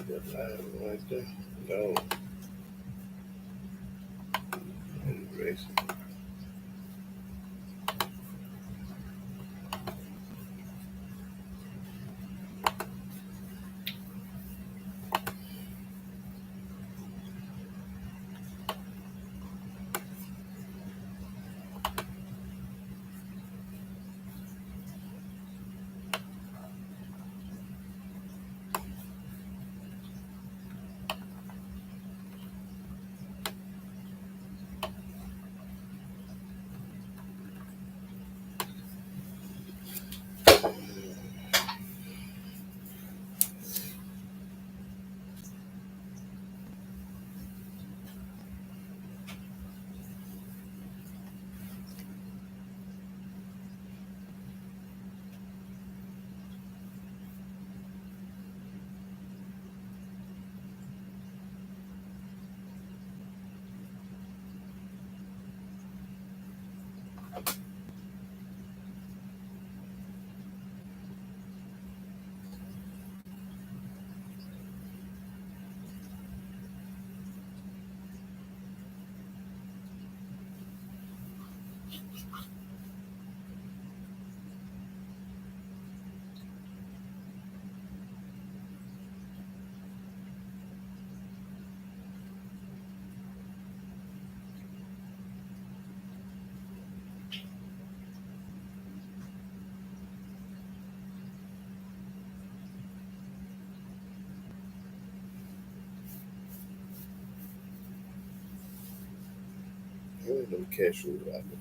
That line right there. No. Erase it. Where's them cashews out the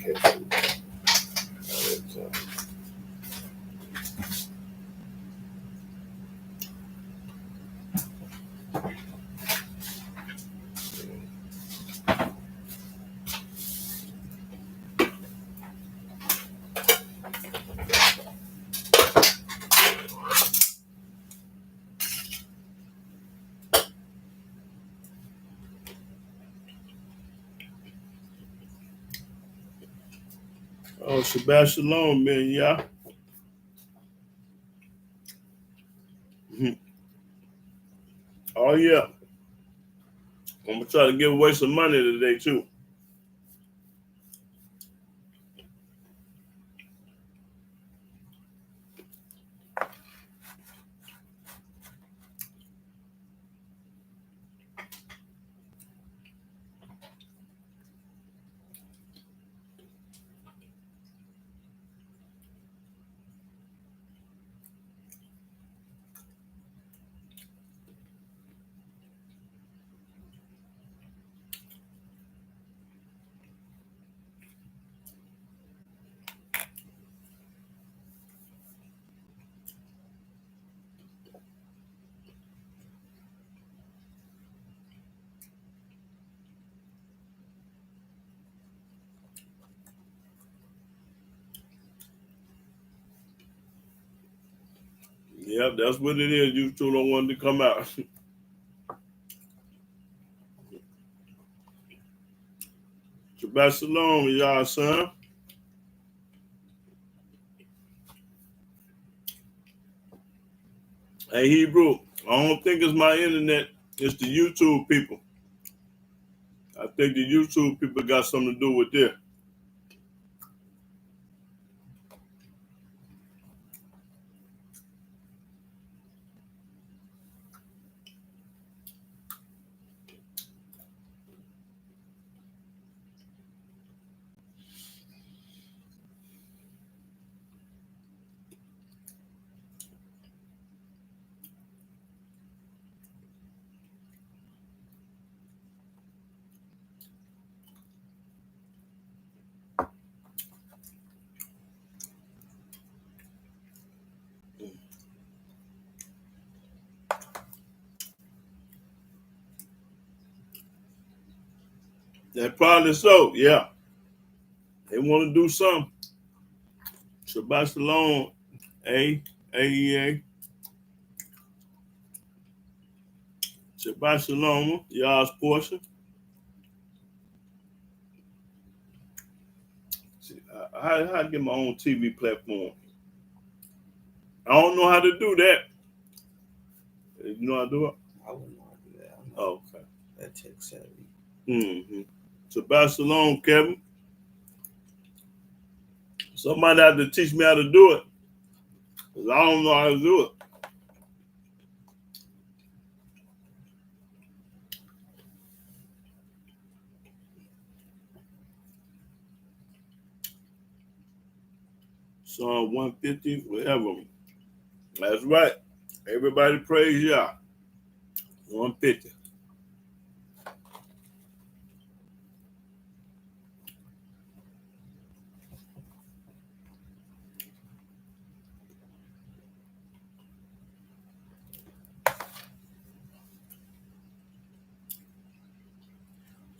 freaking cashews? Oh, Shabbat Shalom, man, yeah. Oh, yeah. I'm going to try to give away some money today, too. Yeah, that's what it is. You two don't want to come out. Shabbat Shalom, y'all, son. Hey, Hebrew, I don't think it's my internet. It's the YouTube people. I think the YouTube people got something to do with this. That probably so, yeah. They want to do something. Shabbat Shalom, AEA. Shabbat Shalom, y'all's portion. See, how to get my own TV platform? I don't know how to do that. You know how to do it? I wouldn't know how to do that. I'm not Oh, okay. that tech savvy. Mm-hmm. Shabbat shalom, Kevin. Somebody had to teach me how to do it, because I don't know how to do it. Psalm 150, whatever. That's right. Everybody praise Yah. 150.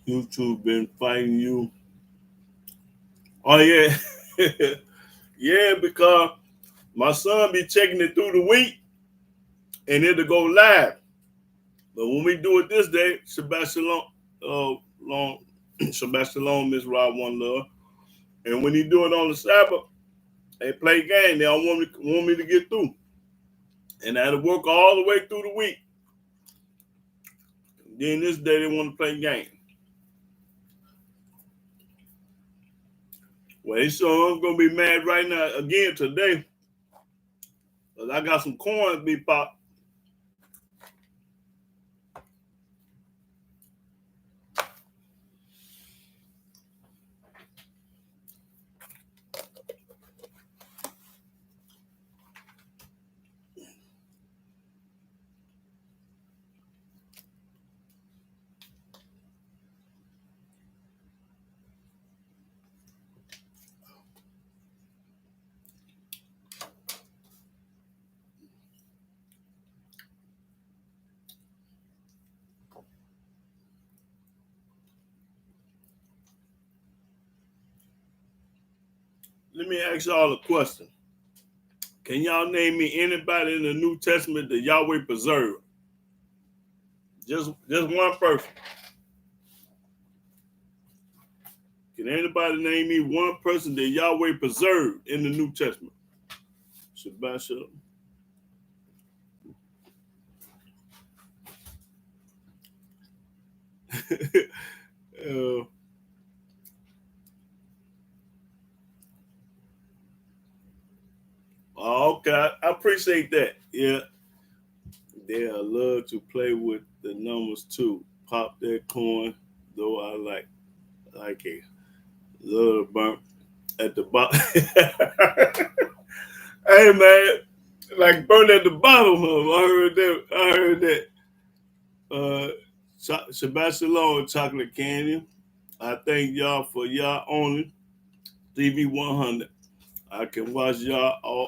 YouTube been fighting you. Oh yeah. Yeah, because my son be checking it through the week and it'll go live. But when we do it this day, Shabbat Shalom, long Shabbat Shalom, Miss Rob One Love. And when he do it on the Sabbath, they play game. They don't want me to get through. And that'll work all the way through the week. Then this day they want to play game. Well, so I'm gonna be mad right now again today. Cause I got some coins be popped. Let me ask y'all a question. Can y'all name me anybody in the New Testament that Yahweh preserved? Just one person. Can anybody name me one person that Yahweh preserved in the New Testament? Shabbat shalom. Okay, I appreciate that. Yeah, they love to play with the numbers too. Pop that coin, though I like a little burnt at the bottom. Hey man, like burn at the bottom of them. I heard that. I heard that. Shabbat Shalom, Chocolate Canyon. I thank y'all for y'all owning TV 100. I can watch y'all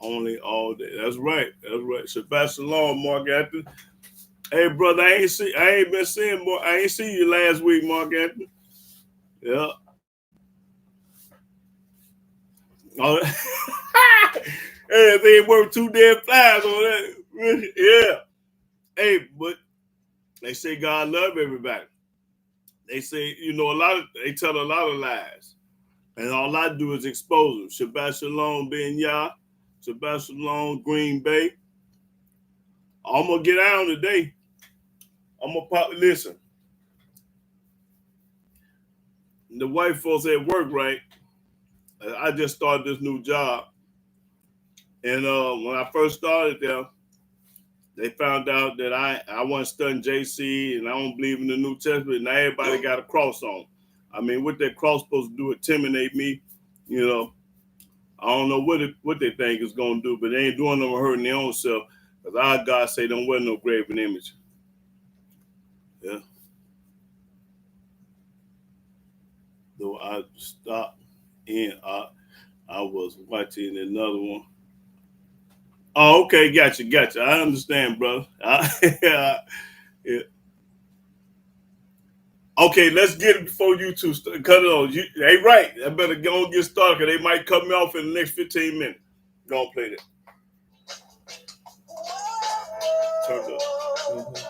only all day. That's right. That's right. Shabbat Shalom, Mark Anthony. Hey brother, I ain't been seeing more. I ain't seen you last week, Mark Anthony. Yeah. Oh, hey, they work too damn fast on that. Yeah. Hey, but they say God love everybody. They say, they tell a lot of lies. And all I do is expose them. Shabbat Shalom, Ben Yah. Shabbat Shalom, Green Bay. I'm going to get out today. I'm going to listen. The white folks at work, right? I just started this new job. And when I first started there, they found out that I wasn't studying JC and I don't believe in the New Testament. Now everybody got a cross on. I mean, what that cross supposed to do? Intimidate me? You know, I don't know what they think it's gonna do, but they ain't doing no hurting their own self. Because our God say don't wear no graven image. Yeah. Though I stopped and I was watching another one. Oh, okay, gotcha. I understand, brother. Yeah. Okay, let's get it before you two cut it on. They right. I better go and get started because they might cut me off in the next 15 minutes. Don't play that. Turn up. Mm-hmm.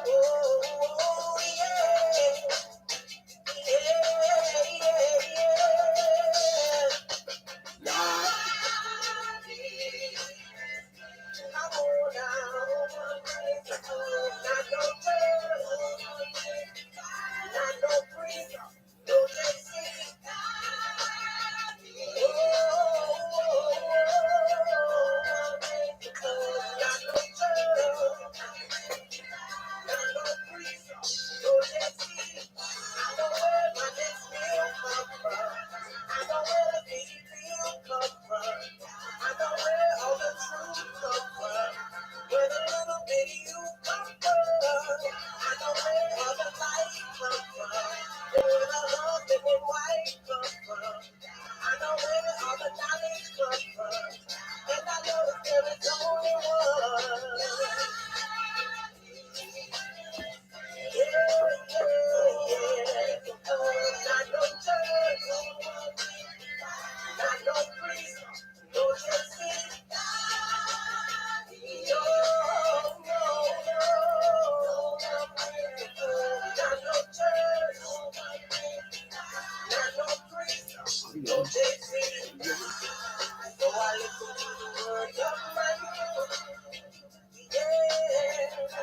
listen to the word of my Lord. Yeah.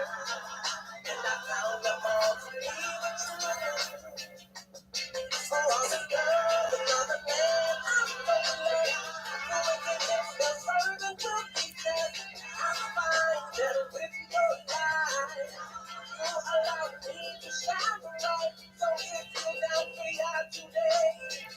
And I found them all to be the truth. So I'm the girl, another man, I'm so late. The wickedness, the further to be dead. I'm fine, better with your life. You allow me to shine the light. So if you're down for y'all today,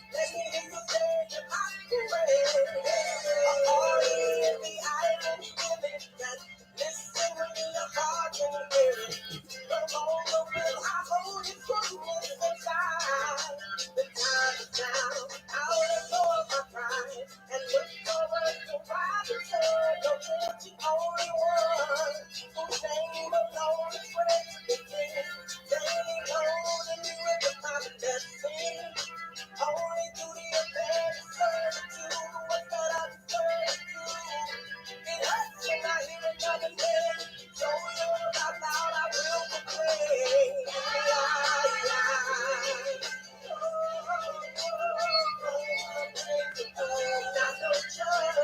let me hear you say that I'm great. A party in the island, giving that. Listen with your heart and hear it. Come on, the real, I hold it from me inside. The time is now. I'll let go of my pride and look forward to Father's son. You're the only one who came along and spread the sin. Daily loading me with the common sin. Only duty of man is servitude. What's that I deserve to do? It hurts when I hear another man. So Lord, out loud I will proclaim. Not no judge,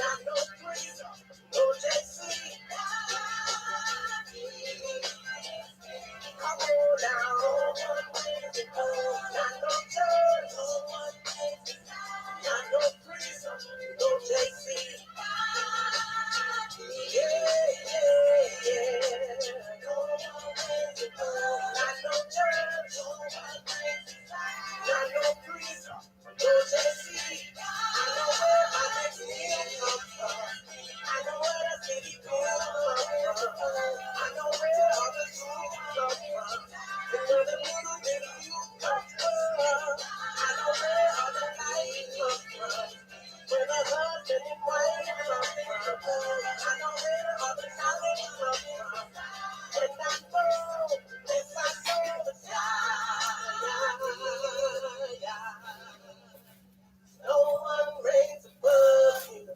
not no priest, no JC. I go down, not no judge, not no priest, no JC. Yeah, yeah, yeah. Not no church, not no priest, no JC. I know where my next meal comes from. I know where the city bill comes from. I know where all the truth comes from. Because the little bit of you comes from. I know where all the light comes from. Where the husband and wife come from. I know where all the knowledge comes from. And I know this I know the no one reigns above you,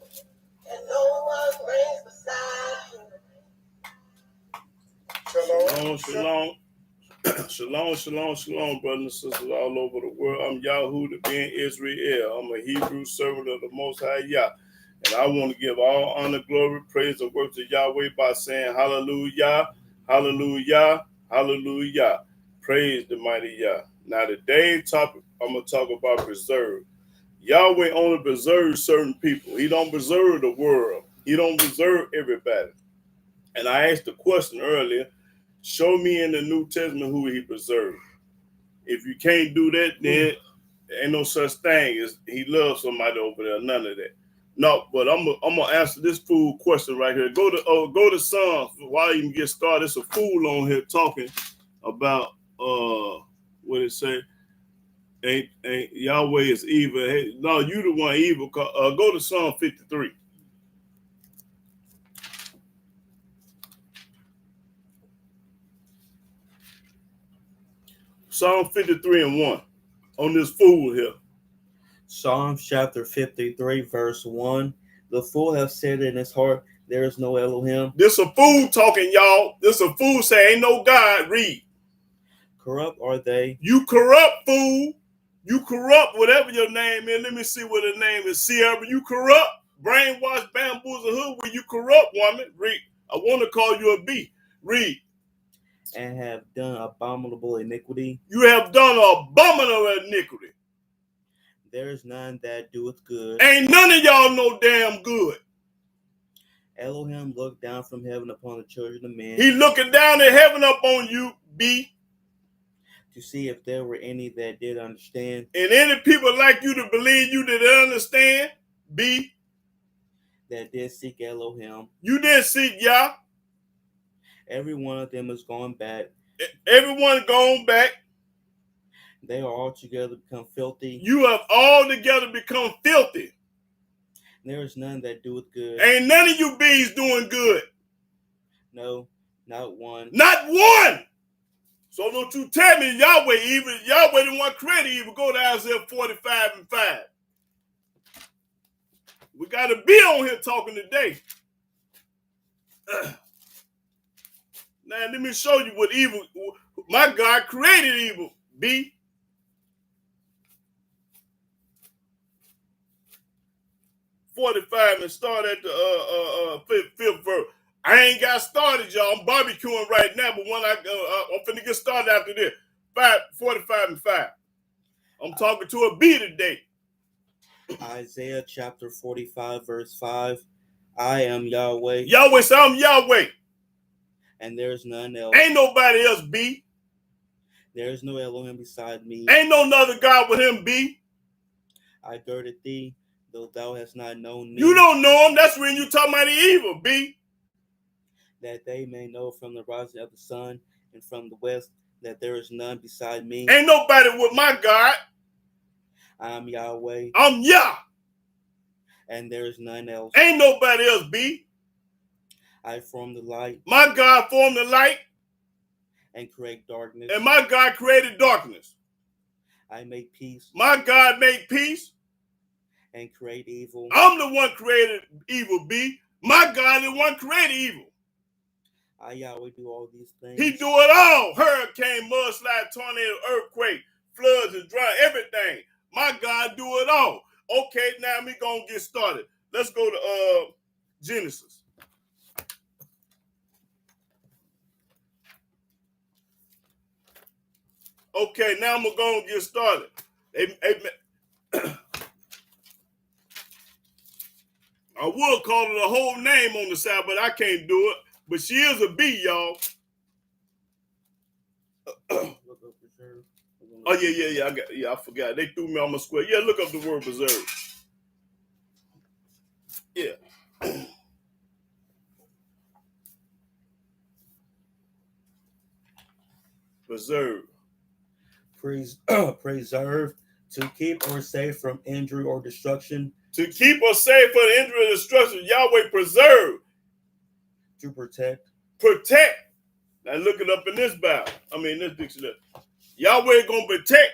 and no one reigns beside you. Shalom, shalom. Shalom, shalom, shalom, brothers and sisters all over the world. I'm YAHWEH, the being Israel. I'm a Hebrew servant of the Most High Yah. And I want to give all honor, glory, praise, and work to Yahweh by saying hallelujah, hallelujah, hallelujah. Praise the mighty Yah. Now, today's topic, I'm going to talk about preserve. Yahweh only preserves certain people. He don't preserve the world. He don't preserve everybody. And I asked the question earlier, show me in the New Testament who he preserved. If you can't do that, then ain't no such thing as he loves somebody over there. None of that. No, but I'm gonna answer this fool question right here. Go to Psalms while you can get started. It's a fool on here talking about what it say. Ain't Yahweh is evil. Hey, no, you the one evil. Go to Psalm 53. Psalm 53 and 1 on this fool here. Psalms chapter 53, verse 1. The fool have said in his heart, there is no Elohim. This a fool talking, y'all. This a fool saying, ain't no God. Read. Corrupt are they. You corrupt, fool. You corrupt, whatever your name is. Let me see what the name is. Sierra, you corrupt. Brainwash, bamboozle, hood. Where you corrupt, woman. Read. I want to call you a B. Read. And have done abominable iniquity. You have done abominable iniquity. There is none that doeth good. Ain't none of y'all no damn good. Elohim looked down from heaven upon the children of men. He looking down in heaven up on you, B. To see if there were any that did understand. And any people like you to believe you that understand, B. That did seek Elohim. You did seek Yah. Every one of them is gone back. Everyone gone back. They are altogether become filthy. You have all together become filthy. There is none that doeth good. Ain't none of you bees doing good. No, not one. Not one. So don't you tell me Yahweh evil. Yahweh didn't want credit evil. Go to Isaiah 45 and 5. We got to be on here talking today. Now, let me show you what evil, my God created evil, B. 45 and start at the fifth verse. I ain't got started, y'all. I'm barbecuing right now, but when I'm finna get started after this. 45 and 5. I'm talking to a B today. Isaiah chapter 45, verse 5. I am Yahweh, Yahweh say I'm Yahweh. and there is none else. Ain't nobody else, B. There is no Elohim beside me. Ain't no other God with him, B. I girded thee, though thou hast not known me. You don't know him. That's when you talking about the evil, B. That they may know from the rising of the sun and from the west that there is none beside me. Ain't nobody with my God. I am Yahweh, I'm Yah. and there is none else. Ain't nobody else, B. I form the light My God formed the light, and create darkness. and my God created darkness. I make peace My God made peace. and create evil. I'm the one created evil, B. My God is the one created evil. I, Yahweh, do all these things. He do it all. Hurricane, mudslide, tornado, earthquake, floods and drought, everything. My God do it all. Okay, now we gonna get started. Let's go to Genesis. Okay, now I'm gonna get started. I would call it a whole name on the side, but I can't do it. But she is a B, y'all. Oh yeah. I forgot. They threw me on my square. Yeah, look up the word preserve. Yeah. Preserve. Preserve, to keep or save from injury or destruction. To keep us safe from the injury or destruction, Yahweh preserve. To protect. Protect. Now look it up in this Bible. This dictionary. Yahweh gonna protect.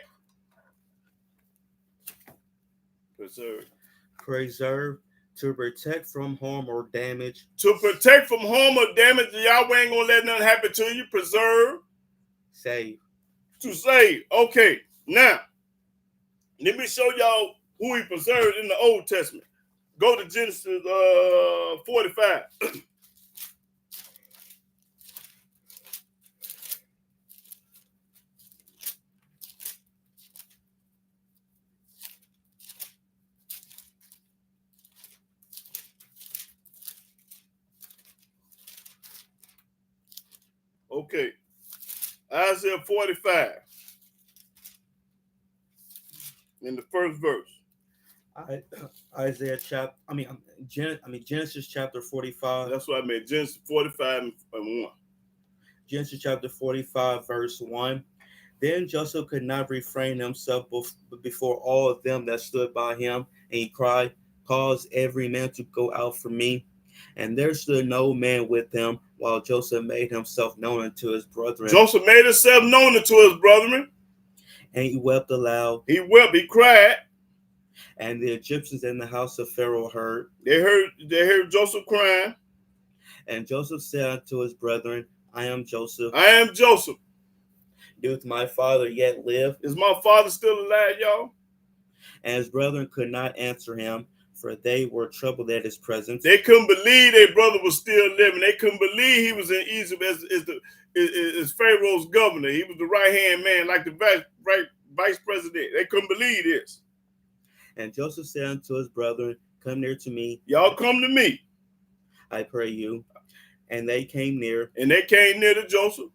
Preserve. Preserve, to protect from harm or damage. To protect from harm or damage, Yahweh ain't gonna let nothing happen to you. Preserve. Save. To save. Okay, now let me show y'all who he preserved in the Old Testament. Go to Genesis 45. Okay, Isaiah 45 in the first verse. Genesis chapter 45. That's what I meant. Genesis 45 and 1. Genesis chapter 45, verse 1. Then Joseph could not refrain himself before all of them that stood by him, and he cried, "Cause every man to go out from me." And there stood no man with him, while Joseph made himself known unto his brethren. Joseph made himself known unto his brethren. And he wept aloud. He wept, he cried. And the Egyptians in the house of Pharaoh heard. They heard Joseph crying. And Joseph said unto his brethren, I am Joseph. I am Joseph. Doth my father yet live? Is my father still alive, y'all? And his brethren could not answer him, for they were troubled at his presence. They couldn't believe their brother was still living. They couldn't believe he was in Egypt as Pharaoh's governor. He was the right-hand man, like the vice president. They couldn't believe this. And Joseph said unto his brethren, Come near to me. Y'all come to me, I pray you. And they came near. And they came near to Joseph.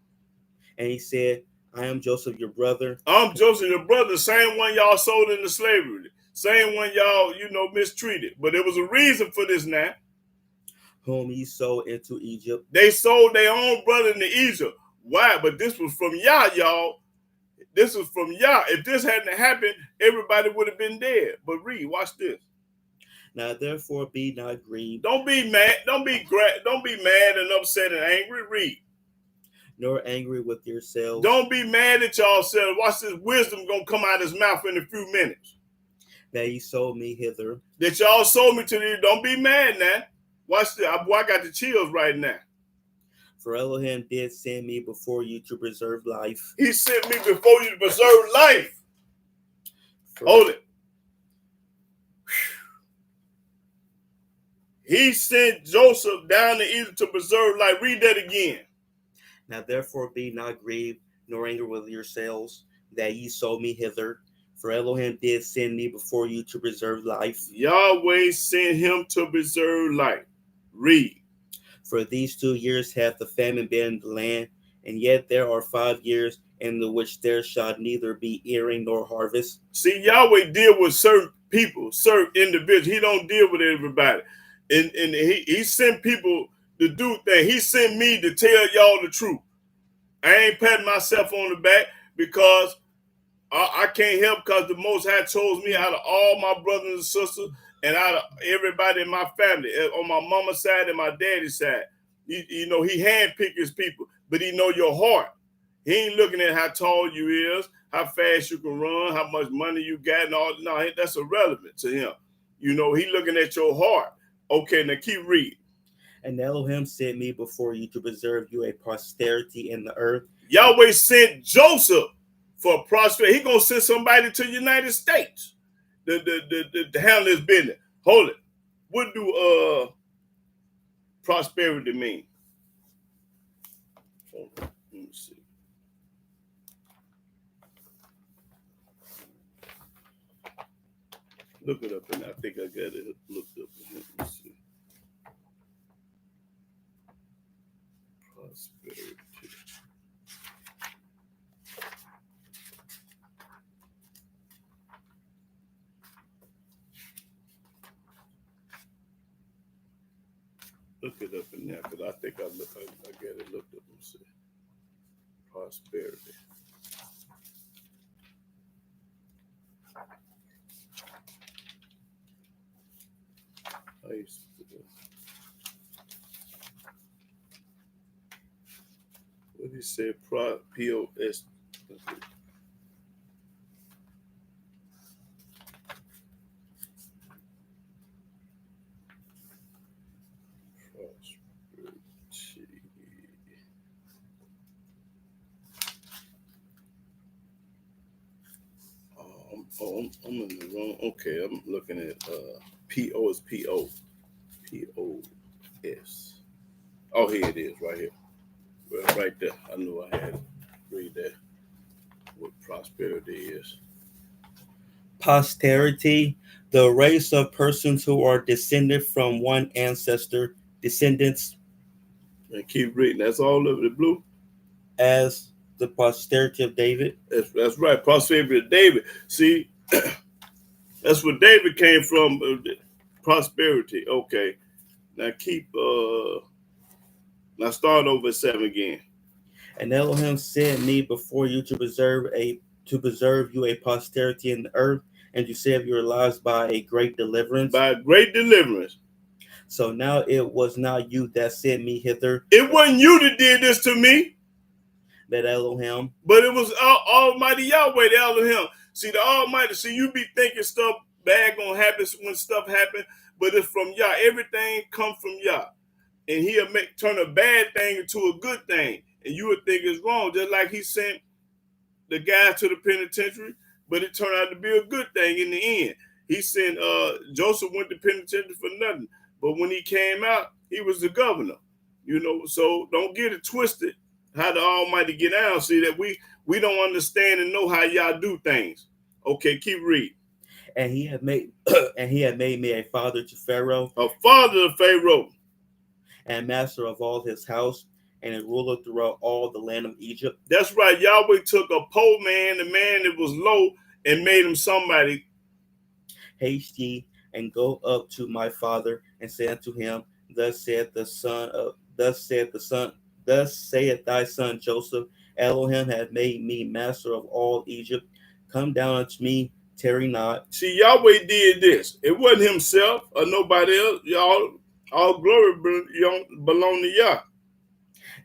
And he said, I am Joseph, your brother. I'm Joseph, your brother, same one y'all sold into slavery. Same one y'all, mistreated. But there was a reason for this now. Whom he sold into Egypt. They sold their own brother into Egypt. Why? But this was from Yah, y'all. This was from Yah. If this hadn't happened, everybody would have been dead. But read, watch this. Now therefore be not grieved. Don't be mad. Don't be mad and upset and angry. Read. Nor angry with yourselves. Don't be mad at yourselves. Watch this wisdom gonna come out of his mouth in a few minutes. That he sold me hither. That y'all sold me to the. Don't be mad now. Watch this. Boy, I got the chills right now. For Elohim did send me before you to preserve life. He sent me before you to preserve life. Hold it. he sent Joseph down to Egypt to preserve life. Read that again. Now therefore be not grieved, nor angry with yourselves, that ye sold me hither. For Elohim did send me before you to preserve life. Yahweh sent him to preserve life. Read. For these 2 years hath the famine been in the land, and yet there are 5 years in the which there shall neither be earing nor harvest. See, Yahweh deal with certain people, certain individuals. He don't deal with everybody. And he sent people to do things. He sent me to tell y'all the truth. I ain't patting myself on the back because I can't help because the Most High chose me out of all my brothers and sisters and out of everybody in my family, on my mama's side and my daddy's side. You know, he handpicked his people, but he know your heart. He ain't looking at how tall you is, how fast you can run, how much money you got, and all. No, that's irrelevant to him. You know, he looking at your heart. Okay, now keep reading. And Elohim sent me before you to preserve you a posterity in the earth. Yahweh sent Joseph for prosperity. He gonna send somebody to the United States to handle this business. Hold it. What do prosperity mean? Hold on. Let me see. Look it up, and I think I got it looked up. Let me see. Prosperity. Look it up in there because I think I got it looked up. Let me see. Prosperity. I used to do. What did he say? P-O-S. I'm in the wrong. Okay, I'm looking at P-O is P-O. P-O-S. Oh, here it is, right here. Well, right there. I knew I had to read that. What prosperity is. Posterity, the race of persons who are descended from one ancestor, descendants. And keep reading. That's all over the blue. As the posterity of David. That's right. Prosperity of David. See, that's where David came from. Prosperity. Okay. Now now start over at 7 again. And Elohim sent me before you to preserve you a posterity in the earth, and to save your lives by a great deliverance. By a great deliverance. So now it was not you that sent me hither. It wasn't you that did this to me. But Elohim. But it was Almighty Yahweh, the Elohim. See, the Almighty. See, you be thinking stuff bad gonna happen when stuff happen, but it's from Yah. Everything comes from Yah, and He'll turn a bad thing into a good thing, and you would think it's wrong. Just like He sent the guy to the penitentiary, but it turned out to be a good thing in the end. He sent Joseph went to penitentiary for nothing, but when he came out, he was the governor. You know, so don't get it twisted. How the Almighty get out? See that we don't understand and know how y'all do things. Okay, keep reading. And he had made me a father to Pharaoh, a father to Pharaoh, and master of all his house, and a ruler throughout all the land of Egypt. That's right. Yahweh took a poor man, a man that was low, and made him somebody. Haste ye and go up to my father, and say unto him, Thus saith thy son Joseph, Elohim hath made me master of all Egypt. Come down unto me, tarry not. See, Yahweh did this. It wasn't himself or nobody else. Y'all, all glory belong to Yah.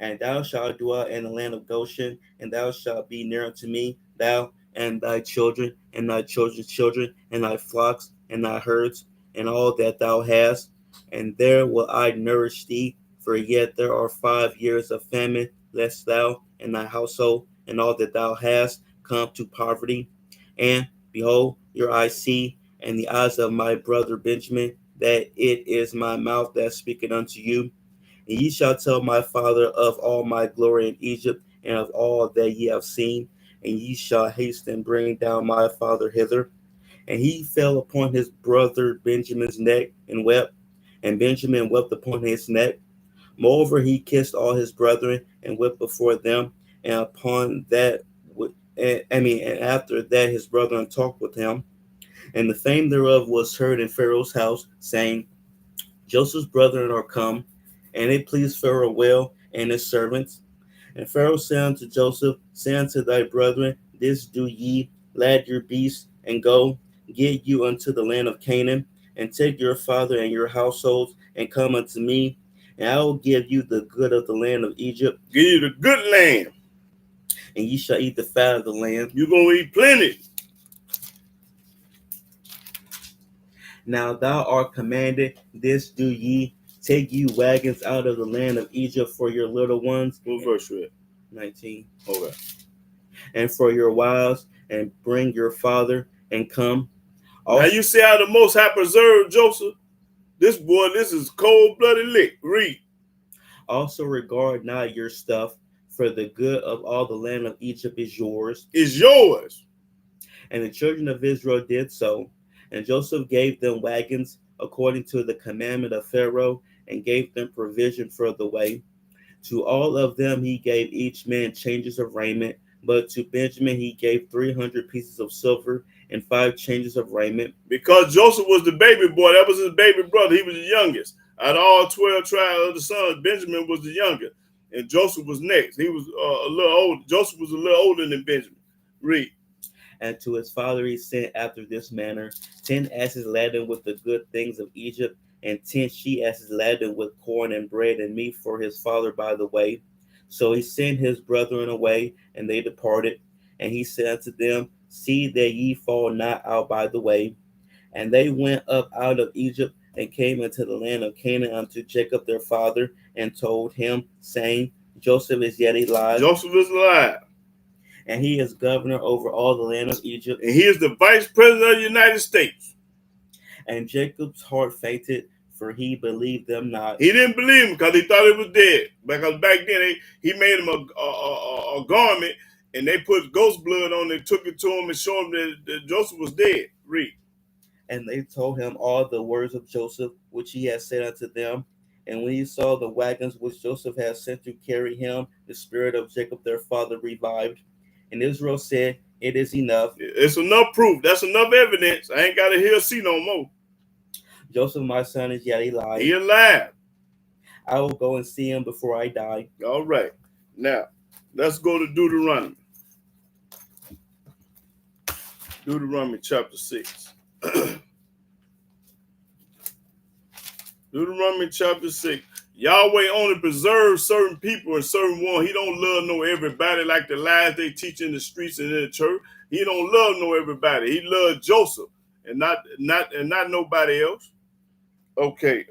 And thou shalt dwell in the land of Goshen, and thou shalt be near unto me, thou and thy children, and thy children's children, and thy flocks, and thy herds, and all that thou hast. And there will I nourish thee, for yet there are 5 years of famine, lest thou and thy household, and all that thou hast, come to poverty. And behold, your eyes see, and the eyes of my brother Benjamin, that it is my mouth that speaketh unto you. And ye shall tell my father of all my glory in Egypt, and of all that ye have seen, and ye shall hasten bring down my father hither. And he fell upon his brother Benjamin's neck and wept, and Benjamin wept upon his neck. Moreover, he kissed all his brethren and wept before them. And upon that, and after that, his brethren talked with him. And the fame thereof was heard in Pharaoh's house, saying, Joseph's brethren are come. And it pleased Pharaoh well and his servants. And Pharaoh said unto Joseph, say unto thy brethren, this do ye, lad your beasts, and go, get you unto the land of Canaan, and take your father and your households, and come unto me, and I will give you the good of the land of Egypt. Give you the good land. And ye shall eat the fat of the land. You're going to eat plenty. Now thou art commanded, this do ye, take you wagons out of the land of Egypt for your little ones. What verse you at? 19. Okay. And for your wives, and bring your father, and come. Also, now you see how the Most High preserved Joseph? This is cold-blooded lick. Read. Also regard not your stuff, for the good of all the land of Egypt is yours. Is yours. And the children of Israel did so. And Joseph gave them wagons according to the commandment of Pharaoh, and gave them provision for the way. To all of them he gave each man changes of raiment, but to Benjamin he gave 300 pieces of silver and 5 changes of raiment. Because Joseph was the baby boy, that was his baby brother, he was the youngest. Out of all 12 tribes of the sons, Benjamin was the youngest, and Joseph was next. He was a little old. Joseph was a little older than Benjamin. Read. And to his father he sent after this manner 10 asses laden with the good things of Egypt, and 10 she-asses laden with corn and bread and meat for his father by the way. So he sent his brethren away, and they departed. And he said unto them, see that ye fall not out by the way. And they went up out of Egypt, and came into the land of Canaan unto Jacob their father, and told him, saying, Joseph is yet alive. Joseph is alive. And he is governor over all the land of Egypt. And he is the vice president of the United States. And Jacob's heart fainted, for he believed them not. He didn't believe him because he thought he was dead. Because back then he made him a garment, and they put ghost blood on it, took it to him, and showed him that Joseph was dead. Read. And they told him all the words of Joseph, which he had said unto them. And when he saw the wagons which Joseph had sent to carry him, the spirit of Jacob their father revived. And Israel said, it is enough. It's enough proof. That's enough evidence. I ain't got to hear or see no more. Joseph, my son, is yet alive. He alive. I will go and see him before I die. All right. Now, let's go to Deuteronomy. Deuteronomy chapter 6. Deuteronomy chapter 6. Yahweh only preserves certain people and certain ones. He don't love no everybody like the lies they teach in the streets and in the church. He don't love no everybody. He loved Joseph and not nobody else. Okay.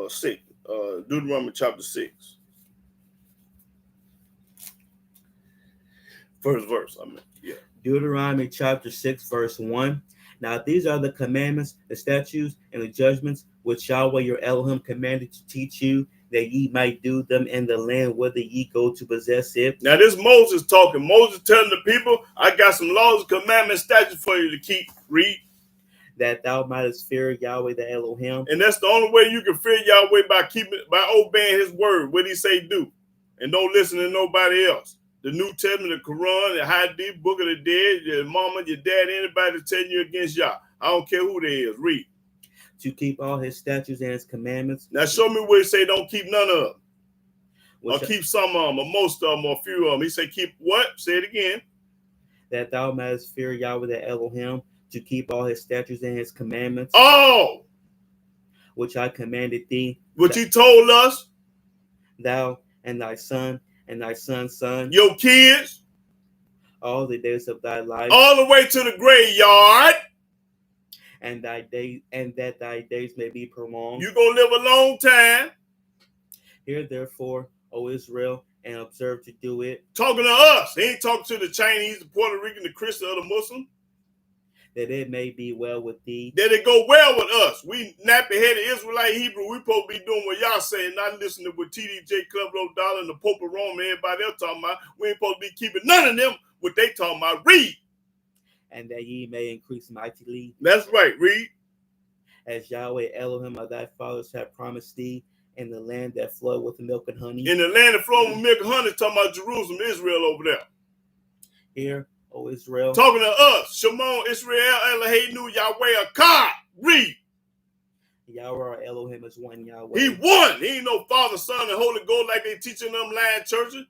6. Deuteronomy chapter 6. First verse, yeah. Deuteronomy chapter 6, verse 1. Now these are the commandments, the statutes, and the judgments which Yahweh your Elohim commanded to teach you, that ye might do them in the land whither ye go to possess it. Now this Moses talking. Moses telling the people, I got some laws, commandments, statutes for you to keep. Read. That thou mightest fear Yahweh the Elohim. And that's the only way you can fear Yahweh, by obeying his word. What he say do. And don't listen to nobody else. The New Testament, the Quran, the Hadith, Book of the Dead, your mama, your dad, anybody telling you against Yah. I don't care who they is. Read. To keep all his statutes and his commandments. Now show me where he say don't keep none of them. Or keep some of them, or most of them, or a few of them. He say keep what? Say it again. That thou mightest fear Yahweh the Elohim, to keep all his statutes and his commandments. Oh! Which I commanded thee. Which he told us. Thou and thy son and thy son's son. Your kids. All the days of thy life. All the way to the graveyard. And that thy days may be prolonged. You're going to live a long time. Hear therefore, O Israel, and observe to do it. Talking to us. He ain't talking to the Chinese, the Puerto Rican, the Christian, or the Muslim. that it may be well with thee. That it go well with us. We nappy-headed Israelite Hebrew, we supposed to be doing what y'all saying, not listening to what TDJ Club Low Dollar and the Pope of Rome and everybody else talking about. We ain't supposed to be keeping none of them what they talking about. Read. And that ye may increase mightily. That's right. Read. As Yahweh Elohim of thy fathers have promised thee in the land that flowed with milk and honey. In the land that flowed with milk and honey, talking about Jerusalem, Israel over there. Hear, O Israel. Talking to us. Shimon, Israel, Eloheinu, Yahweh, Akkad. Read. Yahweh Elohim is one Yahweh. He won. He ain't no Father, Son, and Holy Ghost like they teaching them lying churches.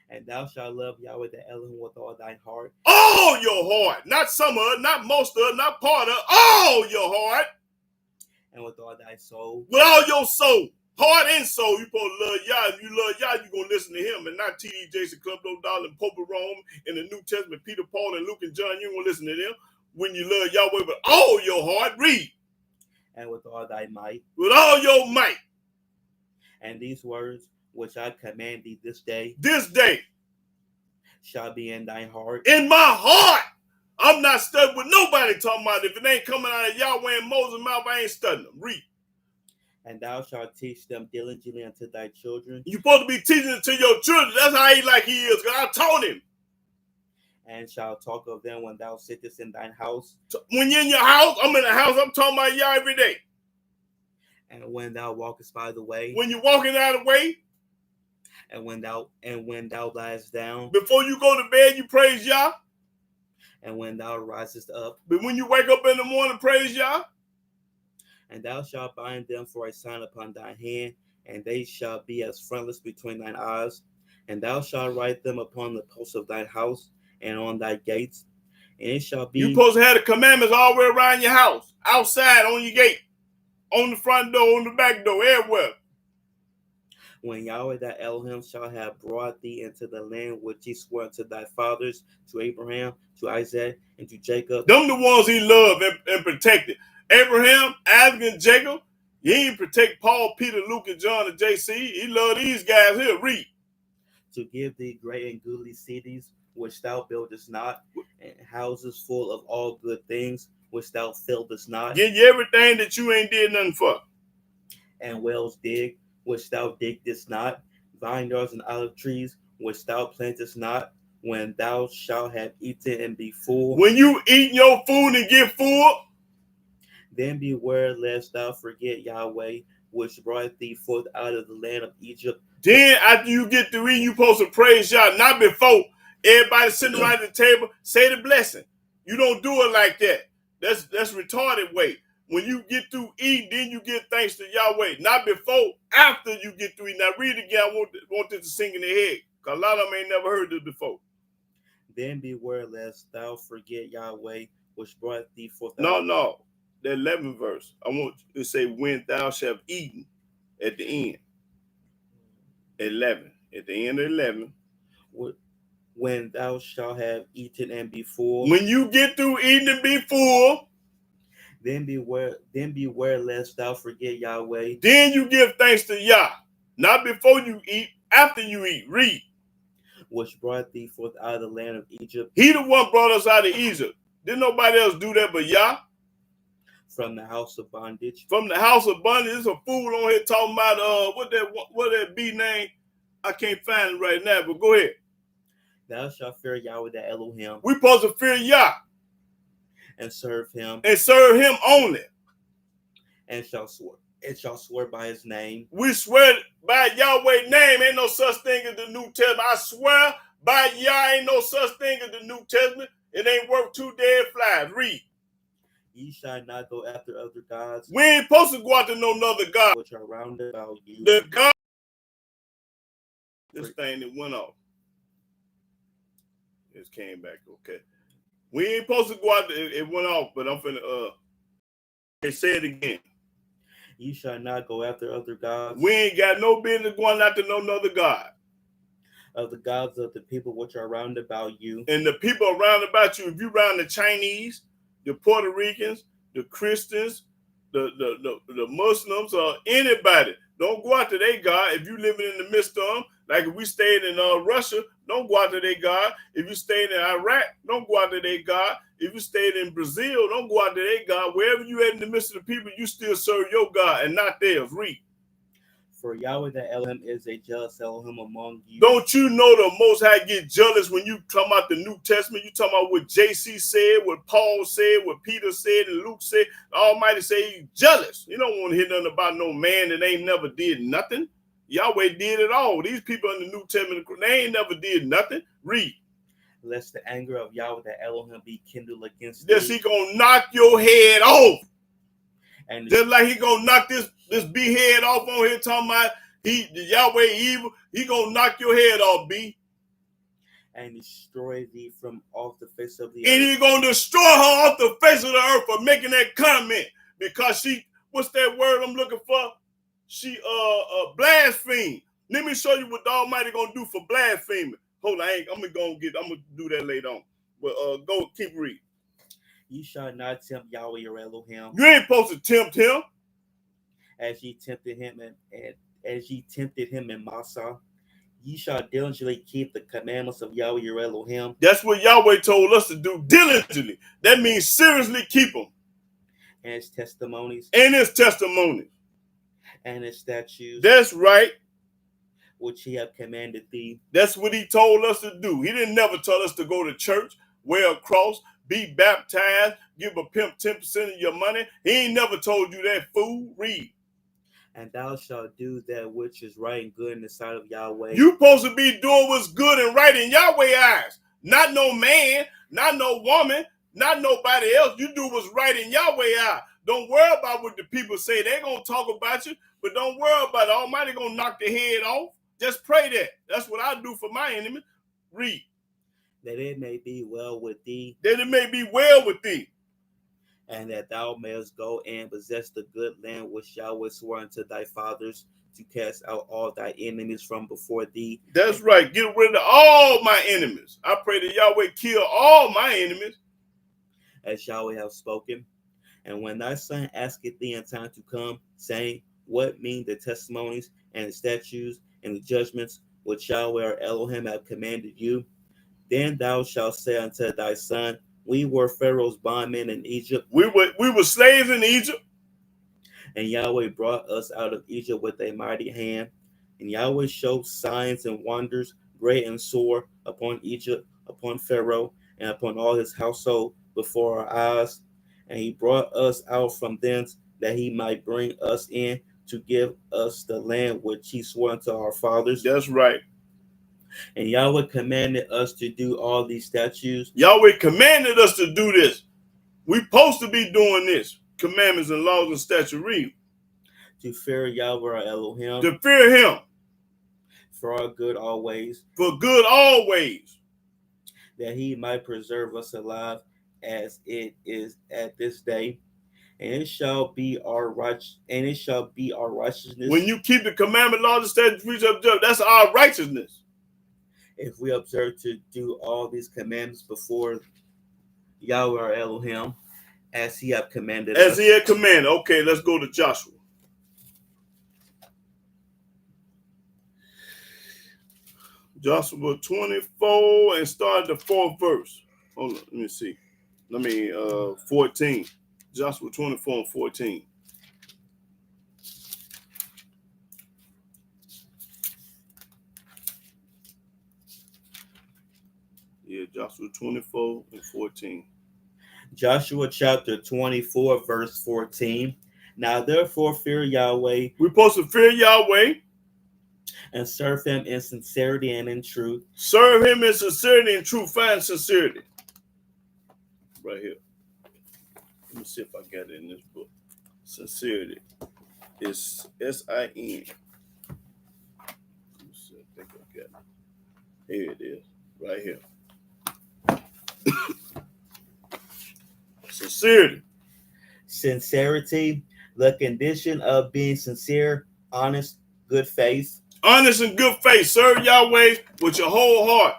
And thou shalt love Yahweh the Elohim with all thine heart. All your heart. Not some of it, not most of it, not part of it. All your heart. And with all thy soul. With all your soul. Heart and soul. You supposed to love Yah. If you love Yah, you're going to listen to him and not T.D. Jason, Club No Dollar, and Pope of Rome, in the New Testament, Peter, Paul, and Luke, and John. You ain't going to listen to them. When you love Yahweh with all your heart, read. And with all thy might. With all your might. And these words which I command thee this day. This day. Shall be in thine heart. In my heart. I'm not studying with nobody talking about it. If it ain't coming out of Yahweh and Moses' mouth, I ain't studying them. Read. And thou shalt teach them diligently unto thy children. You're supposed to be teaching it to your children. That's how he like he is. Because I told him. And shalt talk of them when thou sittest in thine house. When you're in your house, I'm in the house. I'm talking about Yah every day. And when thou walkest by the way. When you're walking out of the way. And when thou liest down. Before you go to bed, you praise Yah. And when thou risest up. But when you wake up in the morning, praise Yah. And thou shalt bind them for a sign upon thine hand, and they shall be as frontlets between thine eyes. And thou shalt write them upon the posts of thy house and on thy gates. And it shall be. You're supposed to have the commandments all the way around your house, outside, on your gate, on the front door, on the back door, everywhere. When Yahweh thy Elohim shall have brought thee into the land which he swore unto thy fathers, to Abraham, to Isaac, and to Jacob. Them the ones he loved and protected. Abraham, Isaac, and Jacob. He didn't protect Paul, Peter, Luke, and John, and JC. He loved these guys here. Read. To give thee great and goodly cities, which thou buildest not, and houses full of all good things, which thou fillest not. Give you everything that you ain't did nothing for. And wells dig, which thou diggest not, vineyards and olive trees, which thou plantest not, when thou shalt have eaten and be full. When you eat your food and get full, then beware lest thou forget Yahweh, which brought thee forth out of the land of Egypt. Then after you get to read, you supposed to praise Yah, not before. Everybody sitting around the table, say the blessing. You don't do it like that. That's retarded way. When you get through eating, then you give thanks to Yahweh. Not before, after you get through eating. Now read again. I want this to sing in their head. Because a lot of them ain't never heard this before. Then beware lest thou forget Yahweh, which brought thee forth. No. The 11th verse. I want to say, when thou shalt have eaten at the end. 11. At the end of 11. When thou shalt have eaten and be full. When you get through eating and be full. Then beware lest thou forget Yahweh. Then you give thanks to Yah. Not before you eat, after you eat. Read. Which brought thee forth out of the land of Egypt. He the one brought us out of Egypt. Didn't nobody else do that but Yah? From the house of bondage. From the house of bondage. There's a fool on here talking about what that be name? I can't find it right now, but go ahead. Thou shalt fear Yahweh the Elohim. We supposed to fear Yah. And serve him. And serve him only. And shall swear by his name. We swear by Yahweh's name. Ain't no such thing as the New Testament. I swear by Yah ain't no such thing as the New Testament. It ain't worth 2 dead flies. Read. Ye shall not go after other gods. We ain't supposed to go after no other God. Which are round about you. The God. This thing that went off. It came back. Okay. We ain't supposed to go out there. It went off, but I'm finna say it again. Ye shall not go after other gods. We ain't got no business going after no other God. Of the gods of the people which are round about you. And the people around about you, if you around the Chinese, the Puerto Ricans, the Christians, the Muslims, or anybody, don't go after their God. If you living in the midst of them, like if we stayed in Russia, don't go after their God. If you stayed in Iraq, don't go after their God. If you stayed in Brazil, don't go out to their God. Wherever you at in the midst of the people, you still serve your God and not theirs. Read. For Yahweh the Elohim is a jealous Elohim among you. Don't you know the Most High get jealous when you come out the New Testament? You talking about what JC said, what Paul said, what Peter said, and Luke said. The Almighty say he's jealous. You don't want to hear nothing about no man that ain't never did nothing. Yahweh did it all. These people in the New Testament, they ain't never did nothing. Read. Lest the anger of Yahweh the Elohim be kindled against Yes, thee. he gonna knock your head off. And Just like he gonna knock this B head off on here talking about the Yahweh evil, he gonna knock your head off, B. And destroy thee from off the face of the And earth. he gonna destroy her off the face of the earth for making that comment. Because she, what's that word I'm looking for? She blaspheme. Let me show you what the Almighty gonna do for blaspheming. Hold on, I'm gonna do that later on. But go keep reading. Ye shall not tempt Yahweh your Elohim, You ain't supposed to tempt him. as ye tempted him in Massah. Ye shall diligently keep the commandments of Yahweh your Elohim, That's what Yahweh told us to do diligently. That means seriously keep them. and his testimonies, And his testimony. and his statutes, That's right. which he have commanded thee. That's what he told us to do. He didn't never tell us to go to church, wear a cross, be baptized, give a pimp 10% of your money. He ain't never told you that, fool. Read. And thou shalt do that which is right and good in the sight of Yahweh. You supposed to be doing what's good and right in Yahweh's eyes. Not no man, not no woman, not nobody else. You do what's right in Yahweh's eyes. Don't worry about what the people say. They're going to talk about you, but don't worry about it. Almighty going to knock their head off. Just pray that. That's what I do for my enemy. Read. That it may be well with thee, That it may be well with thee. and that thou mayest go and possess the good land which Yahweh swore unto thy fathers, to cast out all thy enemies from before thee. That's right. Get rid of all my enemies. I pray that Yahweh kill all my enemies. As Yahweh hath spoken. And when thy son asketh thee in time to come, saying, what mean the testimonies and the statutes and the judgments which Yahweh our Elohim have commanded you? Then thou shalt say unto thy son, we were Pharaoh's bondmen in Egypt. We were slaves in Egypt. And Yahweh brought us out of Egypt with a mighty hand. And Yahweh showed signs and wonders, great and sore, upon Egypt, upon Pharaoh, and upon all his household before our eyes. And he brought us out from thence, that he might bring us in to give us the land which he swore unto our fathers. That's right. And Yahweh commanded us to do all these statutes. Yahweh commanded us to do this. We're supposed to be doing this. Commandments and laws and statutes. Read. To fear Yahweh our Elohim. To fear him. For our good always. For good always. That he might preserve us alive as it is at this day. And it shall be our righteousness. When you keep the commandment, laws, and statutes, precepts, that's our righteousness. If we observe to do all these commandments before Yahweh our Elohim, as he have commanded us. As he had commanded. Okay, let's go to Joshua. Joshua 24 and start the 4th verse. Hold on, let me see. 14. Joshua 24 and 14. Yeah, Joshua 24 and 14. Joshua chapter 24, verse 14. Now therefore fear Yahweh. We're supposed to fear Yahweh. And serve him in sincerity and in truth. Serve him in sincerity and truth. Find sincerity. Right here. Let me see if I got it in this book. Sincerity. It's S-I-N. Let me see. I think I got it. Here it is. Right here. Sincerity. Sincerity, the condition of being sincere, honest, good faith. Honest and good faith. Serve Yahweh with your whole heart.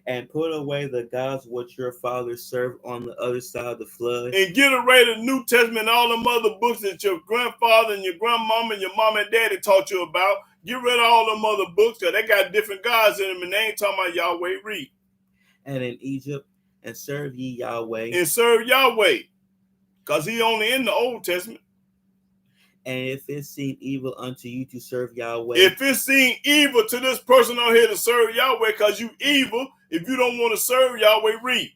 And put away the gods which your fathers served on the other side of the flood. And get away the New Testament and all them other books that your grandfather and your grandmama and your mom and daddy taught you about. Get rid of all them other books because they got different gods in them and they ain't talking about Yahweh. Read. And in Egypt, and serve ye Yahweh. And serve Yahweh. Because he only in the Old Testament. And if it seem evil unto you to serve Yahweh, if it seem evil to this person on here to serve Yahweh because you evil, if you don't want to serve Yahweh, read.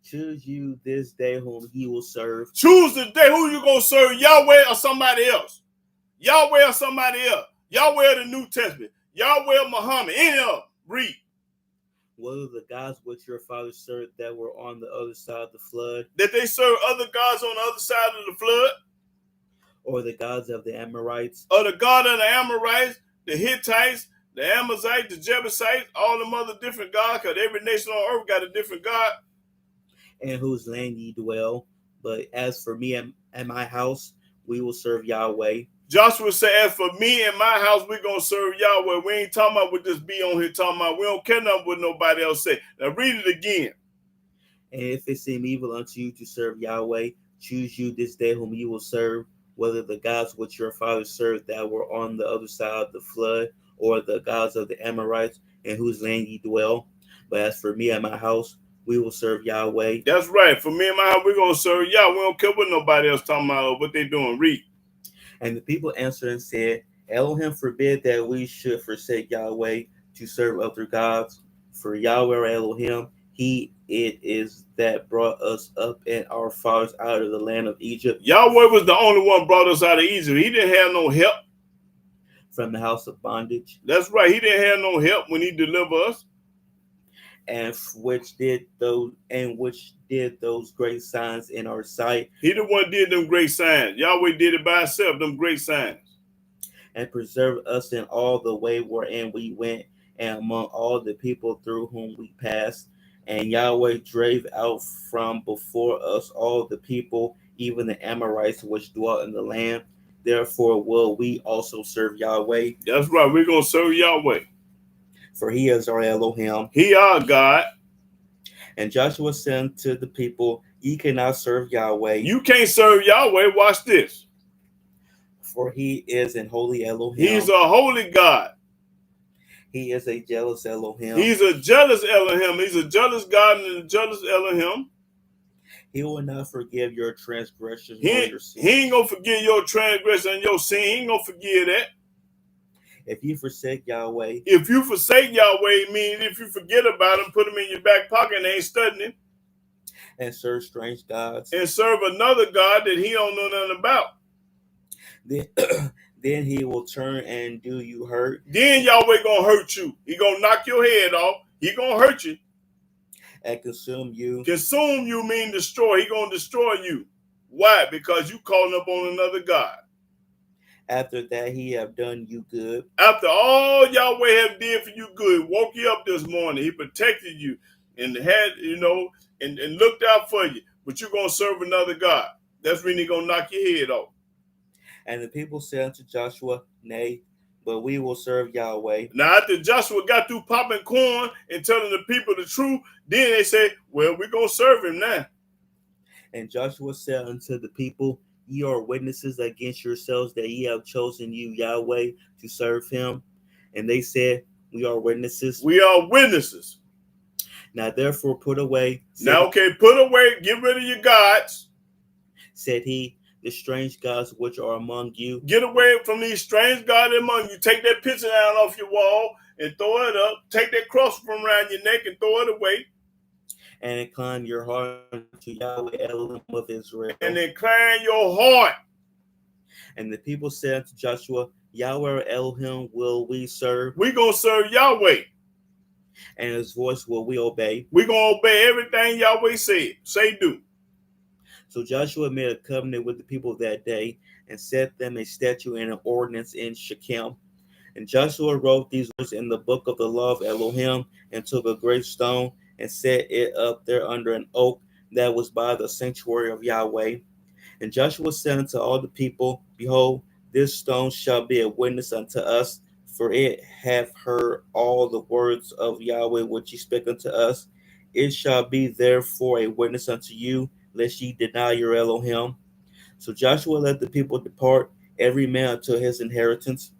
choose you this day whom ye will serve. Choose the day who you going to serve, Yahweh or somebody else. Yahweh or somebody else. Yahweh of the New Testament. Yahweh or Muhammad. Any of them. Read. Whether the gods which your fathers served that were on the other side of the flood, that they serve other gods on the other side of the flood, or the gods of the Amorites, or the god of the Amorites, the Hittites, the Amalekites, the Jebusites, all them other different gods, because every nation on earth got a different god. in whose land ye dwell. But as for me and my house, we will serve Yahweh. Joshua said, as for me and my house, we're going to serve Yahweh. We ain't talking about what this be on here talking about. We don't care nothing what nobody else say. Now read it again. And if it seem evil unto you to serve Yahweh, choose you this day whom you will serve, whether the gods which your fathers served that were on the other side of the flood, or the gods of the Amorites, in whose land ye dwell. But as for me and my house, we will serve Yahweh. That's right. For me and my house, we're going to serve Yahweh. We don't care what nobody else talking about or what they doing. Read. And the people answered and said, Elohim forbid that we should forsake Yahweh to serve other gods. For Yahweh Elohim, he it is that brought us up and our fathers out of the land of Egypt. Yahweh was the only one brought us out of Egypt. He didn't have no help from the house of bondage. That's right. He didn't have no help when he delivered us. And which did those great signs in our sight. He the one did them great signs. Yahweh did it by himself, them great signs. And preserved us in all the way wherein we went, and among all the people through whom we passed. And Yahweh drave out from before us all the people, even the Amorites which dwelt in the land. Therefore will we also serve Yahweh. That's right. We're going to serve Yahweh. For he is our Elohim. He our God. And Joshua said to the people, ye cannot serve Yahweh. You can't serve Yahweh. Watch this. For he is an holy Elohim. He's a holy God. He is a jealous Elohim. He's a jealous Elohim. He's a jealous God and a jealous Elohim. He will not forgive your transgressions nor your sins. He ain't going to forgive your transgression and your sin. He ain't going to forgive that. If you forsake Yahweh. If you forsake Yahweh, meaning if you forget about him, put him in your back pocket and ain't studying him. And serve strange gods. And serve another God that he don't know nothing about. Then he will turn and do you hurt. Then Yahweh going to hurt you. He going to knock your head off. He going to hurt you. And consume you. Consume you mean destroy. He going to destroy you. Why? Because you calling up on another God. After that he have done you good. After all Yahweh have did for you good, woke you up this morning. He protected you and had, and looked out for you. But you're going to serve another God. That's when he's going to knock your head off. And the people said unto Joshua, nay, but we will serve Yahweh. Now, after Joshua got through popping corn and telling the people the truth, then they say, well, we're going to serve him now. And Joshua said unto the people, ye are witnesses against yourselves that ye have chosen you, Yahweh, to serve him. And they said, we are witnesses. We are witnesses. Now, therefore, put away. Put away, get rid of your gods. Said he, the strange gods which are among you. Get away from these strange gods among you. Take that picture down off your wall and throw it up. Take that cross from around your neck and throw it away. And incline your heart to Yahweh Elohim of Israel. And incline your heart. And the people said to Joshua, Yahweh Elohim will we serve. We're going to serve Yahweh. And his voice will we obey. We're going to obey everything Yahweh said. Say do. So Joshua made a covenant with the people that day and set them a statute and an ordinance in Shechem. And Joshua wrote these words in the book of the law of Elohim and took a great stone and set it up there under an oak that was by the sanctuary of Yahweh. And Joshua said unto all the people, behold, this stone shall be a witness unto us, for it hath heard all the words of Yahweh which he spake unto us. It shall be therefore a witness unto you, lest ye deny your Elohim. So Joshua let the people depart, every man unto his inheritance.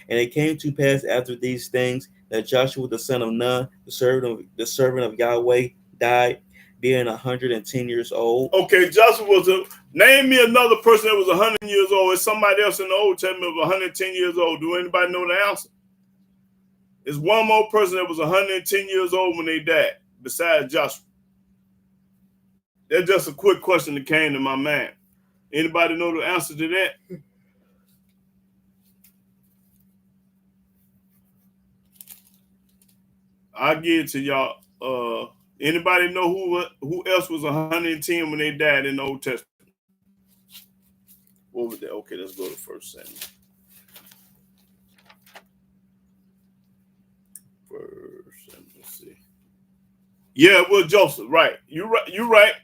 And it came to pass after these things that Joshua the son of Nun, the servant of Yahweh, died, being 110 years old. Okay, Joshua was name me another person that was 100 years old. It's somebody else in the Old Testament was 110 years old. Do anybody know the answer? It's one more person that was 110 years old when they died, besides Joshua. That's just a quick question that came to my mind. Anybody know the answer to that? I'll give it to y'all. Anybody know who else was 110 when they died in the Old Testament? Over there. Okay, let's go to 1 Samuel. 1 Samuel. Let's see. Yeah, it was Joseph. Right. You're right.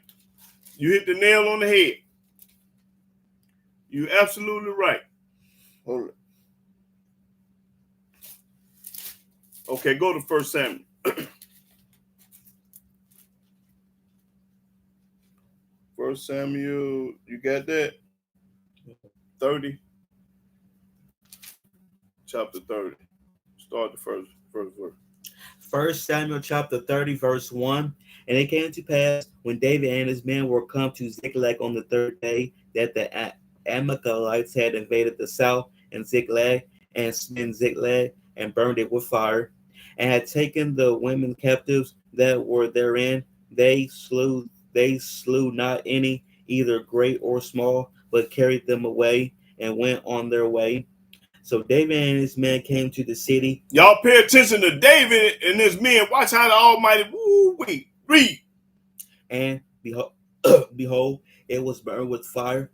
You hit the nail on the head. You're absolutely right. Hold on. Okay, go to 1 Samuel. 1 Samuel, you got that? 30. Chapter 30. Start the first verse. 1 Samuel chapter 30, verse 1. And it came to pass when David and his men were come to Ziklag on the third day that the Amalekites had invaded the south and Ziklag and smitten Ziklag and burned it with fire, and had taken the women captives that were therein. They slew not any, either great or small, but carried them away and went on their way. So David and his men came to the city. Y'all pay attention to David and his men. Watch how the Almighty read. And behold, it was burned with fire,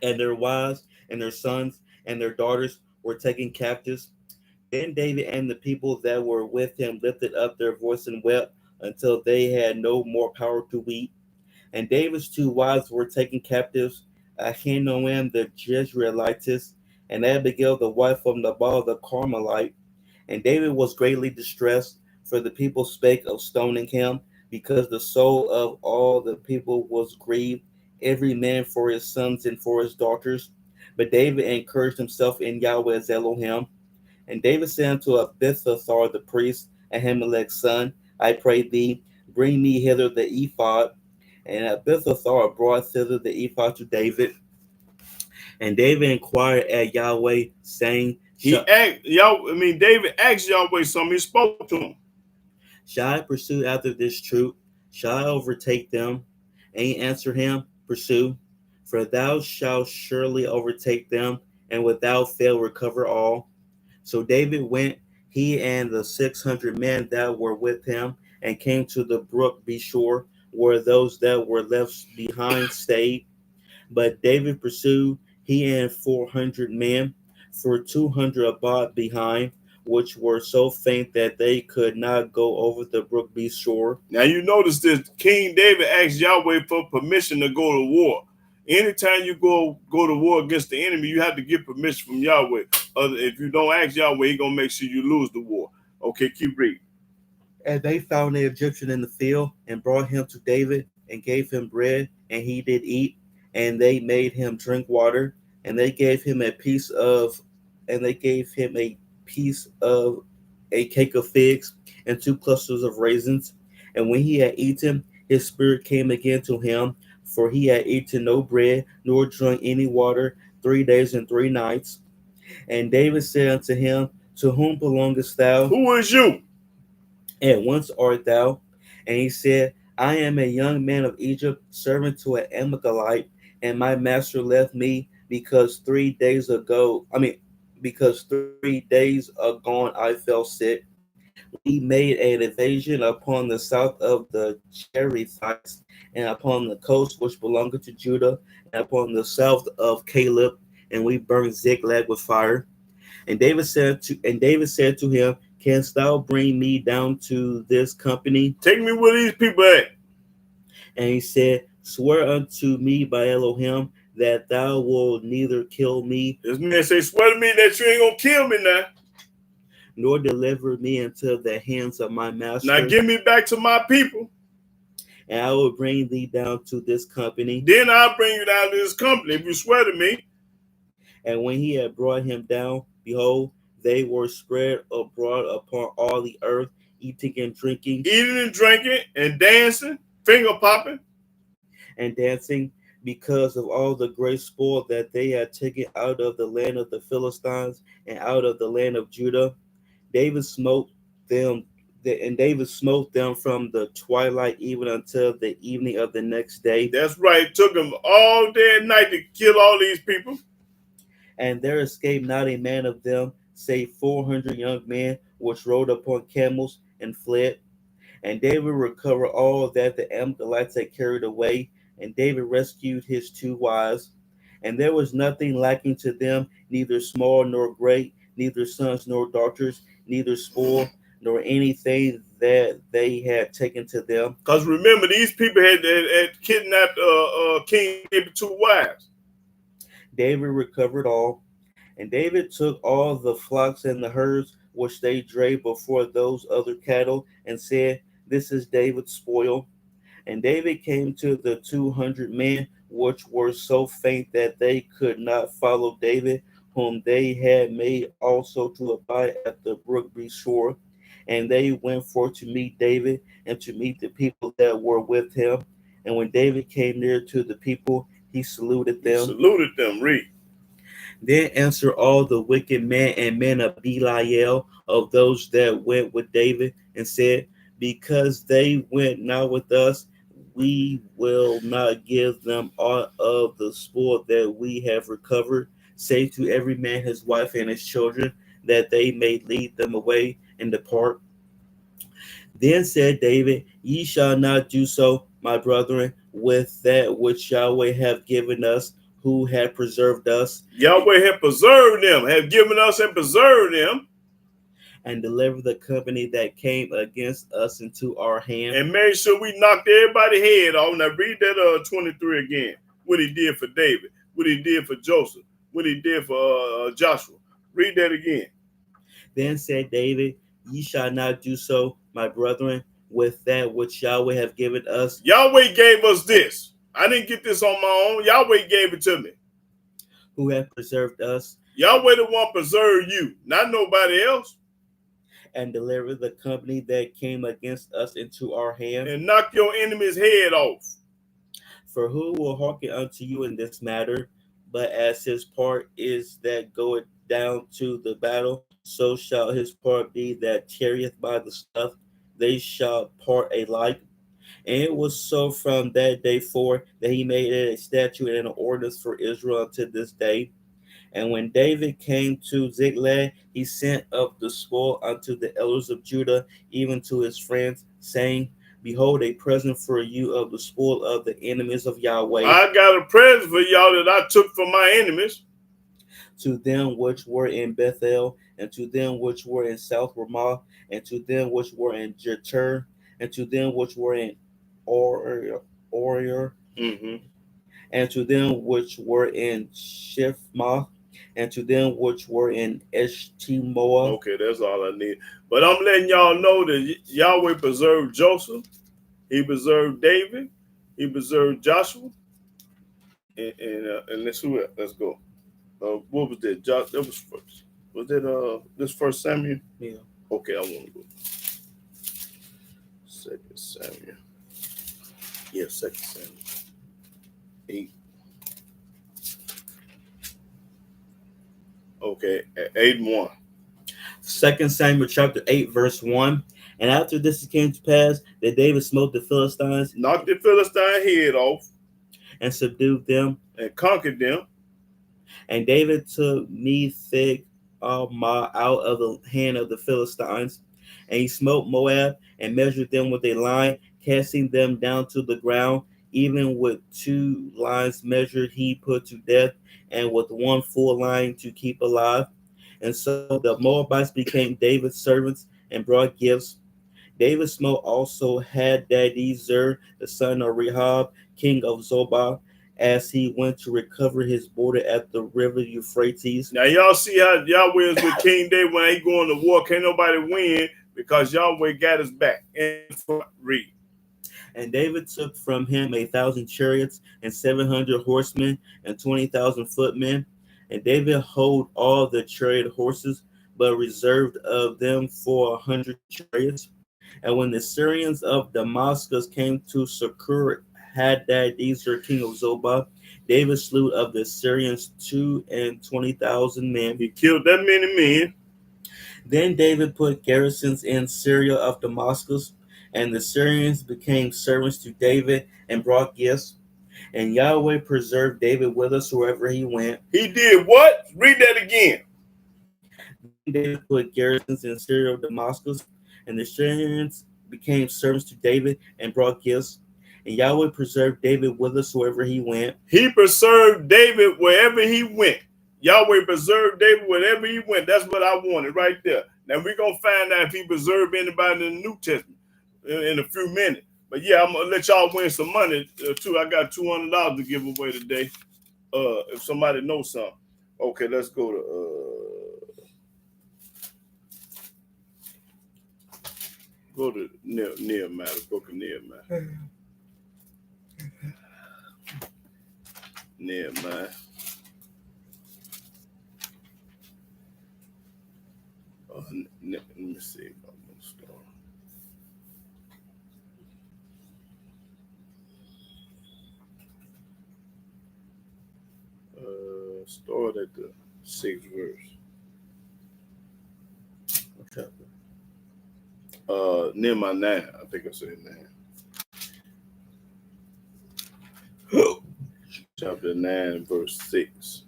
and their wives and their sons and their daughters were taken captives. Then David and the people that were with him lifted up their voice and wept until they had no more power to weep. And David's two wives were taken captives, Ahinoam the Jezreelitess, and Abigail the wife of Nabal the Carmelite. And David was greatly distressed, for the people spake of stoning him, because the soul of all the people was grieved, every man for his sons and for his daughters. But David encouraged himself in Yahweh as Elohim. And David said unto Abithophar the priest, Ahimelech's son, I pray thee, bring me hither the ephod. And Abithophar brought thither the ephod to David. And David inquired at Yahweh, saying, David asked Yahweh something. He spoke to him. Shall I pursue after this troop? Shall I overtake them? And he answered him, Pursue, for thou shalt surely overtake them, and without fail recover all. So David went, he and the 600 men that were with him, and came to the brook beshore, where those that were left behind stayed. But David pursued, he and 400 men, for 200 abode behind, which were so faint that they could not go over the brook beshore. Now you notice that King David asked Yahweh for permission to go to war. Anytime you go to war against the enemy, you have to get permission from Yahweh. If you don't ask Yahweh, He's gonna make sure you lose the war. Okay, keep reading. And they found the Egyptian in the field, and brought him to David, and gave him bread, and he did eat. And they made him drink water, and they gave him a piece of a cake of figs, and 2 clusters of raisins. And when he had eaten, his spirit came again to him, for he had eaten no bread, nor drunk any water 3 days and 3 nights. And David said unto him, To whom belongest thou? Who is you? And whence art thou? And he said, I am a young man of Egypt, servant to an Amalekite, and my master left me because 3 days agone I fell sick. He made an invasion upon the south of the Cherethites, and upon the coast which belonged to Judah, and upon the south of Caleb, and we burned Ziklag with fire. And David said to him, Canst thou bring me down to this company? Take me where these people at. And he said, Swear unto me by Elohim that thou wilt neither kill me. This man say, swear to me that you ain't gonna kill me now. Nor deliver me into the hands of my master. Now give me back to my people. And I will bring thee down to this company. Then I'll bring you down to this company if you swear to me. And when he had brought him down, behold, they were spread abroad upon all the earth, eating and drinking, eating and drinking and dancing, finger popping. and dancing, because of all the great spoil that they had taken out of the land of the Philistines and out of the land of Judah. David smote them, and David smote them from the twilight even until the evening of the next day. That's right. It took them all day and night to kill all these people. And there escaped not a man of them, save 400 young men, which rode upon camels and fled. And David recovered all that the Amalekites had carried away, and David rescued his 2 wives. And there was nothing lacking to them, neither small nor great, neither sons nor daughters, neither spoil, nor anything that they had taken to them. Because remember, these people had kidnapped King David 2 wives. David recovered all. And David took all the flocks and the herds which they drave before those other cattle, and said, This is David's spoil. And David came to the 200 men, which were so faint that they could not follow David, whom they had made also to abide at the brook before. And they went forth to meet David and to meet the people that were with him. And when David came near to the people, he saluted He them. saluted them, read. Then answered all the wicked men and men of Belial of those that went with David, and said, Because they went not with us, we will not give them aught of the spoil that we have recovered, save to every man his wife and his children, that they may lead them away and depart. Then said David, Ye shall not do so, my brethren, with that which Yahweh hath given us, who had preserved us, Yahweh had preserved them, had given us and preserved them, and delivered the company that came against us into our hand. and made sure we knocked everybody's head off. Now read that 23 again. What he did for David, what he did for Joseph, what he did for Joshua. Read that again. Then said David, Ye shall not do so, my brethren, with that which Yahweh hath given us, Yahweh gave us this. I didn't get this on my own. Yahweh gave it to me. who hath preserved us, Yahweh the one preserved you, not nobody else. and delivered the company that came against us into our hand. And knock your enemy's head off. For who will hearken unto you in this matter? But as his part is that goeth down to the battle, so shall his part be that tarrieth by the stuff. They shall part alike. And it was so from that day forth that he made it a statute and an ordinance for Israel unto this day. And when David came to Ziklag, he sent up the spoil unto the elders of Judah, even to his friends, saying, Behold, a present for you of the spoil of the enemies of Yahweh. I got a present for y'all that I took from my enemies. To them which were in Bethel, and to them which were in South Ramah, and to them which were in Jeter, and to them which were in Orior, Mm-hmm. and to them which were in Shifmoth, and to them which were in Eshtemoa. Okay, that's all I need. But I'm letting y'all know that Yahweh preserved Joseph. He preserved David. He preserved Joshua. And let's who else? Let's go. What was that? That was first. Was that this First Samuel? Yeah. Okay, I want to go. Second Samuel. Yeah, Second Samuel. 8. Okay, 8:1. 2 Samuel chapter 8, verse 1. And after this it came to pass that David smote the Philistines, Knocked the Philistine head off and subdued them. and conquered them. And David took Metheg out of the hand of the Philistines, and he smote Moab and measured them with a line, casting them down to the ground. Even with 2 lines measured, he put to death, and with 1 full line to keep alive. And so the Moabites became David's servants and brought gifts. David smote also Hadadezer, the son of Rehob, king of Zobah, as he went to recover his border at the river Euphrates. Now y'all see how Yahweh is with King David when he going to war. Can't nobody win because Yahweh got his back. And read. And David took from him 1,000 chariots and 700 horsemen and 20,000 footmen. And David hold all the chariot horses, but reserved of them 400 chariots. And when the Syrians of Damascus came to succor Hadadezer, king of Zobah, David slew of the Syrians 220,000 men. He killed that many men. Then David put garrisons in Syria of Damascus, and the Syrians became servants to David and brought gifts. And Yahweh preserved David with us wherever he went. He did what? Read that again. Then David put garrisons in Syria of Damascus, and the Syrians became servants to David and brought gifts. And Yahweh preserved David with us wherever he went. He preserved David wherever he went. Yahweh preserved David wherever he went. That's what I wanted right there. Now we're going to find out if he preserved anybody in the New Testament in a few minutes. But yeah, I'm going to let y'all win some money too. I got $200 to give away today. If somebody knows something. Okay, let's go to Nehemiah, the book of Nehemiah. Nehemiah. Let me see if I'm going to start. Start at the 6th verse. Nehemiah 9. I think I said 9. Chapter 9, verse 6.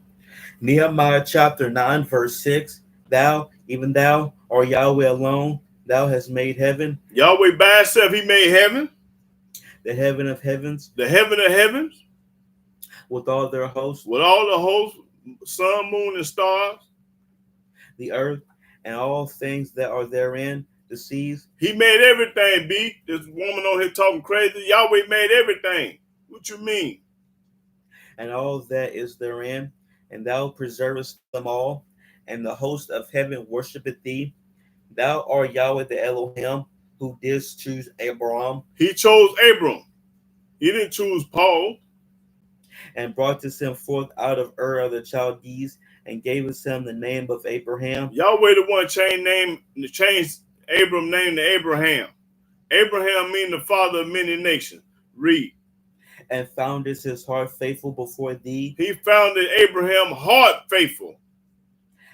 Nehemiah chapter 9, verse 6. Thou, even thou, art Yahweh alone. Thou hast made heaven. Yahweh by himself, he made heaven. The heaven of heavens. The heaven of heavens. With all their hosts. With all the hosts, sun, moon, and stars. The earth and all things that are therein. The seas. He made everything, B. This woman on here talking crazy. Yahweh made everything. What you mean? And all that is therein. And thou preservest them all. And the host of heaven worshipeth thee. Thou art Yahweh the Elohim, who didst choose Abraham. He chose Abram. He didn't choose Paul. And brought him forth out of Ur of the Chaldees, and gave him the name of Abraham. Yahweh the one changed Abram's name to Abraham. Abraham means the father of many nations. Read. And founded his heart faithful before thee. He founded Abraham heart faithful.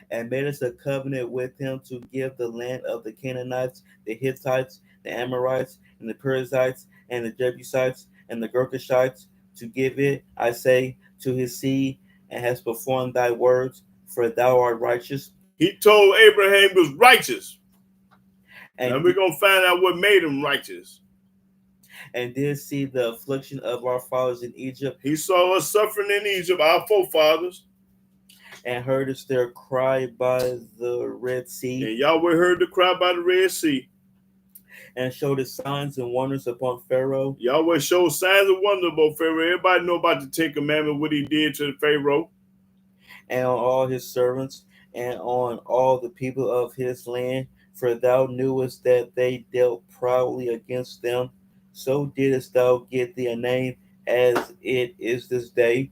And made us a covenant with him to give the land of the Canaanites, the Hittites, the Amorites, and the Perizzites, and the Jebusites, and the Girgashites, to give it, I say, to his seed, and has performed thy words, for thou art righteous. He told Abraham he was righteous. And we're going to find out what made him righteous. And did see the affliction of our fathers in Egypt. He saw us suffering in Egypt, our forefathers. And heard us their cry by the Red Sea. And Yahweh heard the cry by the Red Sea. And showed his signs and wonders upon Pharaoh. Yahweh showed signs and wonders about Pharaoh. Everybody know about the 10 Commandments, what he did to the Pharaoh. And on all his servants, and on all the people of his land. For thou knewest that they dealt proudly against them. So didst thou get thee a name, as it is this day.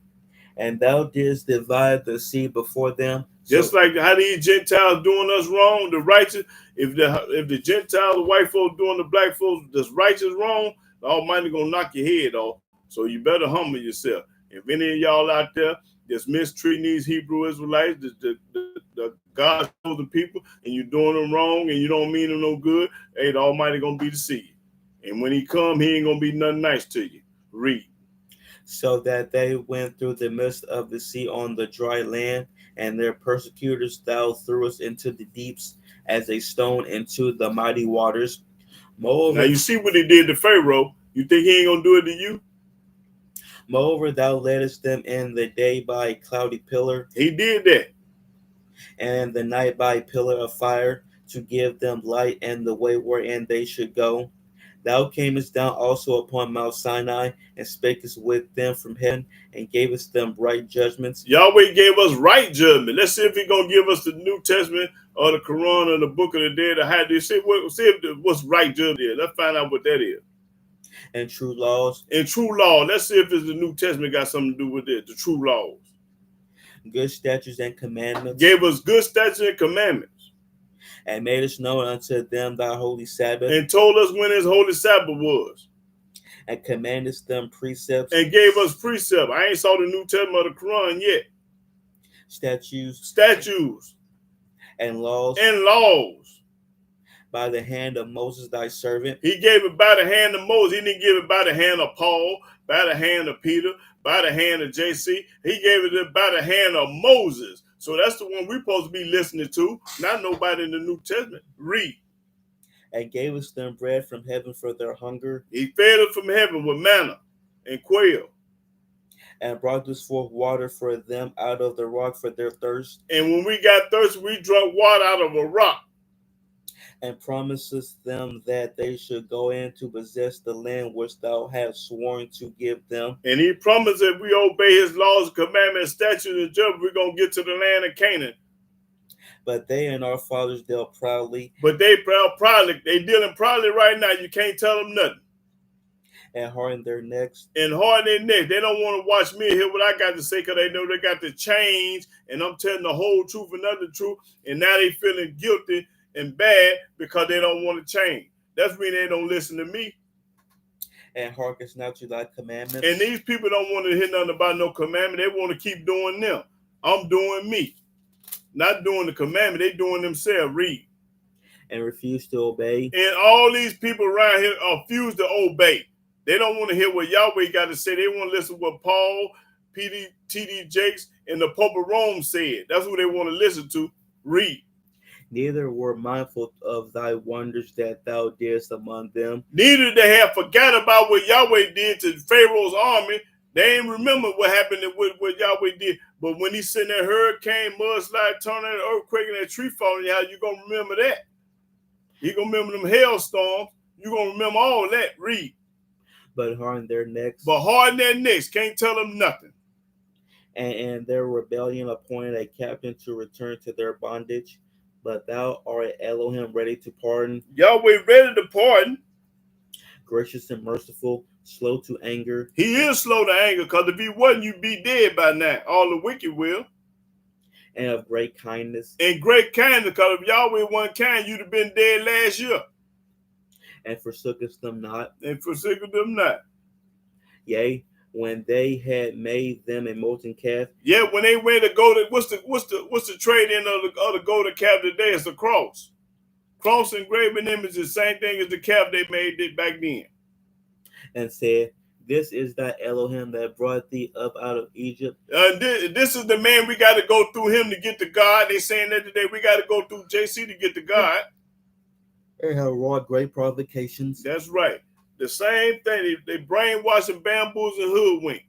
And thou didst divide the sea before them. Just like how these Gentiles doing us wrong, the righteous, if the Gentiles, the white folks doing the black folks this righteous wrong, the Almighty gonna knock your head off. So you better humble yourself. If any of y'all out there that's mistreating these Hebrew Israelites, the God's chosen people, and you're doing them wrong and you don't mean them no good, hey, the Almighty gonna be deceived. And when he come, he ain't gonna be nothing nice to you. Read. So that they went through the midst of the sea on the dry land, and their persecutors thou threwest into the deeps as a stone into the mighty waters. Moreover, now you see what he did to Pharaoh. You think he ain't gonna do it to you? Moreover, thou leddest them in the day by a cloudy pillar. He did that. And the night by a pillar of fire, to give them light and the way wherein they should go. Thou camest down also upon Mount Sinai, and spakest with them from heaven, and gavest them right judgments. Yahweh gave us right judgment. Let's see if he's going to give us the New Testament or the Quran or the Book of the Dead or how they see what's right judgment is. Let's find out what that is. And true laws. And true law. Let's see if it's the New Testament got something to do with it. The true laws. Good statutes and commandments. Gave us good statutes and commandments. and made us known unto them thy holy Sabbath, and told us when his holy Sabbath was, and commandest them precepts, and gave us precept. I ain't saw the New Testament of the Quran yet. Statutes and laws and laws. by the hand of Moses thy servant. He gave it by the hand of Moses. He didn't give it by the hand of Paul, by the hand of Peter, by the hand of JC. He gave it by the hand of Moses. So that's the one we're supposed to be listening to, not nobody in the New Testament. Read. And gave us them bread from heaven for their hunger. He fed us from heaven with manna and quail. And brought us forth water for them out of the rock for their thirst. And when we got thirsty, we drank water out of a rock. And promises them that they should go in to possess the land which thou hast sworn to give them. And he promised that we obey his laws, commandments, statutes, and judgments, we're going to get to the land of Canaan. But they and our fathers dealt proudly. But they proudly. They dealing proudly right now. You can't tell them nothing. And harden their necks. And harden their neck. They don't want to watch me and hear what I got to say because they know they got to change. And I'm telling the whole truth and nothing truth. And now they feeling guilty and bad because they don't want to change. That's when they don't listen to me. And hearkens not to thy commandments. And these people don't want to hear nothing about no commandment. They want to keep doing them. I'm doing me. Not doing the commandment. They doing themselves. Read. And refuse to obey. And all these people around here refuse to obey. They don't want to hear what Yahweh got to say. They want to listen to what Paul, T.D. Jakes, and the Pope of Rome said. That's what they want to listen to. Read. Neither were mindful of thy wonders that thou didst among them. Neither they have forgot about what Yahweh did to Pharaoh's army. They ain't remember what happened with what Yahweh did. But when he sent that hurricane, mudslide, tornado, earthquake, and that tree falling, how you going to remember that? You going to remember them hailstorms. You going to remember all that. Read. But harden their necks. But harden their necks. Can't tell them nothing. And their rebellion appointed a captain to return to their bondage. But thou art Elohim, ready to pardon. Yahweh ready to pardon. Gracious and merciful, slow to anger. He is slow to anger, because if he wasn't, you'd be dead by now. All the wicked will. And of great kindness. And great kindness, because if Yahweh wasn't kind, you'd have been dead last year. And forsookest them not. And forsooketh them not. Yea, when they had made them a molten calf. Yeah, when they went to go to what's the trade in of the golden calf today? It's the cross. Cross engraving image is the same thing as the calf they made it back then. And said, this is thy Elohim that brought thee up out of Egypt. This is the man, we got to go through him to get to God. They saying that today, we got to go through JC to get to God. They have wrought great provocations. That's right. The same thing. They brainwashing, bamboos, and hoodwink.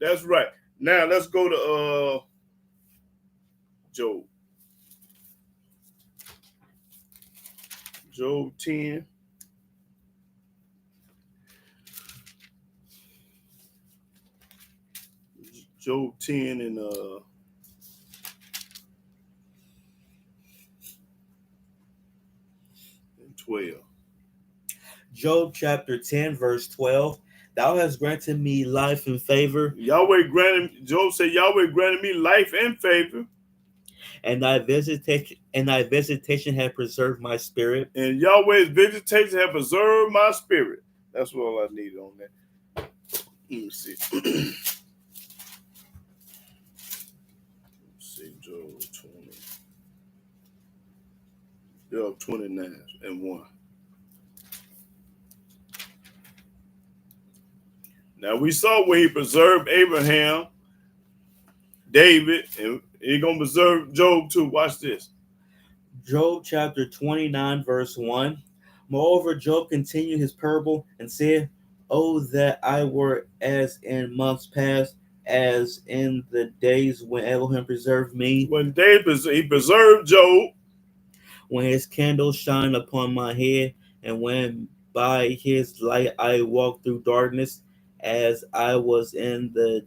That's right. Now let's go to Job. Job 10. Job 10 and 12. Job chapter 10, verse 12. Thou hast granted me life and favor. Job said, Yahweh granted me life and favor. And thy visitation hath preserved my spirit. And Yahweh's visitation hath preserved my spirit. That's all I needed on that. Let me see. Job 20. Job 29 and 1. Now we saw where he preserved Abraham, David, and he's going to preserve Job too. Watch this. Job chapter 29, verse 1. Moreover, Job continued his parable and said, Oh, that I were as in months past, as in the days when Elohim preserved me. When he preserved Job. When his candle shined upon my head, and when by his light I walked through darkness, as I was in the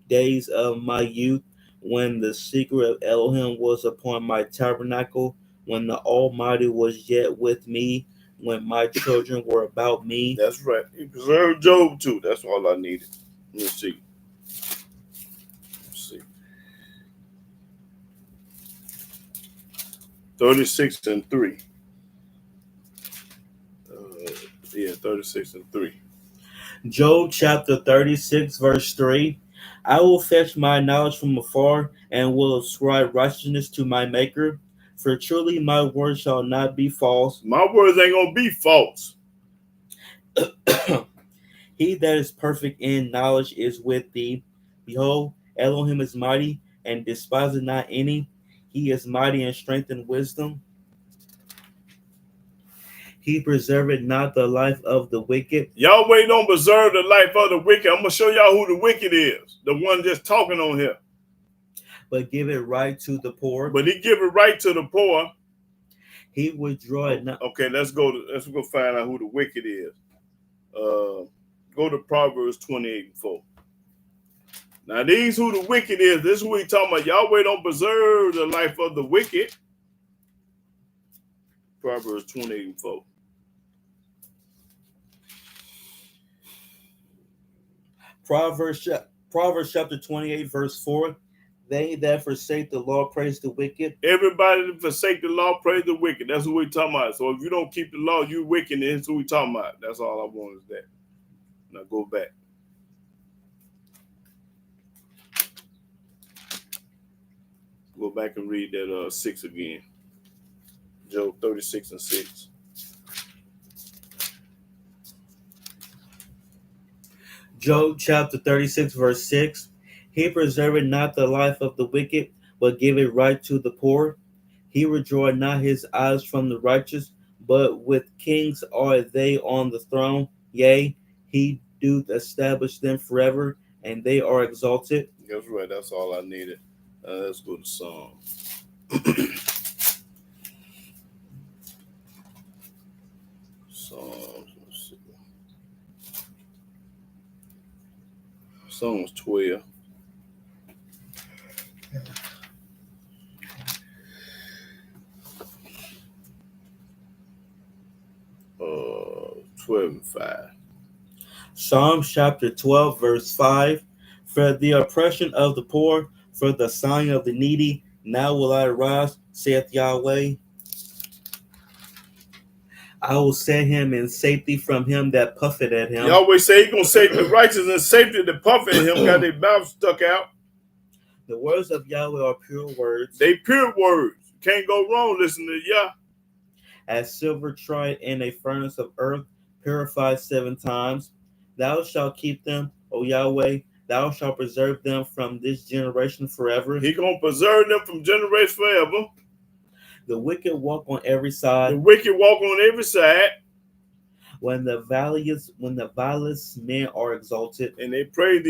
days of my youth, when the secret of Elohim was upon my tabernacle, when the Almighty was yet with me, when my children were about me. That's right. He preserved Job too. That's all I needed. Let's see. 36 and 3. 36 and 3. Job chapter 36, verse 3. I will fetch my knowledge from afar, and will ascribe righteousness to my Maker. For truly my word shall not be false. My words ain't gonna be false. He that is perfect in knowledge is with thee. Behold, Elohim is mighty, and despiseth not any. He is mighty in strength and wisdom. He preserveth not the life of the wicked. Yahweh don't preserve the life of the wicked. I'm gonna show y'all who the wicked is. The one just talking on here. But give it right to the poor. But he give it right to the poor. He withdraw it not. Okay, let's go find out who the wicked is. Go to Proverbs 28 and 4. Now these who the wicked is, this is who we talking about. Yahweh don't preserve the life of the wicked. Proverbs 28 and 4. Proverbs chapter 28, verse 4. They that forsake the law praise the wicked. Everybody that forsake the law praise the wicked. That's what we talking about. So if you don't keep the law, you wicked. And that's what we talking about. That's all I want is that. Now go back. Go back and read that 6 again. Job 36 and 6. Job chapter 36, verse 6. He preserveth not the life of the wicked, but giveth right to the poor. He withdraweth not his eyes from the righteous, but with kings are they on the throne. Yea, he doth establish them forever, and they are exalted. That's right. That's all I needed. Let's go to Psalms. Psalms. Let's see. Psalms 12. 12 and 5. Psalms chapter 12, verse 5. For the oppression of the poor, for the sighing of the needy, now will I arise, saith Yahweh. I will set him in safety from him that puffeth at him. Yahweh say he gonna save the righteous and safety the puffing at him got their mouth stuck out. The words of Yahweh are pure words. They pure words. Can't go wrong listening to Yah. As silver tried in a furnace of earth, purified 7 times. Thou shalt keep them, O Yahweh. Thou shalt preserve them from this generation forever. He gonna preserve them from generation forever. The wicked walk on every side. The wicked walk on every side. When the vilest men are exalted. And they praise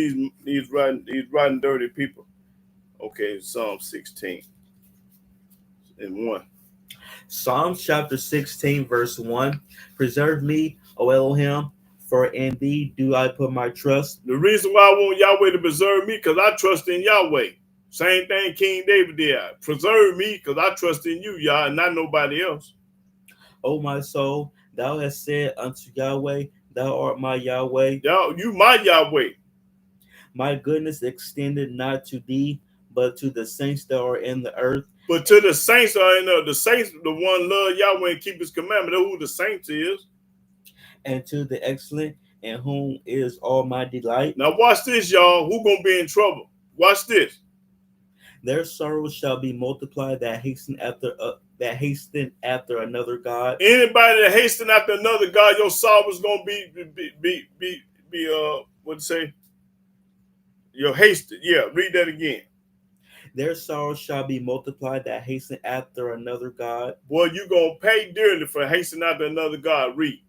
these rotten, dirty people. Okay, Psalm 16 and 1. Psalms chapter 16, verse 1. Preserve me, O Elohim, for in thee do I put my trust. The reason why I want Yahweh to preserve me, because I trust in Yahweh. Same thing King David did. Preserve me, because I trust in you, Yah, and not nobody else. O my soul, thou hast said unto Yahweh, thou art my Yahweh. You my Yahweh. My goodness extended not to thee, but to the saints that are in the earth. But to the saints that are in the saints, the one love Yahweh and keep his commandment. That's who the saints is. And to the excellent, in whom is all my delight. Now watch this, y'all. Who gonna be in trouble? Watch this. Their sorrows shall be multiplied that hasten after another god. Anybody that hasten after another god, your sorrow is gonna be what'd you say? Your hasted. Yeah, read that again. Their sorrows shall be multiplied that hasten after another god. Boy, you gonna pay dearly for hastening after another god. Read.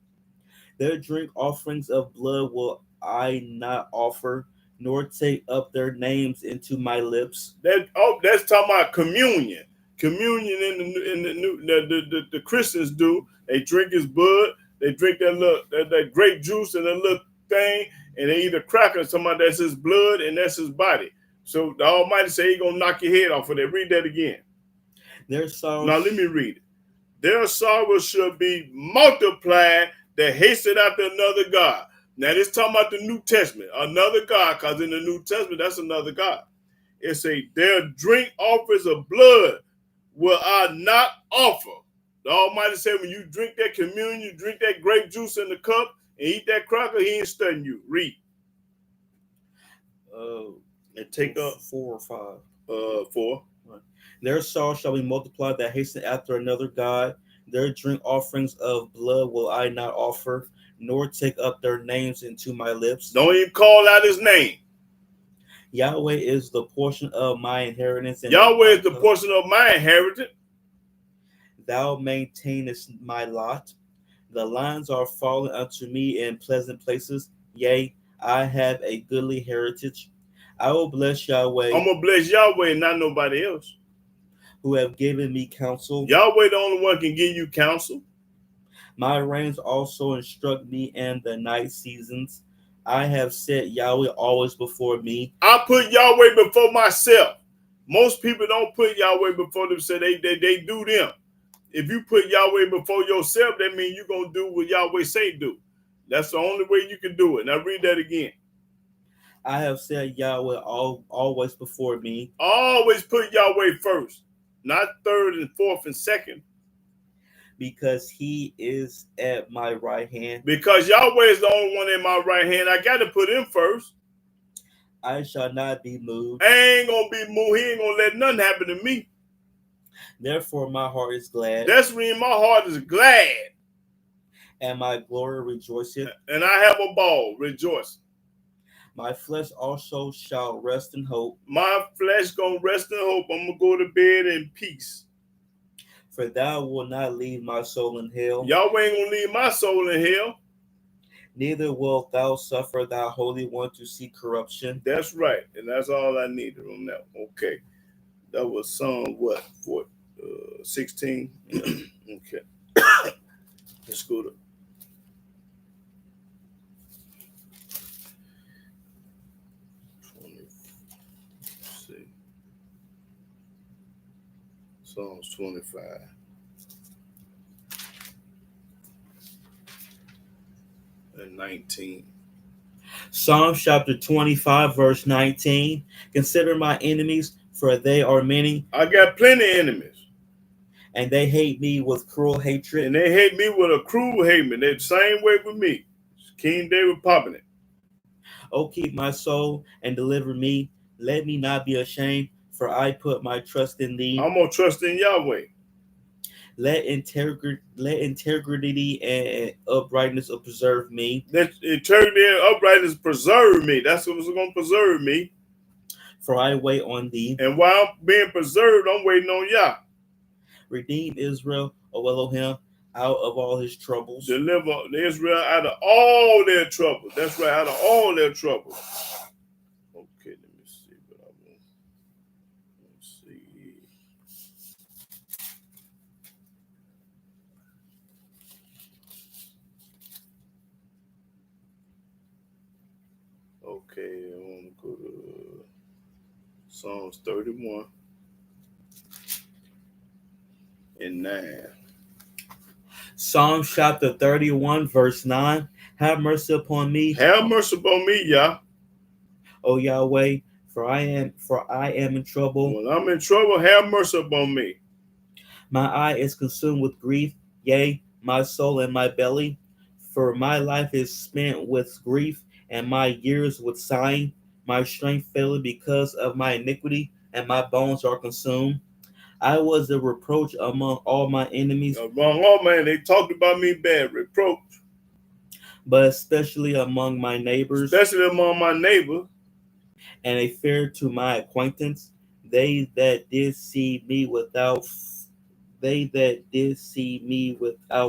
Their drink offerings of blood will I not offer, nor take up their names into my lips. That's talking about communion. Communion in the new the Christians do. They drink his blood. They drink that grape juice and that little thing, and they eat a cracker. Somebody that's his blood and that's his body. So the Almighty say he gonna knock your head off of that. Read that again. Their sorrows. Now let me read it. Their sorrows should be multiplied that hasten after another god. Now this talking about the New Testament, another god, because in the New Testament that's another god. It say their drink offers of blood will I not offer. The Almighty said, when you drink that communion, you drink that grape juice in the cup and eat that cracker, he ain't studying you. Read. And take up 4 or 5. 4. Their sorrow shall be multiplied that hasten after another God. Their drink offerings of blood will I not offer, nor take up their names into my lips. Don't even call out his name. Yahweh is the portion of my inheritance. And Yahweh is the portion of my inheritance. Thou maintainest my lot. The lines are fallen unto me in pleasant places. Yea, I have a goodly heritage. I will bless Yahweh. I'm going to bless Yahweh and not nobody else. Who have given me counsel. Yahweh the only one can give you counsel. My reins also instruct me in the night seasons. I have set Yahweh always before me. I put Yahweh before myself. Most people don't put Yahweh before themselves. They do them. If you put Yahweh before yourself, that means you're going to do what Yahweh say do. That's the only way you can do it. Now read that again. I have set Yahweh always before me. Always put Yahweh first, not third and fourth and second. Because he is at my right hand. Because Yahweh is the only one in my right hand. I got to put him first. I shall not be moved. I ain't going to be moved. He ain't going to let nothing happen to me. Therefore my heart is glad. That's when my heart is glad. And my glory rejoiceth. And I have a ball, rejoicing. My flesh also shall rest in hope. My flesh going to rest in hope. I'm going to go to bed in peace. For thou wilt not leave my soul in hell. Yahweh ain't going to leave my soul in hell. Neither wilt thou suffer thy Holy One to see corruption. That's right. And that's all I needed on that. Okay. That was Psalm what? 16? Okay. Let's go to Psalms 25. And 19. Psalms chapter 25, verse 19. Consider my enemies, for they are many. I got plenty of enemies. And they hate me with cruel hatred. And they hate me with a cruel hatred. They're the same way with me. King David popping it. Oh, keep my soul and deliver me. Let me not be ashamed, for I put my trust in thee. I'm going to trust in Yahweh. Let integrity and uprightness preserve me. Let integrity and uprightness preserve me. That's what's going to preserve me. For I wait on thee. And while I'm being preserved, I'm waiting on Yah. Redeem Israel, O Elohim, out of all his troubles. Deliver Israel out of all their troubles. That's right, out of all their troubles. Okay, let me see what I want. Let's see. Okay, I want to go to Psalms 31 and 9. Psalm chapter 31, verse 9. Have mercy upon me. Have mercy upon me, Yah. O Yahweh, for I am in trouble. When I'm in trouble, have mercy upon me. My eye is consumed with grief, yea, my soul and my belly. For my life is spent with grief, and my years with sighing. My strength faileth because of my iniquity, and my bones are consumed. I was a reproach among all my enemies. Among all men, they talked about me bad, reproach. But especially among my neighbors. Especially among my neighbors. And a fear to my acquaintance. They that did see me without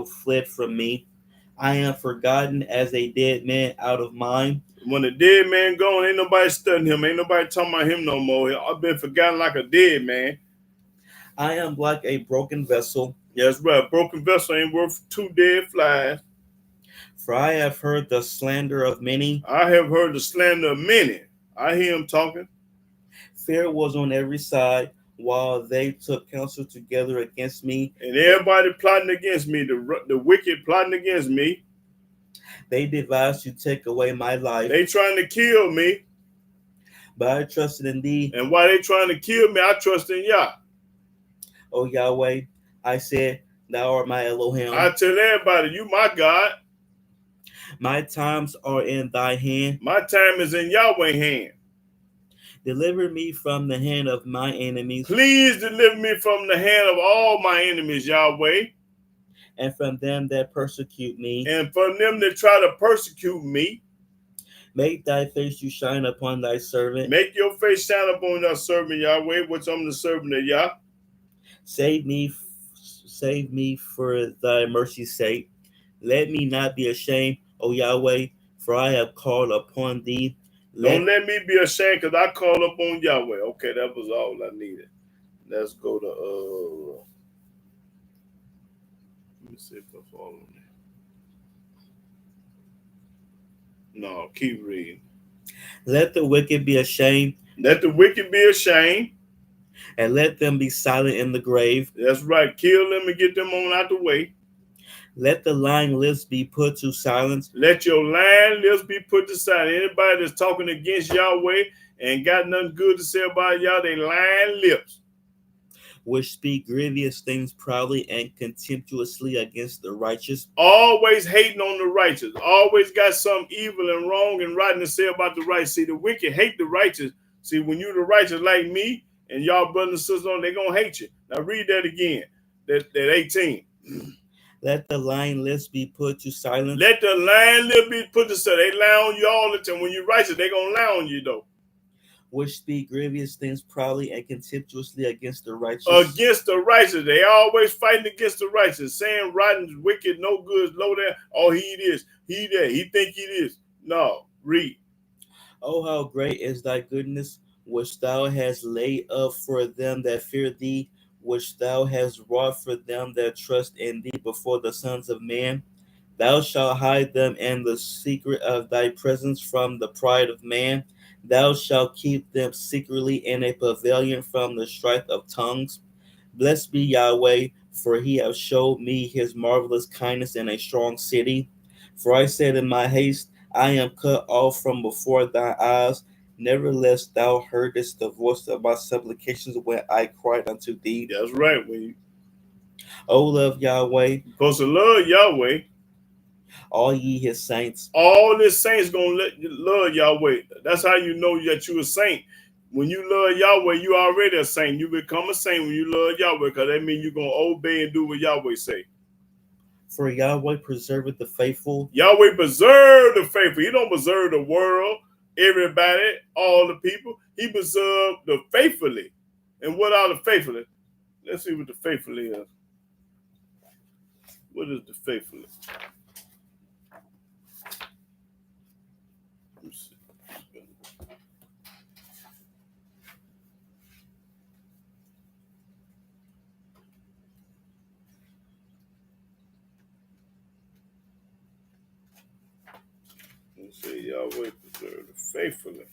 fled from me. I am forgotten as a dead man out of mind. When a dead man gone, ain't nobody studying him. Ain't nobody talking about him no more. I've been forgotten like a dead man. I am like a broken vessel. Yes, right. A broken vessel ain't worth 2 dead flies. For I have heard the slander of many. I have heard the slander of many. I hear him talking. Fear was on every side while they took counsel together against me. And everybody plotting against me, the wicked plotting against me. They devised to take away my life. They trying to kill me. But I trusted in thee. And while they trying to kill me, I trust in Yah. O Yahweh. I said, Thou art my Elohim. I tell everybody, you my God. My times are in thy hand. My time is in Yahweh's hand. Deliver me from the hand of my enemies. Please deliver me from the hand of all my enemies, Yahweh. And from them that persecute me. And from them that try to persecute me. Make thy face to shine upon thy servant. Make your face shine upon thy servant, Yahweh, which I'm the servant of Yah. Save me for thy mercy's sake. Let me not be ashamed, O Yahweh, for I have called upon thee. Don't let me be ashamed, because I called upon Yahweh. Okay, that was all I needed. Let's go to let me see if I follow there. No, keep reading. Let the wicked be ashamed. Let the wicked be ashamed. And let them be silent in the grave. That's right. Kill them and get them on out the way. Let the lying lips be put to silence. Let your lying lips be put to silence. Anybody that's talking against Yahweh and got nothing good to say about Yah, they lying lips. Which speak grievous things proudly and contemptuously against the righteous. Always hating on the righteous. Always got something evil and wrong and rotten to say about the righteous. See, the wicked hate the righteous. See, when you the righteous like me and y'all brothers and sisters, they're going to hate you. Now read that again, that 18. Let the lying lips be put to silence. Let the lying lips be put to silence. They lie on you all the time. When you're righteous, they're going to lie on you, though. Which speak grievous things proudly and contemptuously against the righteous. Against the righteous. They always fighting against the righteous, saying rotten, wicked, no good, low down. Oh, he this, he that, he think he this. No, read. Oh, how great is thy goodness, which thou hast laid up for them that fear thee, which thou hast wrought for them that trust in thee before the sons of men. Thou shalt hide them in the secret of thy presence from the pride of man. Thou shalt keep them secretly in a pavilion from the strife of tongues. Blessed be Yahweh, for he hath showed me his marvelous kindness in a strong city. For I said in my haste, I am cut off from before thy eyes. Nevertheless, thou heardest the voice of my supplications when I cried unto thee. That's right. When you, O love Yahweh, supposed to love Yahweh. all ye his saints. All the saints gonna let you love Yahweh. That's how you know that you a saint. When you love Yahweh, you already a saint. You become a saint when you love Yahweh, because that means you're gonna obey and do what Yahweh say. For Yahweh preserveth the faithful. Yahweh preserve the faithful. He don't preserve the world, everybody, all the people. He preserved the faithfully. And what are the faithfully? Let's see what the faithful is. What is the faithful? Let's see, Yahweh preserve the faithfully.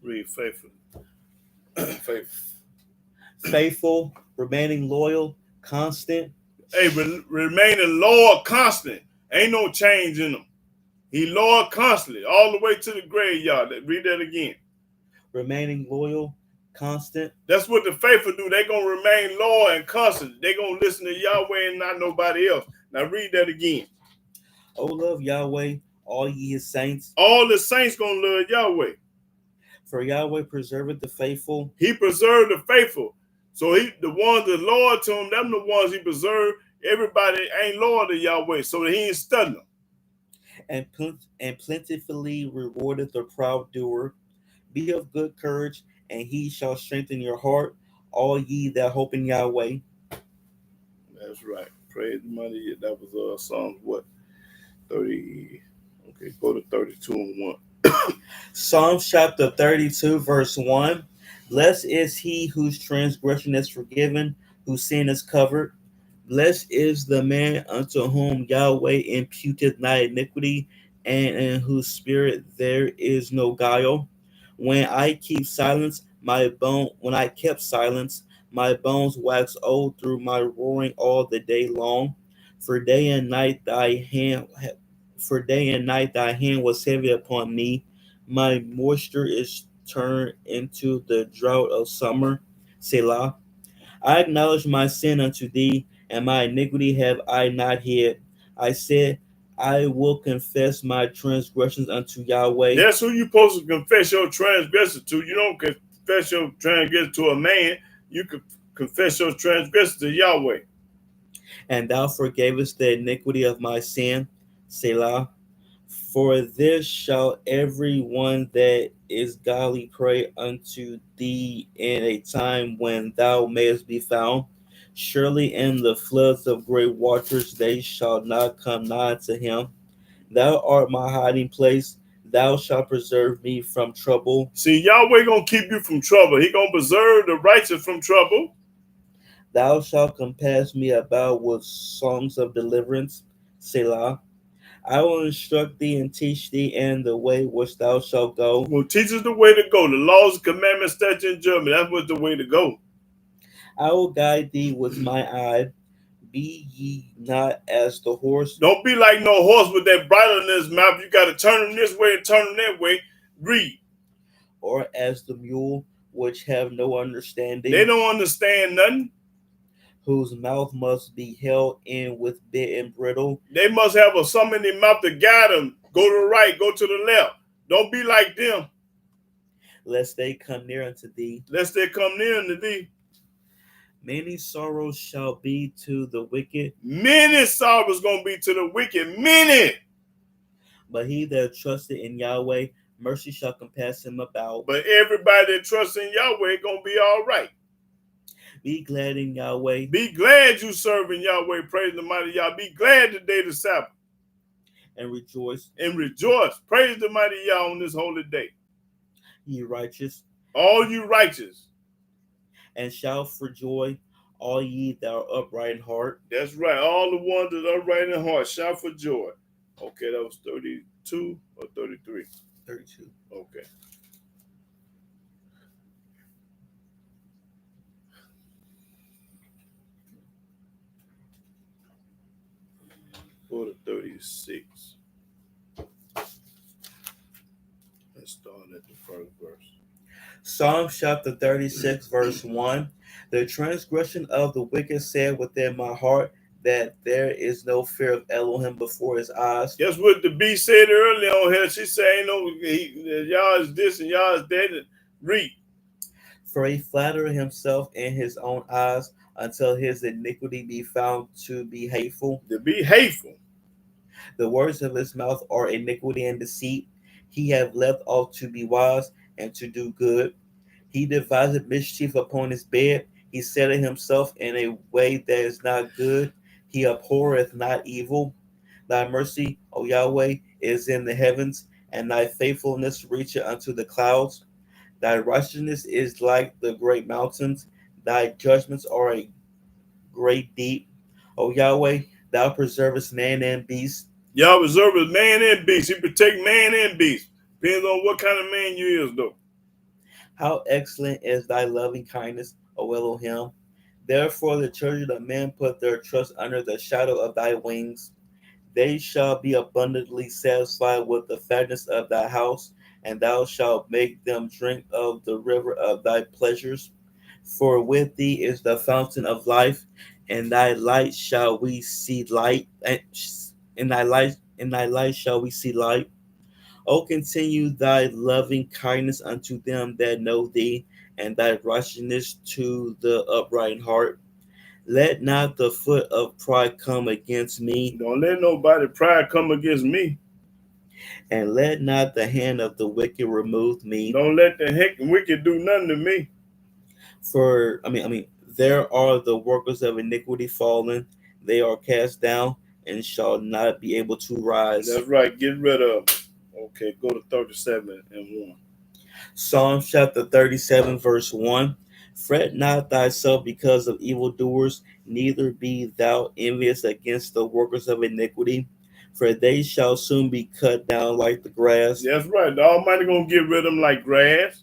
Read faithful. Faithful, remaining loyal, constant. Hey, remaining loyal, constant. Ain't no change in him. He loyal constantly, all the way to the graveyard. Read that again. Remaining loyal, constant. That's what the faithful do. They're going to remain loyal and constant. They're going to listen to Yahweh and not nobody else. Now read that again. O love Yahweh, all ye his saints. All the saints going to love Yahweh. For Yahweh preserveth the faithful. He preserved the faithful. So the ones that loyal to him, them the ones he preserved. Everybody ain't loyal to Yahweh, so he ain't studying them. And plentifully rewardeth the proud doer. Be of good courage, and he shall strengthen your heart, all ye that hope in Yahweh. That's right. Praise the money. That was Psalms what? 30. Okay, go to 32 and 1. Psalms chapter 32, verse 1. Blessed is he whose transgression is forgiven, whose sin is covered. Blessed is the man unto whom Yahweh imputeth not iniquity, and in whose spirit there is no guile. When I kept silence, my bones waxed old through my roaring all the day long. For day and night thy hand for day and night thy hand was heavy upon me. My moisture is turned into the drought of summer. Selah. I acknowledge my sin unto thee, and my iniquity have I not hid. I said, I will confess my transgressions unto Yahweh, That's who you supposed to confess your transgression to. You don't confess your transgression to a man. You can confess your transgression to Yahweh. and thou forgavest the iniquity of my sin. Selah. For this shall every one that is godly pray unto thee in a time when thou mayest be found. Surely in the floods of great waters they shall not come nigh to him. Thou art my hiding place. Thou shalt preserve me from trouble. See, Yahweh gonna keep you from trouble. He gonna preserve the righteous from trouble. Thou shalt compass me about with songs of deliverance. Selah. I will instruct thee and teach thee in the way which thou shalt go. Will teach us the way to go. The laws, commandments, statutes, and judgment. That's what's the way to go. I will guide thee with my eye. Be ye not as the horse, Don't be like no horse with that bridle in his mouth. You got to turn him this way and turn him that way. Read. or as the mule, which have no understanding, They don't understand nothing. whose mouth must be held in with bit and brittle. They must have something in their mouth to guide them. Go to the right, go to the left. Don't be like them, Lest they come near unto thee. lest they come near unto thee. Many sorrows shall be to the wicked, Many sorrows going to be to the wicked. Many. but he that trusteth in Yahweh, mercy shall compass him about. But everybody that trusts in Yahweh going to be all right. Be glad in Yahweh, Be glad you serving Yahweh. Praise the mighty Yah. Be glad the day of the Sabbath. and rejoice, And rejoice. Praise the mighty Yah on this holy day. ye righteous, All you righteous. and shout for joy, all ye that are upright in heart. That's right. All the ones that are right in heart, shout for joy. Okay, that was 32 or 33. 32. Okay. Go to 36. Let's start at the first verse. Psalm chapter 36, verse 1. The transgression of the wicked said within my heart that there is no fear of Elohim before his eyes. Guess what the B said earlier on here? She said, ain't no, y'all is this and y'all is that. Read. For he flattereth himself in his own eyes until his iniquity be found to be hateful. To be hateful. The words of his mouth are iniquity and deceit. He hath left off to be wise and to do good. He deviseth mischief upon his bed. He setteth himself in a way that is not good. He abhorreth not evil. Thy mercy, O Yahweh, is in the heavens, and thy faithfulness reacheth unto the clouds. Thy righteousness is like the great mountains. Thy judgments are a great deep. O Yahweh, thou preservest man and beast. Y'all reserve man and beast. He protect man and beast. Depends on what kind of man you is, though. How excellent is thy loving kindness, O Elohim. Therefore the children of men put their trust under the shadow of thy wings. They shall be abundantly satisfied with the fatness of thy house, and thou shalt make them drink of the river of thy pleasures. For with thee is the fountain of life, and thy light shall we see light, and in thy light shall we see light. O continue thy loving kindness unto them that know thee, and thy righteousness to the upright in heart. Let not the foot of pride come against me, Don't let nobody pride come against me. and let not the hand of the wicked remove me. Don't let the wicked do nothing to me. For there are the workers of iniquity fallen; they are cast down and shall not be able to rise. That's right. Get rid of them. Okay, go to 37 and 1. Psalm chapter 37, verse 1. Fret not thyself because of evildoers, neither be thou envious against the workers of iniquity. for they shall soon be cut down like the grass, That's right. The Almighty gonna get rid of them like grass.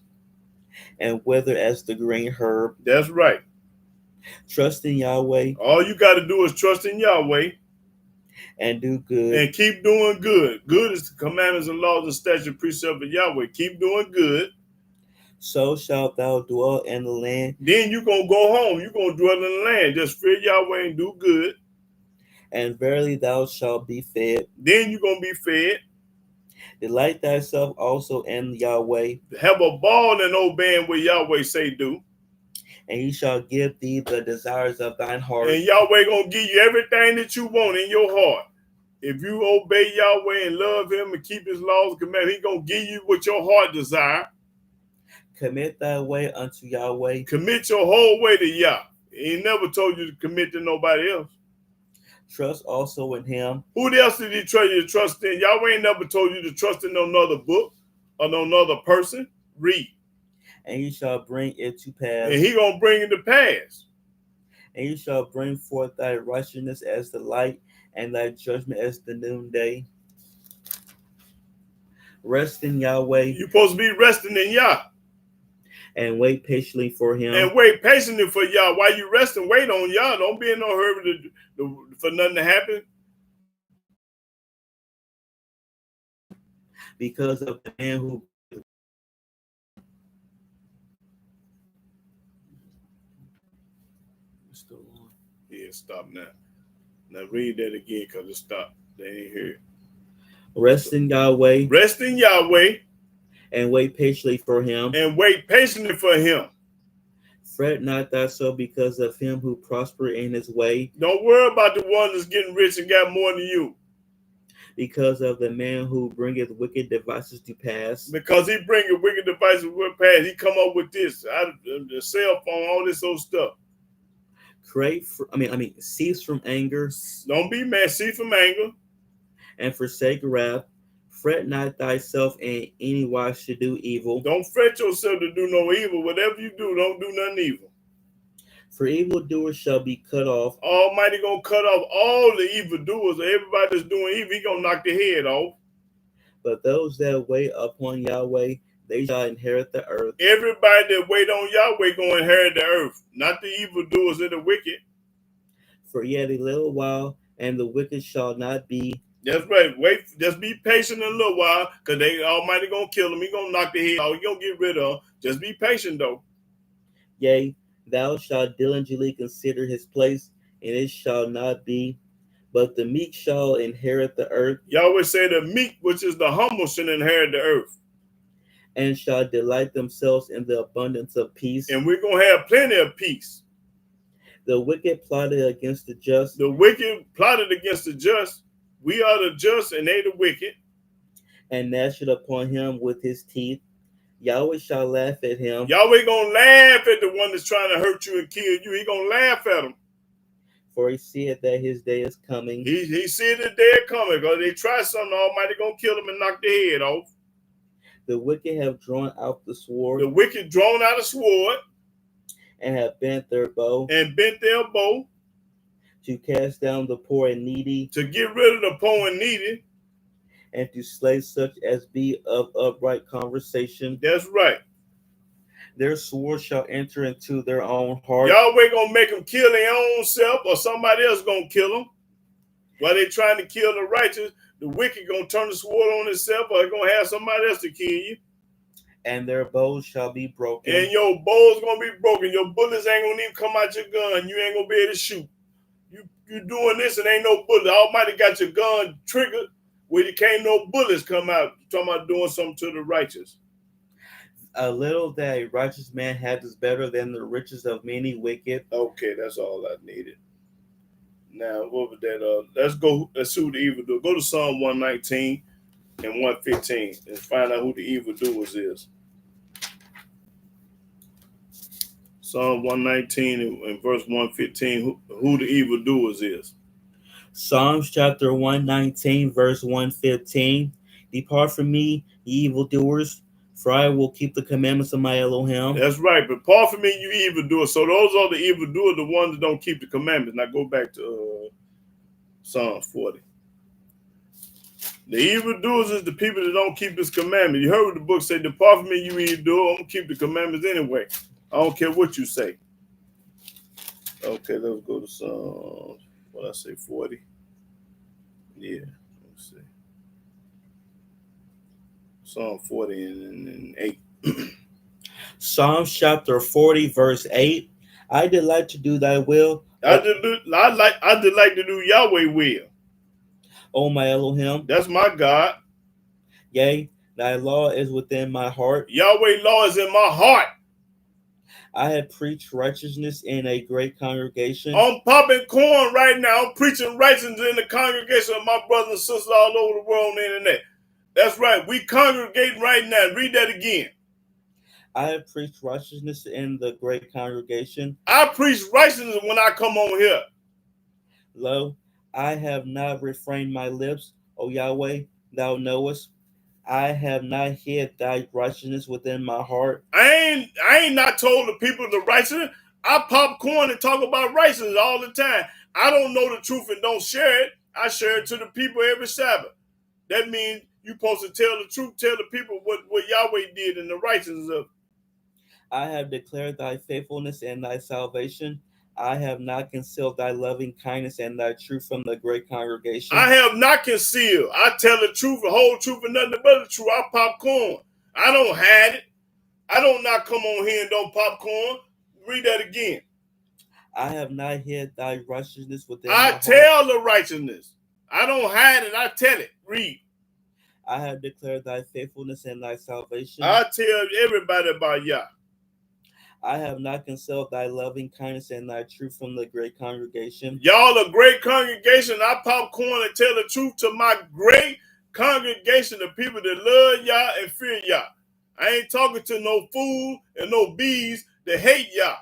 and wither as the green herb. That's right. Trust in Yahweh All you got to do is trust in Yahweh and do good. and keep doing good. Good is the commandments and laws and statutes, precepts of Yahweh. Keep doing good. So shalt thou dwell in the land, Then you're going to go home. You're going to dwell in the land. Just fear Yahweh and do good. and verily thou shalt be fed. Then you're going to be fed. Delight thyself also in Yahweh, Have a ball and obeying what Yahweh say do. and he shall give thee the desires of thine heart. And Yahweh going to give you everything that you want in your heart. If you obey Yahweh and love him and keep his laws and commandments, he's going to give you what your heart desire. Commit thy way unto Yahweh. Commit your whole way to Yah. He never told you to commit to nobody else. Trust also in him. Who else did he tell you to trust in? Yahweh ain't never told you to trust in no other book or no other person. Read. And he shall bring it to pass. And he going to bring it to pass. And he shall bring forth thy righteousness as the light, and thy judgment as the noonday. Rest in Yahweh. You're supposed to be resting in Yah. And wait patiently for him. And wait patiently for Yah. While you resting, wait on Yah. Don't be in no hurry for nothing to happen. Because of the man who Yeah, stop now. Now read that again because it stopped. They ain't hear it. rest in Yahweh. Rest in Yahweh. And wait patiently for him. And wait patiently for him. Fret not thyself because of him who prosper in his way. Don't worry about the one that's getting rich and got more than you. Because of the man who bringeth wicked devices to pass. Because he bringing wicked devices to pass. He come up with this, the cell phone, all this old stuff. Cease from anger. Don't be mad. Cease from anger. And forsake wrath. Fret not thyself in any wise to do evil. Don't fret yourself to do no evil. Whatever you do, don't do nothing evil. For evildoers shall be cut off. Almighty gonna cut off all the evildoers. Everybody that's doing evil, he gonna knock their head off. But those that wait upon Yahweh, they shall inherit the earth. Everybody that wait on Yahweh gonna inherit the earth, not the evildoers and the wicked. For yet a little while, and the wicked shall not be. That's right. Wait, just be patient a little while, because they Almighty gonna kill them. He gonna knock their head off. He gonna get rid of them. Just be patient though. Yea, thou shalt diligently consider his place, and it shall not be. But the meek shall inherit the earth. Yahweh say the meek, which is the humble, shall inherit the earth. And shall delight themselves in the abundance of peace. And we're gonna have plenty of peace. The wicked plotted against the just. The wicked plotted against the just. We are the just and they the wicked. And gnashed upon him with his teeth. Yahweh shall laugh at him. Yahweh gonna laugh at the one that's trying to hurt you and kill you. He gonna laugh at him. For he seeth that his day is coming. He see the day coming, because they try something, Almighty gonna kill them and knock their head off. The wicked have drawn out the sword. The wicked drawn out a sword. And have bent their bow. And bent their bow. To cast down the poor and needy. To get rid of the poor and needy. And to slay such as be of upright conversation. That's right. Their sword shall enter into their own heart. Yahweh gonna make them kill their own self, or somebody else gonna kill them. While they trying to kill the righteous, the wicked gonna turn the sword on himself, or gonna have somebody else to kill you. And their bows shall be broken. And your bow's gonna be broken. Your bullets ain't gonna even come out your gun. You ain't gonna be able to shoot. You doing this and ain't no bullet. Almighty got your gun triggered where you can't no bullets come out. You're talking about doing something to the righteous. A little that a righteous man hath is better than the riches of many wicked. Okay, that's all I needed. Now, what was that? Let's see who the evildoer. Go to Psalm 119 and 115 and find out who the evildoers is. Psalm 119 and verse 115, who the evildoers is. Psalms chapter 119, verse 115. Depart from me, ye evildoers, for I will keep the commandments of my Elohim. That's right. But depart from me, you evildoers. So those are the evildoers, the ones that don't keep the commandments. Now go back to Psalms 40. The evildoers is the people that don't keep his commandments. You heard what the book said, depart from me, you evildoer. I'm going to keep the commandments anyway. I don't care what you say. Okay, let's go to Psalms. What I say, 40? Yeah, let's see. Psalm 40 and 8. Psalms chapter 40, verse 8. I delight to do thy will, I delight to do Yahweh will. O my Elohim. That's my God. Yea, thy law is within my heart. Yahweh law is in my heart. I have preached righteousness in a great congregation. I'm popping corn right now. I'm preaching righteousness in the congregation of my brothers and sisters all over the world on the internet. That's right. We congregate right now. Read that again. I have preached righteousness in the great congregation. I preach righteousness when I come on here. Lo, I have not refrained my lips, O Yahweh, thou knowest. I have not hid thy righteousness within my heart. I ain't not told the people the righteousness. I pop corn and talk about righteousness all the time. I don't know the truth and don't share it. I share it to the people every Sabbath. That means you're supposed to tell the truth, tell the people what Yahweh did and the righteousness of it. I have declared thy faithfulness and thy salvation. I have not concealed thy loving kindness and thy truth from the great congregation. I have not concealed. I tell the truth, the whole truth, and nothing but the truth. I pop corn. I don't hide it. I don't not come on here and don't pop corn. Read that again. I have not hid thy righteousness within my I heart. tell the righteousness. I don't hide it. I tell it. Read. I have declared thy faithfulness and thy salvation. I tell everybody about Yah. I have not concealed thy loving kindness and thy truth from the great congregation. Y'all a great congregation. I pop corn and tell the truth to my great congregation of people that love Yah and fear Yah. I ain't talking to no fool and no bees that hate Yah.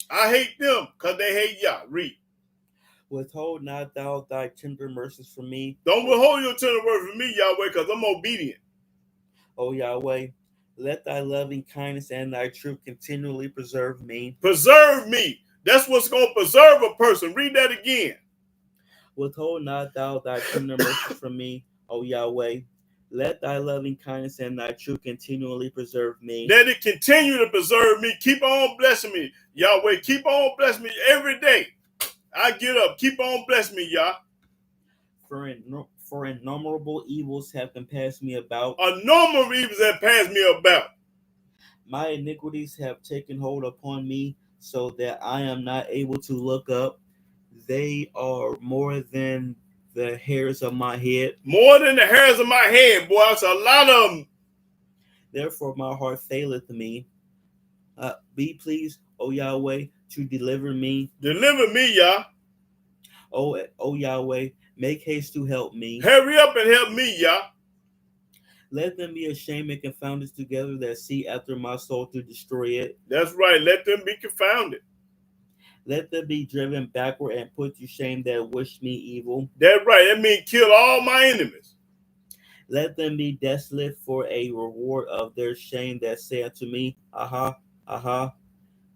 I hate them because they hate Yah. Read. Withhold not thou thy tender mercies from me. Don't withhold your tender word from me, Yahweh, because I'm obedient. O Yahweh, let thy loving kindness and thy truth continually preserve me. Preserve me. That's what's going to preserve a person. Read that again. Withhold not thou thy tender mercies from me, O Yahweh. Let thy loving kindness and thy truth continually preserve me. Let it continue to preserve me. Keep on blessing me, Yahweh. Keep on blessing me every day. I get up. Keep on blessing me, Yah. For innumerable evils have compassed me about. A number of evils have passed me about. My iniquities have taken hold upon me, so that I am not able to look up. They are more than the hairs of my head. More than the hairs of my head, boy. That's a lot of them. Therefore my heart faileth me. Be pleased, O Yahweh, to deliver me. Deliver me, Yah. O Yahweh, make haste to help me. Hurry up and help me, Yah. Let them be ashamed and confounded together that seek after my soul to destroy it. That's right. Let them be confounded. Let them be driven backward and put to shame that wish me evil. That's right. That means kill all my enemies. Let them be desolate for a reward of their shame that say unto me, Aha, aha.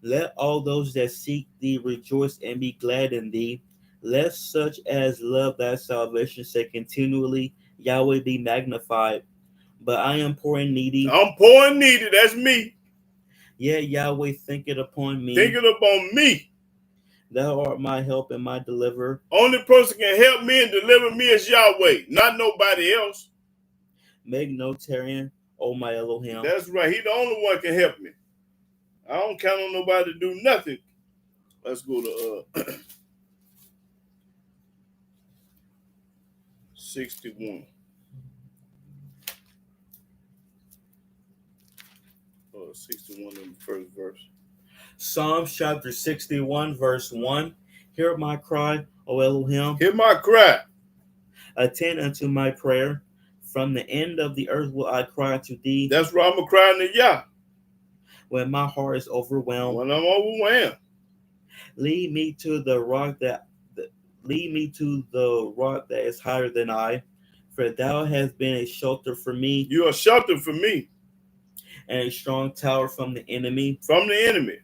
Let all those that seek thee rejoice and be glad in thee. Let such as love thy salvation say continually, Yahweh be magnified. But I am poor and needy. I'm poor and needy. That's me. Yet Yahweh thinketh upon me. Thinking upon me. Thou art my help and my deliverer. Only person can help me and deliver me is Yahweh, not nobody else. Make no tarrying, O my Elohim. That's right. He the only one can help me. I don't count on nobody to do nothing. Let's go to 61. 61 in the first verse. Psalms chapter 61, verse 1. Hear my cry, O Elohim. Hear my cry. Attend unto my prayer. From the end of the earth will I cry unto thee. That's why I'm crying to Yah. When my heart is overwhelmed. When I'm overwhelmed. Lead me to the rock that is higher than I. For thou hast been a shelter for me. You are shelter for me. And a strong tower from the enemy. From the enemy.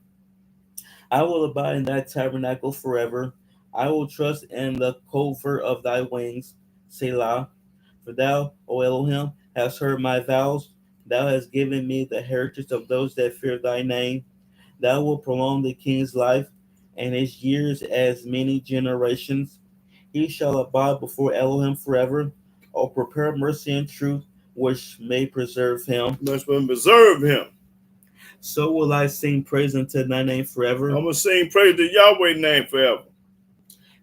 I will abide in thy tabernacle forever. I will trust in the covert of thy wings, Selah. For thou, O Elohim, hast heard my vows. Thou hast given me the heritage of those that fear thy name. Thou wilt prolong the king's life, and his years as many generations. He shall abide before Elohim forever. O prepare mercy and truth, which may preserve him. Must preserve him. So will I sing praise unto thy name forever, I'm going to sing praise to Yahweh's name forever.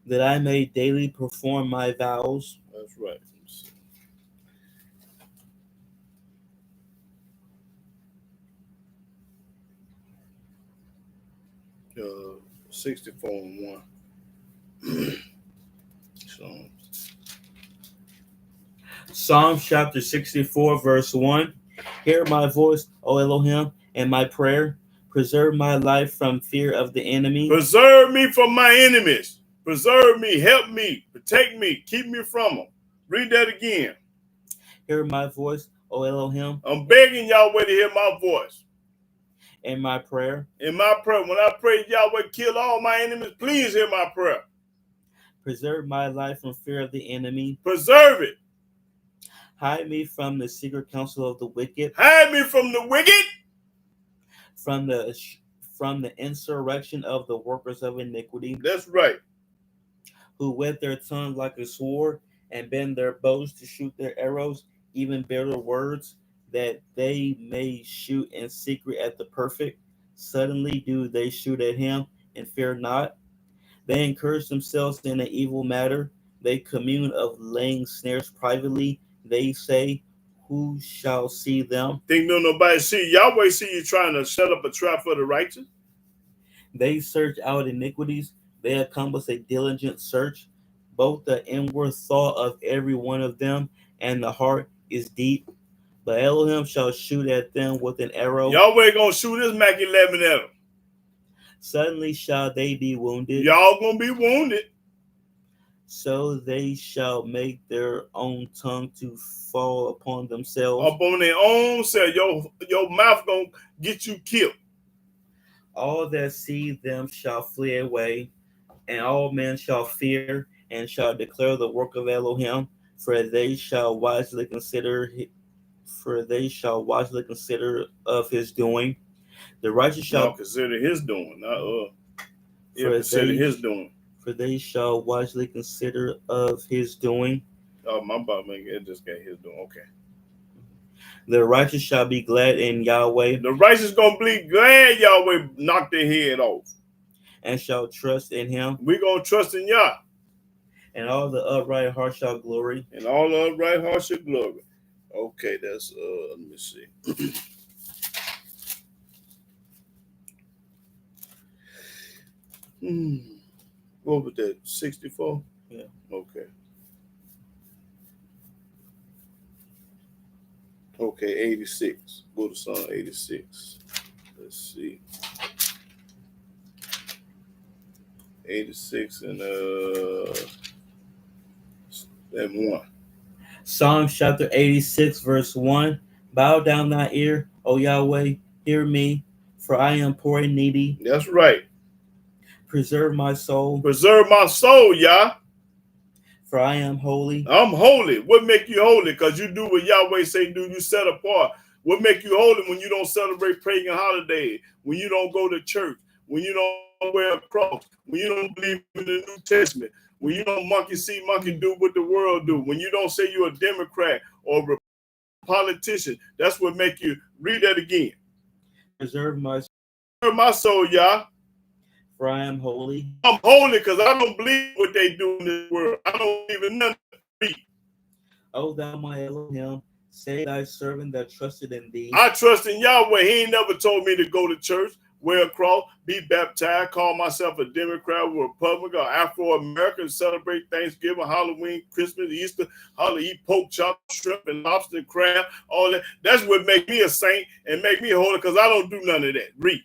that I may daily perform my vows. That's right. 64 and 1. So, Psalms chapter 64, verse 1. Hear my voice, O Elohim, and my prayer. Preserve my life from fear of the enemy. preserve me from my enemies. Preserve me, help me, protect me, keep me from them. Read that again. Hear my voice, O Elohim, I'm begging Yahweh to hear my voice. and my prayer. In my prayer, when I pray Yahweh kill all my enemies, please hear my prayer. Preserve my life from fear of the enemy. Preserve it. Hide me from the secret counsel of the wicked, Hide me from the wicked, from the insurrection of the workers of iniquity, that's right, who whet their tongue like a sword, and bend their bows to shoot their arrows, even bitter words, that they may shoot in secret at the perfect. Suddenly do they shoot at him, and fear not. They encourage themselves in an evil matter. They commune of laying snares privately. They say, who shall see them? think no nobody see. Yahweh see you trying to set up a trap for the righteous. They search out iniquities. They accomplish a diligent search. Both the inward thought of every one of them and the heart is deep. But Elohim shall shoot at them with an arrow. Yahweh gonna shoot his Mac 11 at them. Suddenly shall they be wounded. Y'all gonna be wounded. So they shall make their own tongue to fall upon themselves. Up on their own self. Your mouth gonna get you killed. All that see them shall flee away, and all men shall fear and shall declare the work of Elohim, for they shall wisely consider of his doing. The righteous Y'all shall consider his doing, not yeah, for consider they his doing. for they shall wisely consider of his doing. Oh, my bad, man, it just got his doing. Okay. The righteous shall be glad in Yahweh, The righteous gonna be glad Yahweh knocked their head off. and shall trust in him, We gonna trust in Yah, and all the upright heart shall glory. and all the upright hearts should glory. Okay, that's let me see. What was that? 64? Yeah. Okay. Okay, 86. Go to Psalm 86. Let's see. 86 and 1. Psalms chapter 86, verse 1. Bow down thy ear, O Yahweh, hear me, for I am poor and needy. That's right. Preserve my soul, Preserve my soul, Yah. for I am holy. I'm holy. What make you holy? Because you do what Yahweh say do. You set apart. What make you holy when you don't celebrate pagan holidays, when you don't go to church, when you don't wear a cross, when you don't believe in the New Testament, when you don't monkey see, monkey do what the world do, when you don't say you're a Democrat or a politician. That's what make you. Read that again. Preserve My soul, Yah. for I am holy. I'm holy because I don't believe what they do in this world. I don't even know. O thou my Elohim, say thy servant that trusted in thee. I trust in Yahweh. He ain't never told me to go to church, wear a cross, be baptized, call myself a Democrat or Republican or Afro-American, celebrate Thanksgiving, Halloween, Christmas, Easter, eat pork chop, shrimp, and lobster and crab, all that. That's what make me a saint and make me holy because I don't do none of that. Read.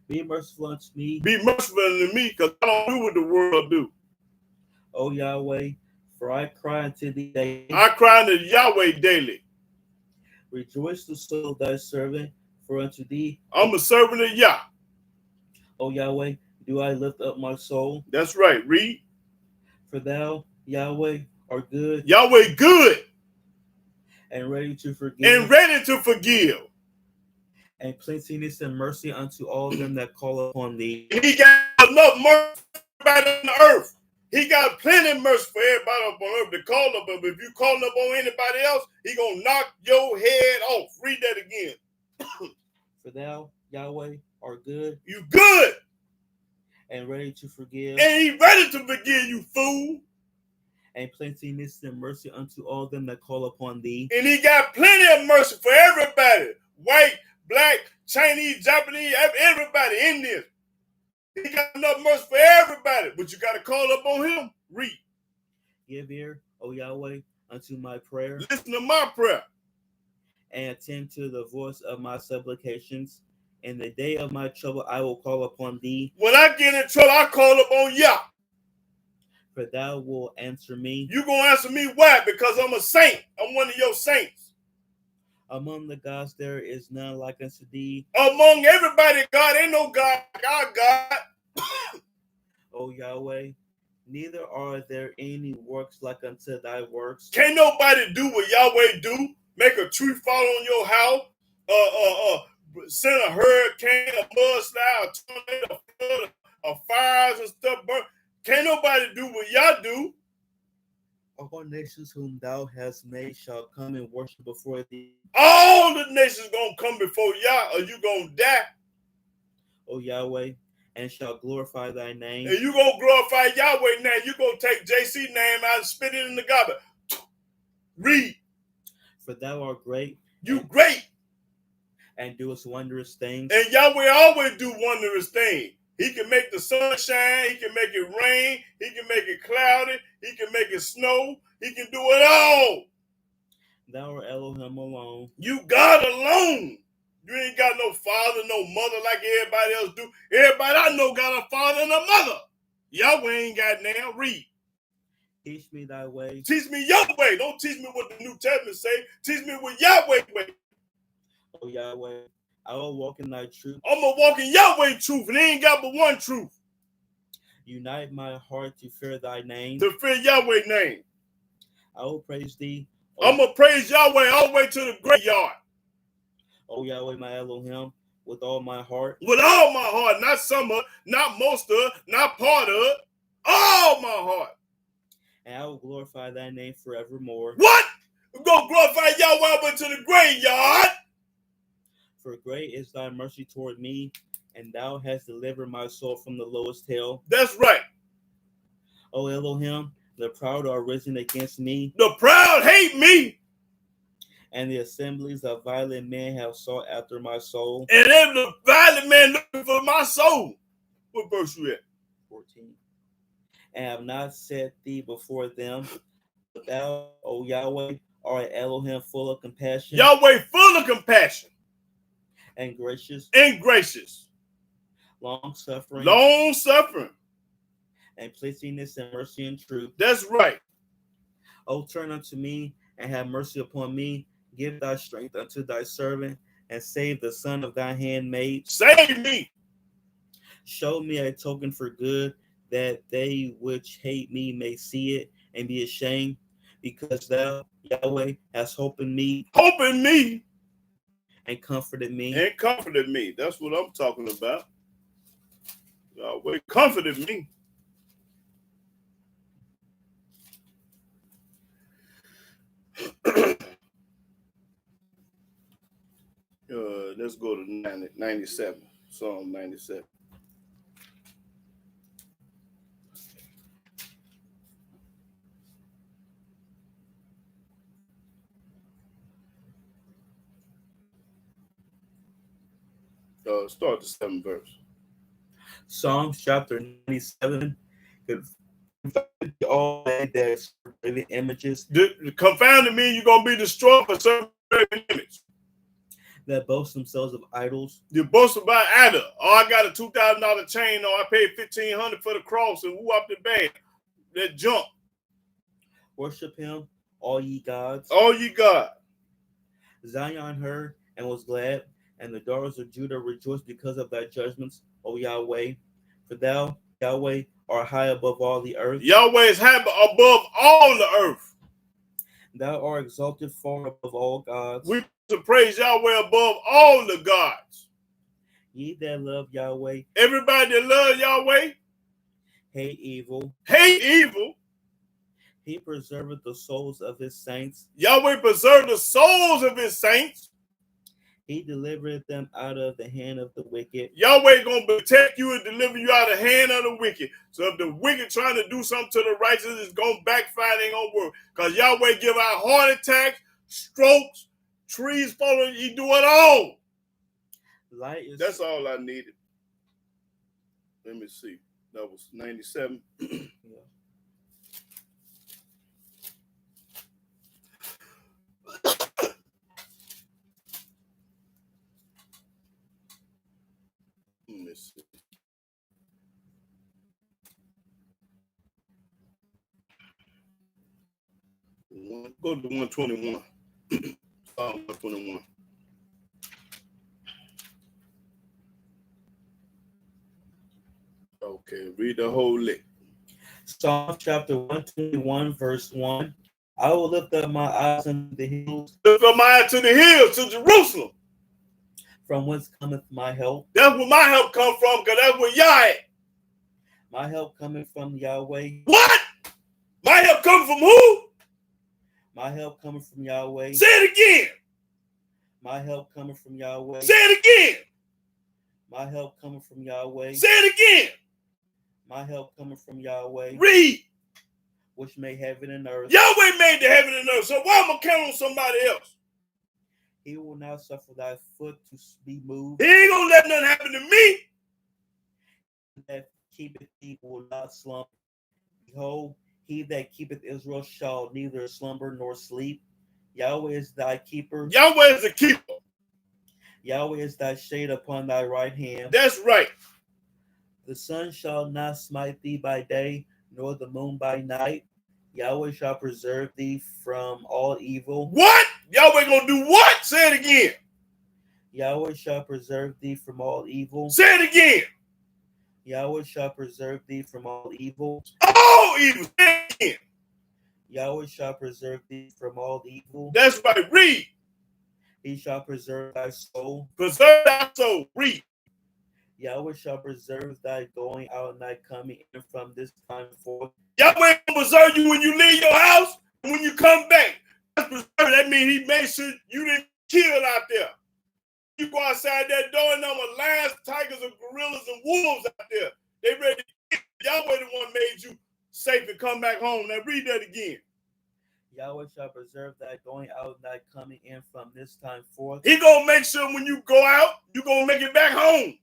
Be merciful unto me. Be merciful unto me because I don't do what the world do. O Yahweh, for I cry unto thee daily. I cry unto Yahweh daily. Rejoice the soul of thy servant, for unto thee, I'm a servant of Yah. O Yahweh, do I lift up my soul. That's right. Read. For thou, Yahweh, art good. Yahweh good. and ready to forgive, and ready to forgive. and plenteousness and mercy unto all them that call upon thee. And he got enough mercy for everybody on the earth. He got plenty of mercy for everybody up on earth to call up. But if you call up on anybody else, he gonna knock your head off. Read that again. For thou, Yahweh, art good You good, and ready to forgive, and he ready to forgive you, fool. and plenteousness and mercy unto all them that call upon thee. And he got plenty of mercy for everybody. White, black, Chinese, Japanese, everybody in this. He got enough mercy for everybody, but you got to call up on him. Read. Give ear, O Yahweh, unto my prayer, Listen to my prayer. and attend to the voice of my supplications. In the day of my trouble, I will call upon thee. When I get in trouble, I call up on Yah. For thou wilt answer me. You going to answer me why? Because I'm a saint. I'm one of your saints. Among the gods there is none like unto thee. Among everybody, God ain't no God like our God. O Yahweh, neither are there any works like unto thy works. Can't nobody do what Yahweh do. Make a tree fall on your house. Send a hurricane, a mudslide, a tornado, a flood, a fires and stuff burn. Can't nobody do what Yah do. All nations whom thou hast made shall come and worship before thee. All the nations gonna come before Yah, or you gonna die. O Yahweh, and shall glorify thy name. And you gonna glorify Yahweh name. You gonna take JC name out and spit it in the garbage. Read. For thou art great. You great. And doest wondrous things. And Yahweh always do wondrous things. He can make the sun shine. He can make it rain. He can make it cloudy. He can make it snow. He can do it all. Thou art Elohim alone. You God alone. You ain't got no father, no mother like everybody else do. Everybody I know got a father and a mother. Yahweh ain't got now. Read. Teach me thy way. Teach me your way. Don't teach me what the New Testament say. Teach me what Yahweh way. O Yahweh, I will walk in thy truth. I'm going to walk in Yahweh truth, and they ain't got but one truth. Unite my heart to fear thy name. To fear Yahweh name. I will praise thee. I'm going to praise Yahweh all the way to the graveyard. O Yahweh, my Elohim, with all my heart. With all my heart. Not some of, not most of, not part of. All my heart. And I will glorify thy name forevermore. What? We're going to glorify Yahweh all the way to the graveyard. For great is thy mercy toward me, and thou hast delivered my soul from the lowest hell. That's right. O Elohim, the proud are risen against me. The proud hate me. And the assemblies of violent men have sought after my soul. And then the violent man looking for my soul. What verse you at? 14. And have not set thee before them. But thou, O Yahweh, art Elohim full of compassion. Yahweh full of compassion. And gracious. And gracious. Long suffering. Long suffering. And plenteousness and mercy and truth. That's right. O turn unto me and have mercy upon me. Give thy strength unto thy servant, and save the son of thy handmaid. Save me. Show me a token for good, that they which hate me may see it and be ashamed, because thou, Yahweh, hast hope in me. Hope in me. And comforted me. And comforted me. That's what I'm talking about. Yahweh comforted me. Let's go to 97. Psalm 97. Start the 7th verse. Psalms chapter 97. All that serve images. Confounded me, you're going to be destroyed for serving image. That boast themselves of idols. You boast about idol. Oh, I got a $2,000 chain on. I paid $1,500 for the cross and who up the band. That junk. Worship him, all ye gods. All ye God. Zion heard and was glad, and the daughters of Judah rejoiced because of thy judgments, O Yahweh. For thou, Yahweh, art high above all the earth. Yahweh is high above all the earth. Thou art exalted far above all gods. We to praise Yahweh above all the gods. Ye that love Yahweh, Everybody that love Yahweh, hate evil. hate evil. He preserveth the souls of his saints. Yahweh preserve the souls of his saints. He delivereth them out of the hand of the wicked. Yahweh gonna protect you and deliver you out of the hand of the wicked. So if the wicked trying to do something to the righteous, it's gonna backfire, it ain't gonna work. Because Yahweh give out heart attacks, strokes, trees falling, he do it all. Light is That's all I needed. Let me see. That was 97. Yeah. Let me see. Go to 121. Psalm 121. Okay, read the whole lick. Psalm chapter 121, verse 1. I will lift up my eyes unto the hills, Lift up my eye to the hills, to Jerusalem. from whence cometh my help. That's where my help come from, because that's where Yah at. My help cometh from Yahweh. What? My help come from who? My help cometh from Yahweh. Say it again. My help cometh from Yahweh. Say it again. My help cometh from Yahweh. Say it again. My help cometh from Yahweh, Read. which made heaven and earth. Yahweh made the heaven and earth, so why am I count on somebody else? He will not suffer thy foot to be moved. He ain't gonna let nothing happen to me. That keepeth thee will not slumber. Behold, he that keepeth Israel shall neither slumber nor sleep. Yahweh is thy keeper. Yahweh is a keeper. Yahweh is thy shade upon thy right hand. That's right. The sun shall not smite thee by day, nor the moon by night. Yahweh shall preserve thee from all evil. What? Yahweh gonna do what? Say it again. Yahweh shall preserve thee from all evil. Say it again. Yahweh shall preserve thee from all evil. All evil. Say it again. Yahweh shall preserve thee from all evil. That's right. Read. He shall preserve thy soul. Preserve thy soul. Read. Yahweh shall preserve thy going out and thy coming in from this time forth. Yahweh gonna preserve you when you leave your house and when you come back. That's preserve. That means he made sure you didn't kill out there. You go outside that door and there were lions, tigers, and gorillas and wolves out there. They ready to kill you. Yahweh the one made you safe and come back home. Now read that again. Yahweh shall preserve thy going out and thy coming in from this time forth, He gonna make sure when you go out, you gonna make it back home.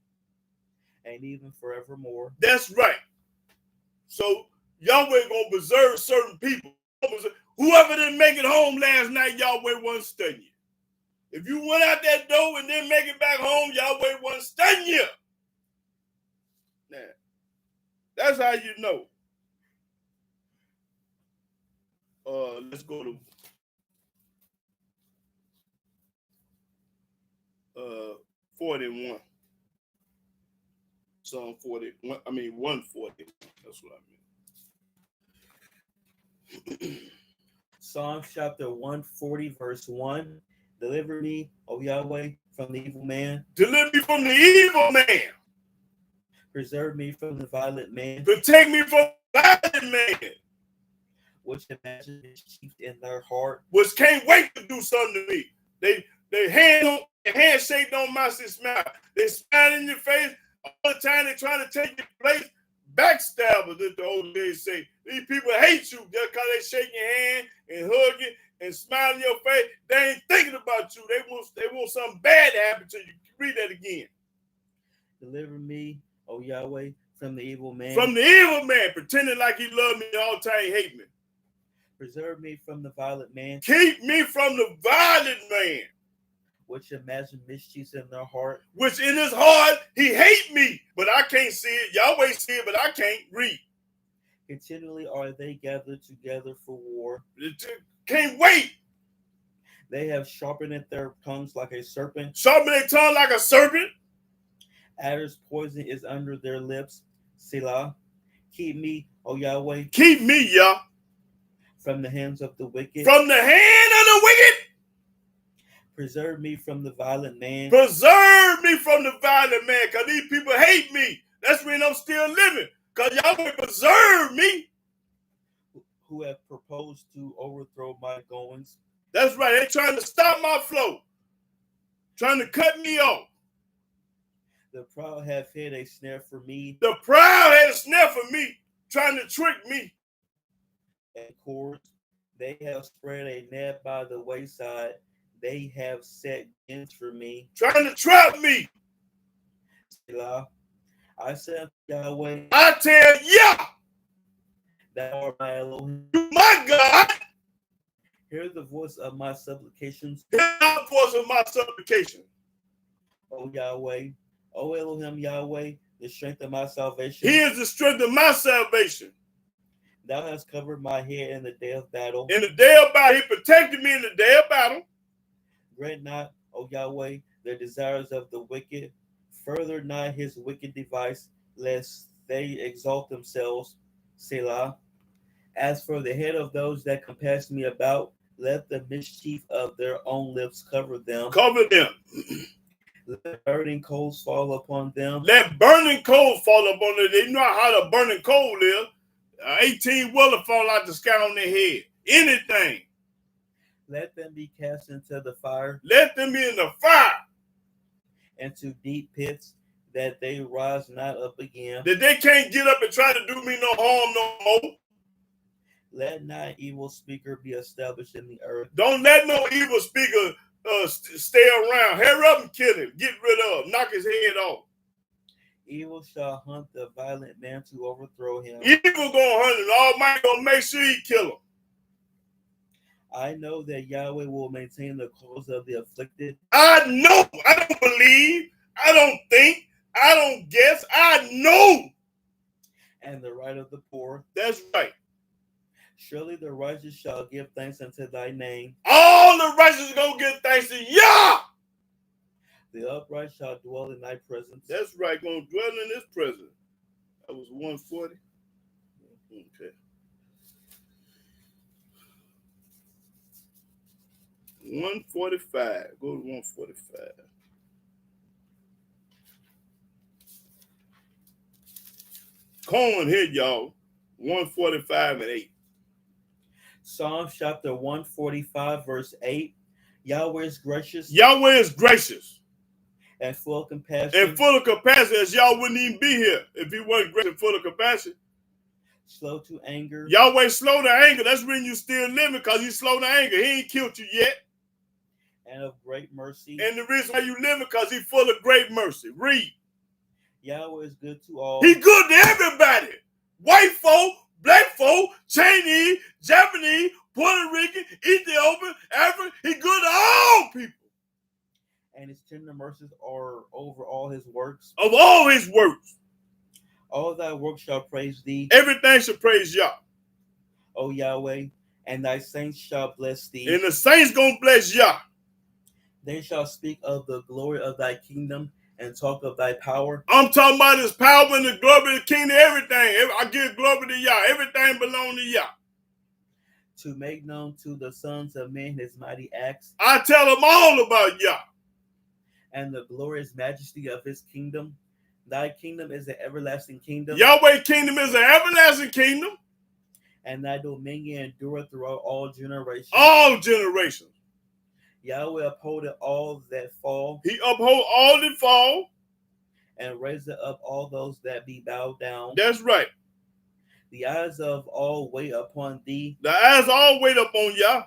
and even forevermore. That's right. So Yahweh gonna preserve certain people. Whoever didn't make it home last night, Yahweh wasn't studying you. If you went out that door and didn't make it back home, Yahweh wasn't studying you. Now, that's how you know. Let's go to 41. Psalm 40. 140. That's what I mean. Psalm chapter 140, verse 1. Deliver me, O Yahweh, from the evil man. Deliver me from the evil man. Preserve me from the violent man, Protect me from the violent man, which imagine mischief in their heart. which can't wait to do something to me. They handshake don't match their smile. They smile in your face all the time. They trying to take your place. Backstabbers, as the old days say. These people hate you just because they shake your hand and hug you and smile in your face. They ain't thinking about you. They want something bad to happen to you. Read that again. Deliver me, O Yahweh, from the evil man. From the evil man, pretending like he loved me all the time, he hate me. Preserve me from the violent man, Keep me from the violent man, which imagine mischiefs in their heart. which in his heart, he hate me, but I can't see it. Yahweh see it, but I can't read. Continually are they gathered together for war. Can't wait. They have sharpened their tongues like a serpent. Sharpen their tongue like a serpent. Adder's poison is under their lips. Selah. Keep me, O Yahweh, Keep me, Yah, from the hands of the wicked. From the hand of the wicked. Preserve me from the violent man. Preserve me from the violent man, because these people hate me. That's when I'm still living, because Yahweh preserve me. Who have proposed to overthrow my goings. That's right. They're trying to stop my flow, trying to cut me off. The proud have hid a snare for me. The proud had a snare for me, trying to trick me. And cords. They have spread a net by the wayside. They have set ends for me. Trying to trap me. Selah. I said, Yahweh, I tell Yah, thou art my Elohim. you my God. Hear the voice of my supplications. Hear the voice of my supplication. O Yahweh, O Elohim Yahweh, the strength of my salvation. He is the strength of my salvation. Thou hast covered my head in the day of battle. In the day of battle, he protected me in the day of battle. Grant not, O Yahweh, the desires of the wicked. Further not his wicked device, lest they exalt themselves. Selah. As for the head of those that compass me about, let the mischief of their own lips cover them. Cover them. Let burning coals fall upon them. Let burning coal fall upon them. They know how the burning coal is. 18-wheeler fall out the sky on their head. Anything. Let them be cast into the fire. Let them be in the fire. Into deep pits, that they rise not up again. That they can't get up and try to do me no harm no more. Let not evil speaker be established in the earth. Don't let no evil speaker stay around. Hurry up and kill him. Get rid of him. Knock his head off. Evil shall hunt the violent man to overthrow him. Evil gonna hunt him. Almighty gonna make sure he kill him. I know that Yahweh will maintain the cause of the afflicted. I know. I don't believe. I don't think. I don't guess. I know. And the right of the poor. That's right. Surely the righteous shall give thanks unto thy name. All the righteous gonna give thanks to Yah. The upright shall dwell in thy presence. That's right. Gonna dwell in his presence. That was 140. Okay. 145. Go to 145. Cohen here, y'all. 145 and 8. Psalms chapter 145, verse 8. Yahweh is gracious. Yahweh is gracious. And full of compassion. And full of compassion, as y'all wouldn't even be here if he wasn't gracious and full of compassion. Slow to anger. Yahweh slow to anger. That's when you still living, because he's slow to anger. He ain't killed you yet. And of great mercy. And the reason why you living, because he's full of great mercy. Read. Yahweh is good to all. He good to everybody. White folk, black folk, Chinese, Japanese, Puerto Rican, Ethiopian, African. He good to all people. And his tender mercies are over all his works. Of all his works. All thy works shall praise thee. Everything shall praise Yah. O Yahweh, and thy saints shall bless thee. And the saints gonna bless Yah. They shall speak of the glory of thy kingdom and talk of thy power. I'm talking about his power and the glory of the kingdom, everything. I give glory to Yah. Everything belongs to Yah. To make known to the sons of men his mighty acts. I tell them all about Yah. And the glorious majesty of his kingdom. Thy kingdom is an everlasting kingdom. Yahweh's kingdom is an everlasting kingdom. And thy dominion endureth throughout all generations. All generations. Yahweh upholdeth all that fall. He uphold all that fall. And raiseth up all those that be bowed down. That's right. The eyes of all wait upon thee. The eyes all wait upon Yah.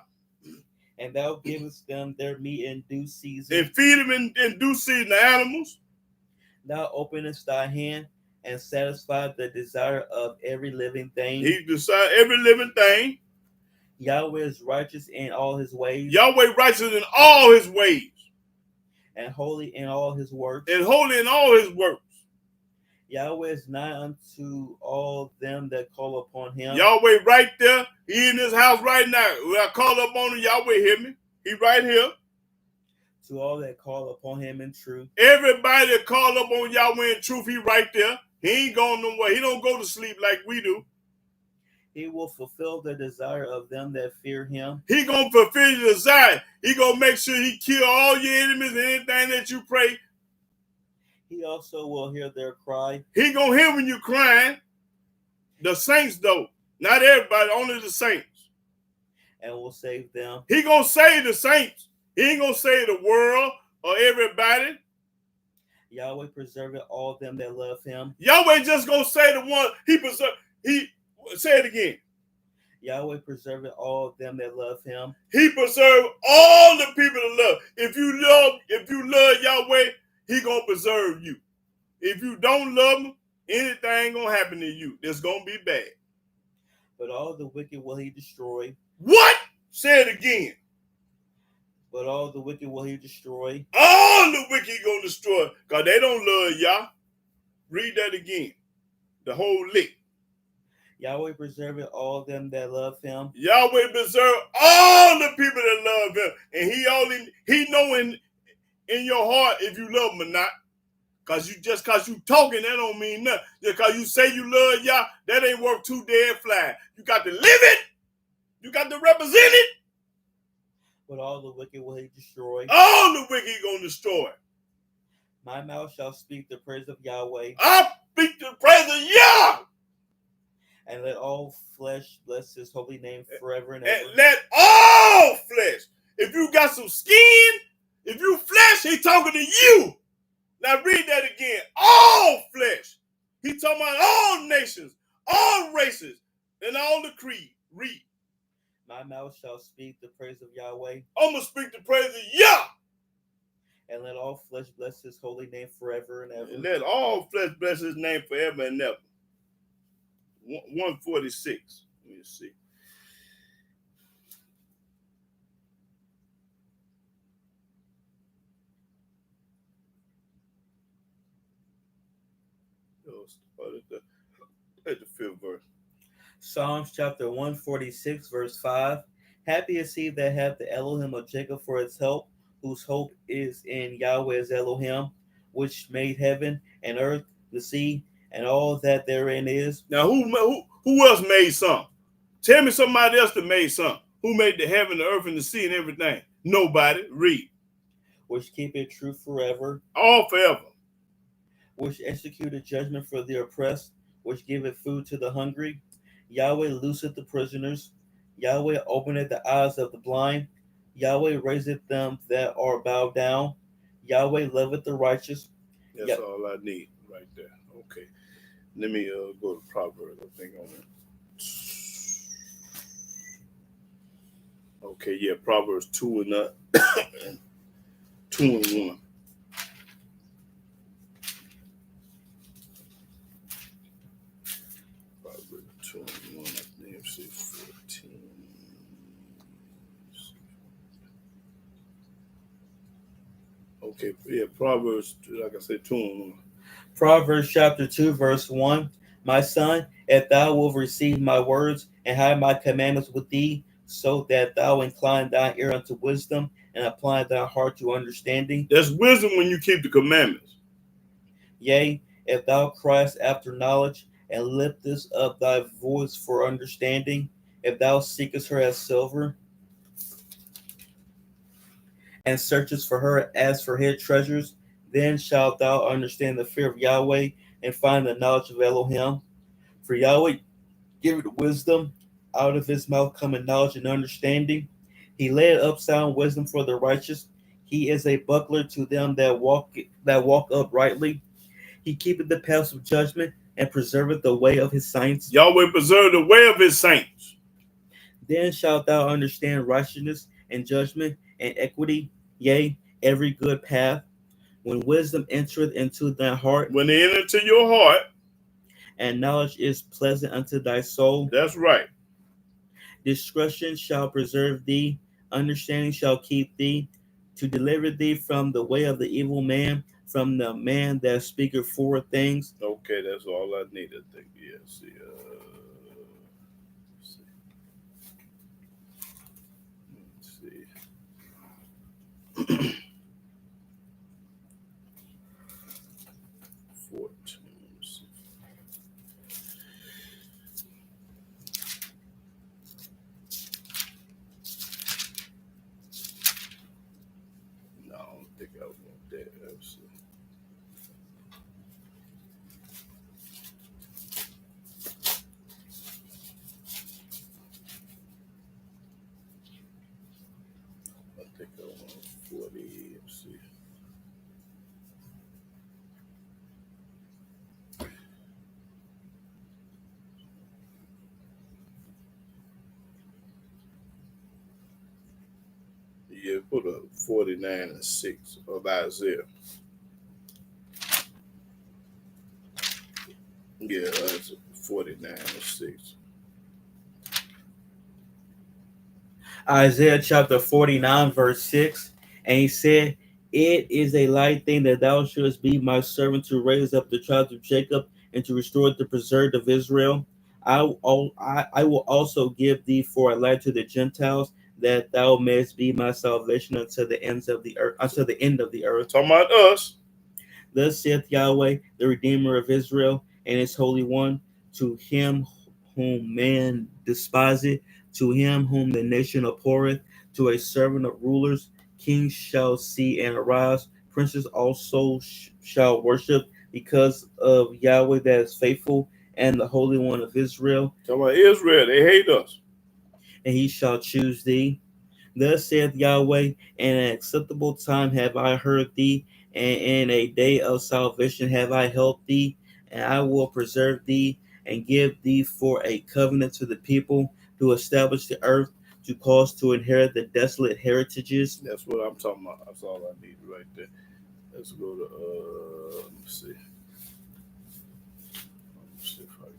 And thou givest them their meat in due season. And feed them in due season, the animals. Thou openest thy hand and satisfy the desire of every living thing. He decide every living thing. Yahweh is righteous in all his ways. Yahweh righteous in all his ways. And holy in all his works. And holy in all his works. Yahweh is nigh unto all them that call upon him. Yahweh right there. He in his house right now. When I call upon him, Yahweh hear me. He right here. To all that call upon him in truth. Everybody that call upon Yahweh in truth, he right there. He ain't going nowhere. He don't go to sleep like we do. He will fulfill the desire of them that fear him. He gonna fulfill your desire. He gonna make sure he kill all your enemies and anything that you pray. He also will hear their cry. He gonna hear when you crying. The saints though, not everybody, only the saints. And will save them. He gonna save the saints. He ain't gonna save the world or everybody. Yahweh preserveth all them that love him. Yahweh just gonna say the one he preserve. He say it again. Yahweh preserveth all them that love him. He preserve all the people that love. If you love Yahweh, he gonna preserve you. If you don't love him, anything gonna happen to you that's gonna be bad. But all the wicked will he destroy. What? Say it again. But all the wicked will he destroy. All the wicked he gonna destroy, because they don't love Yah. Read that again. The whole lick. Yahweh preserveth all them that love him. Yahweh preserve all the people that love him. And he know in your heart if you love him or not. Cause you talking, that don't mean nothing. Just cause you say you love Yah, that ain't worth two dead flies. You got to live it. You got to represent it. But all the wicked will he destroy. All the wicked he gonna destroy. My mouth shall speak the praise of Yahweh. I speak the praise of Yah. And let all flesh bless his holy name forever and ever. And let all flesh. If you got some skin, if you flesh, he talking to you. Now read that again. All flesh. He talking about all nations, all races, and all the creed. Read. My mouth shall speak the praise of Yahweh. I'm going to speak the praise of Yah. And let all flesh bless his holy name forever and ever. And let all flesh bless his name forever and ever. 146. Let me see. At the fifth verse. Psalms chapter 146, verse 5. Happy is he that hath the Elohim of Jacob for his help, whose hope is in Yahweh's Elohim, which made heaven and earth, the sea, and all that therein is. Now, who else made something? Tell me somebody else that made something. Who made the heaven, the earth, and the sea, and everything? Nobody. Read. Which keepeth truth forever. All forever. Which executed judgment for the oppressed, which giveth food to the hungry. Yahweh looseth the prisoners. Yahweh openeth the eyes of the blind. Yahweh raiseth them that are bowed down. Yahweh loveth the righteous. That's all I need right there. Okay. Let me go to Proverbs. I think on it. Okay, yeah, Proverbs 2 and 2 and 1. Proverbs 2 and 1. I think see 14. Okay, yeah, Proverbs, like I said, 2 and 1. Proverbs chapter 2, verse 1. My son, if thou wilt receive my words and hide my commandments with thee, so that thou incline thine ear unto wisdom and apply thy heart to understanding. There's wisdom when you keep the commandments. Yea, if thou criest after knowledge and liftest up thy voice for understanding, if thou seekest her as silver and searchest for her as for hid treasures, then shalt thou understand the fear of Yahweh and find the knowledge of Elohim. For Yahweh giveth wisdom, out of his mouth cometh knowledge and understanding. He layeth up sound wisdom for the righteous. He is a buckler to them that walk uprightly. He keepeth the paths of judgment and preserveth the way of his saints. Yahweh preserve the way of his saints. Then shalt thou understand righteousness and judgment and equity, yea, every good path. When wisdom entereth into thy heart, when they enter into your heart, and knowledge is pleasant unto thy soul. That's right. Discretion shall preserve thee, understanding shall keep thee, to deliver thee from the way of the evil man, from the man that speaketh forward things. Okay, that's all I need to think. Yeah, see. Let's see. 14. think I want that. Let's see. I think I want 40. Let's see. Yeah, put a 49:6 of Isaiah. Yeah, that's 49:6. Isaiah chapter 49, verse 6. And he said, "It is a light thing that thou shouldest be my servant to raise up the tribes of Jacob and to restore the preserved of Israel. I will also give thee for a light to the Gentiles, that thou mayest be my salvation unto the ends of the earth, unto the end of the earth. Talking about us. Thus saith Yahweh, the Redeemer of Israel, and his Holy One, to him whom man despiseth, to him whom the nation abhorreth, to a servant of rulers, kings shall see and arise, princes also shall worship, because of Yahweh that is faithful, and the Holy One of Israel, Talking about Israel. They hate us. and he shall choose thee. Thus saith Yahweh, in an acceptable time have I heard thee, and in a day of salvation have I helped thee, and I will preserve thee, and give thee for a covenant to the people, to establish the earth, to cause to inherit the desolate heritages. That's what I'm talking about. That's all I need right there. Let's go to let me see. Let's see if I can.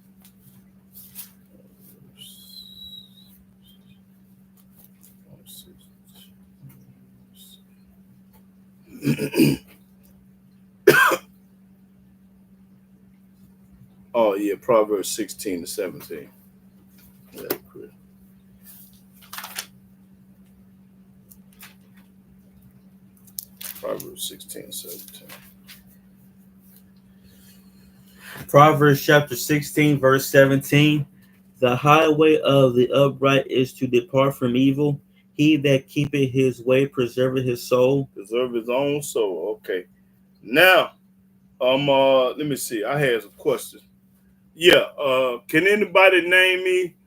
Oh yeah, Proverbs 16-17. Yeah, correct. Proverbs 16-17. Proverbs chapter 16, verse 17. The highway of the upright is to depart from evil. He that keepeth his way preserveth his soul. Preserve his own soul. Okay. Now, let me see. I had some questions. Yeah, can anybody name me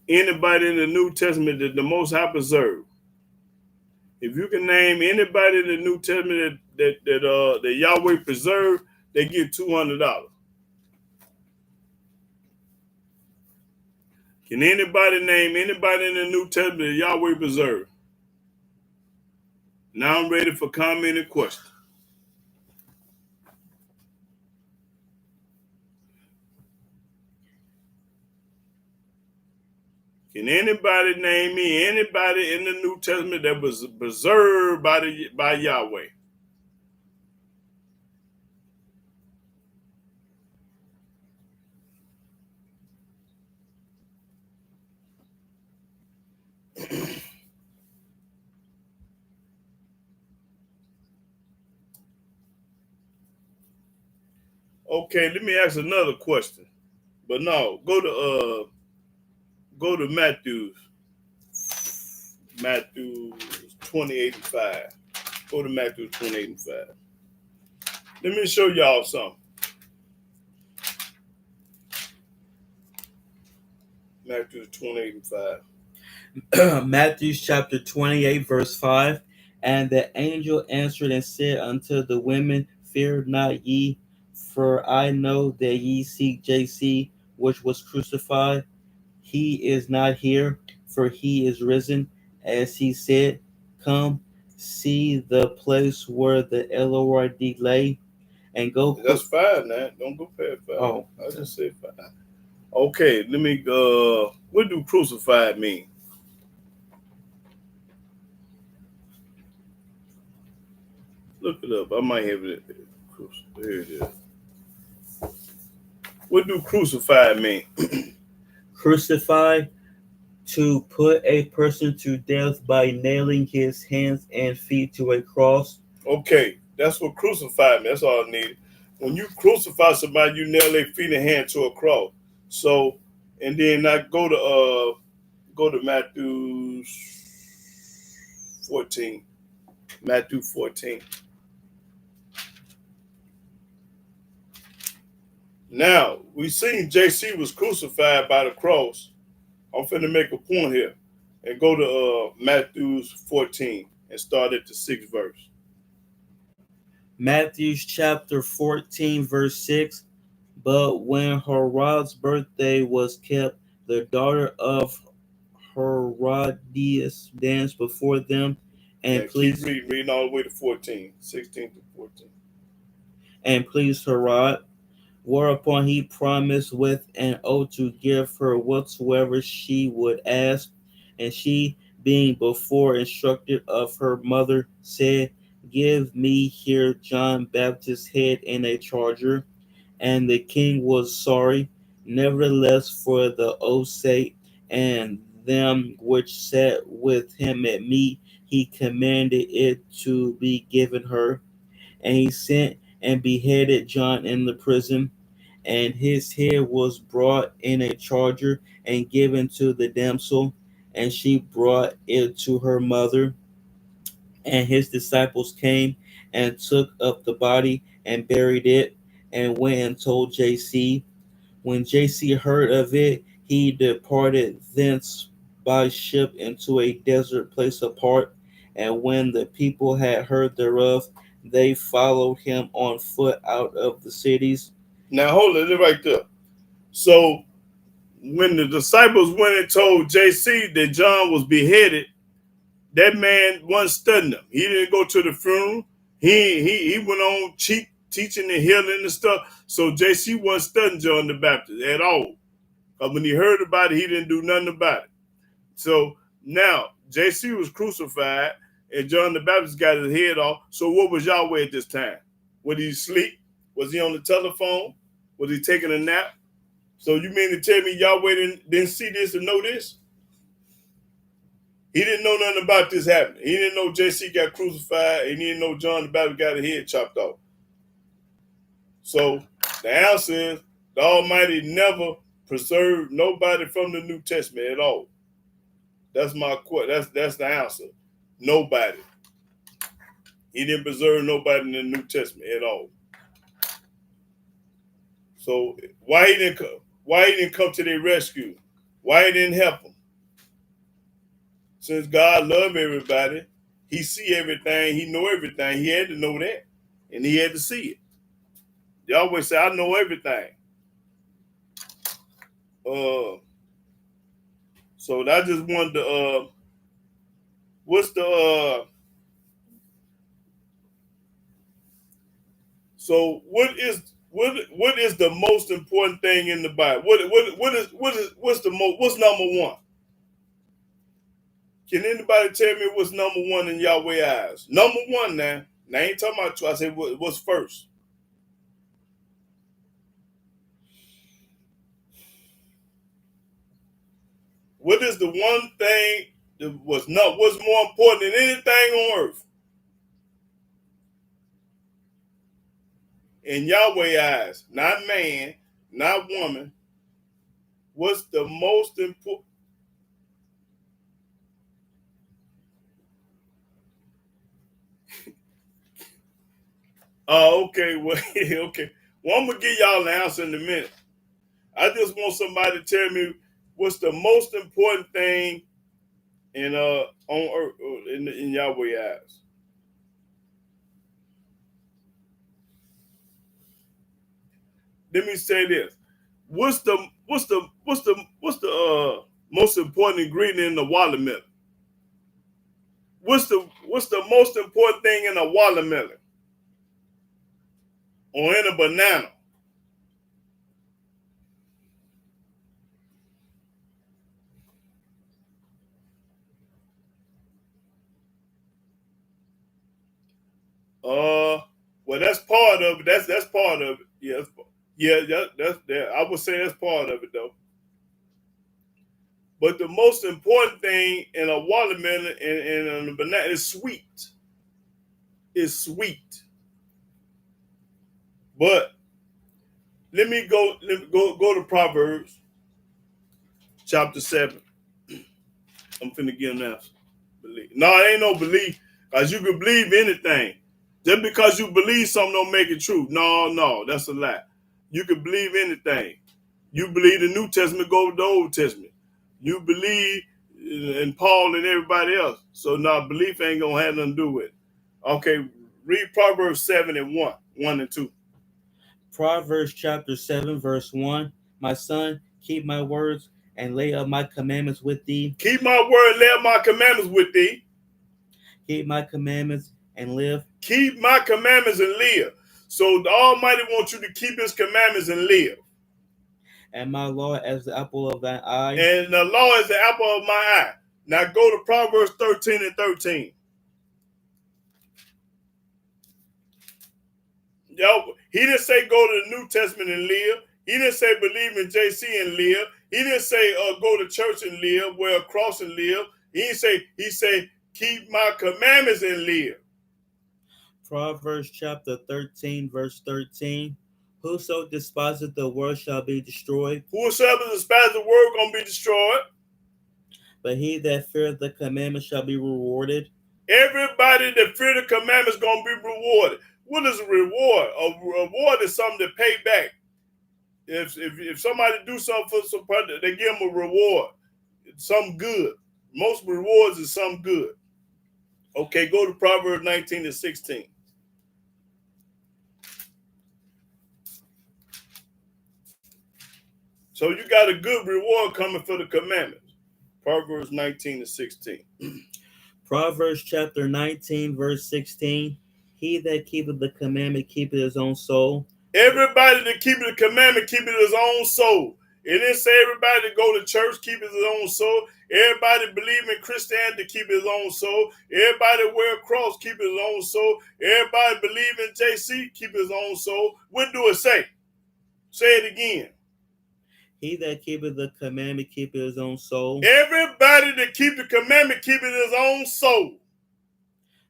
anybody in the New Testament that the Most High preserved? If you can name anybody in the New Testament that Yahweh preserved, they get $200. Can anybody name anybody in the New Testament that Yahweh preserved? Now I'm ready for comment and question. Can anybody name me anybody in the New Testament that was preserved by Yahweh? Okay, let me ask another question. But no, go to Matthew 28:5. Go to Matthew 28:5. Let me show y'all something. Matthew 28:5. Matthew chapter 28, verse 5. And the angel answered and said unto the women, Fear not ye, for I know that ye seek JC, which was crucified. He is not here, for he is risen, as he said. Come, see the place where the Elordi lay, and go put. That's 5 now. Don't go past 5. Oh, I just said 5. Okay, let me what do crucified mean? Look it up. I might have it. There it is. What do crucified mean? Crucified, to put a person to death by nailing his hands and feet to a cross. Okay, that's what crucified means. That's all I need. When you crucify somebody, you nail their feet and hand to a cross. So, and then I go to Matthew 14. Matthew 14. Now, we seen JC was crucified by the cross. I'm finna make a point here and go to Matthew 14 and start at the 6th verse. Matthew chapter 14, verse 6. But when Herod's birthday was kept, the daughter of Herodias danced before them Yeah, and keep pleased reading all the way to 14, 16 to 14. and pleased Herod, whereupon he promised with an oath to give her whatsoever she would ask. And she, being before instructed of her mother, said, Give me here John Baptist's head in a charger. And the king was sorry. Nevertheless, for the oath's sake, and them which sat with him at meat, he commanded it to be given her. And he sent and beheaded John in the prison, and his head was brought in a charger and given to the damsel, and she brought it to her mother. And his disciples came and took up the body and buried it, and went and told JC. When JC heard of it, he departed thence by ship into a desert place apart. And when the people had heard thereof, they followed him on foot out of the cities. Now, hold it right there. So, when the disciples went and told JC that John was beheaded, that man wasn't studying them. He didn't go to the funeral. He went on teaching and healing and stuff. So JC wasn't studying John the Baptist at all. Because when he heard about it, he didn't do nothing about it. So now JC was crucified and John the Baptist got his head off. So what was Yahweh at this time? Was he asleep? Was he on the telephone? Was he taking a nap? So you mean to tell me Yahweh didn't see this and know this? He didn't know nothing about this happening. He didn't know JC got crucified, and he didn't know John the Baptist got his head chopped off. So the answer is the Almighty never preserved nobody from the New Testament at all. That's my question. That's the answer. Nobody. He didn't preserve nobody in the New Testament at all. So why he didn't come? Why he didn't come to their rescue? Why he didn't help them? Since God loved everybody, he see everything, he know everything. He had to know that, and he had to see it. Yahweh say, I know everything. So I just wanted to, what's the, so what is the most important thing in the Bible? What's number one? Can anybody tell me what's number one in Yahweh's eyes? Number one now. Now I ain't talking about two. I said what's first. What is the one thing that what's more important than anything on earth? In Yahweh's eyes, not man, not woman. What's the most important? Oh, okay. Well, okay. Well, I'm gonna give y'all an answer in a minute. I just want somebody to tell me what's the most important thing in on earth in Yahweh's eyes. Let me say this. What's the most important ingredient in the watermelon? What's the most important thing in a watermelon or in a banana? Well, that's part of it. That's part of it. That's that. I would say that's part of it though. But the most important thing in a watermelon and a banana is sweet. It's sweet. But let me go to Proverbs chapter 7. I'm finna give an answer. Believe. No, it ain't no belief. Because you can believe anything. Just because you believe something don't make it true. No, that's a lie. You can believe anything. You believe the New Testament go with the Old Testament. You believe in Paul and everybody else. So now belief ain't gonna have nothing to do with it. Okay, read Proverbs 7 and 1 and 2. Proverbs chapter 7, verse 1. My son, keep my words and lay up my commandments with thee. Keep my word, lay up my commandments with thee. Keep my commandments and live. Keep my commandments and live. So the Almighty wants you to keep his commandments and live. And my law as the apple of thine eye. And the law is the apple of my eye. Now go to Proverbs 13 and 13. Yo, he didn't say go to the New Testament and live. He didn't say believe in JC and live. He didn't say go to church and live, wear a cross and live. He said keep my commandments and live. Proverbs chapter 13, verse 13. Whoso despiseth the word shall be destroyed. Whosoever despises the word gonna be destroyed. But he that feareth the commandment shall be rewarded. Everybody that fear the commandments gonna be rewarded. What is a reward? A reward is something to pay back. If somebody do something for somebody, they give them a reward. It's something good. Most rewards is something good. Okay, go to Proverbs 19 and 16. So you got a good reward coming for the commandments. Proverbs 19 and 16. Proverbs chapter 19, verse 16. He that keepeth the commandment keepeth his own soul. Everybody that keepeth the commandment keepeth his own soul. It didn't say everybody that go to church keepeth his own soul. Everybody believe in Christianity keep his own soul. Everybody wear a cross keep his own soul. Everybody believe in JC keep his own soul. What do it say? Say it again. He that keepeth the commandment keepeth his own soul. Everybody that keep the commandment keepeth his own soul.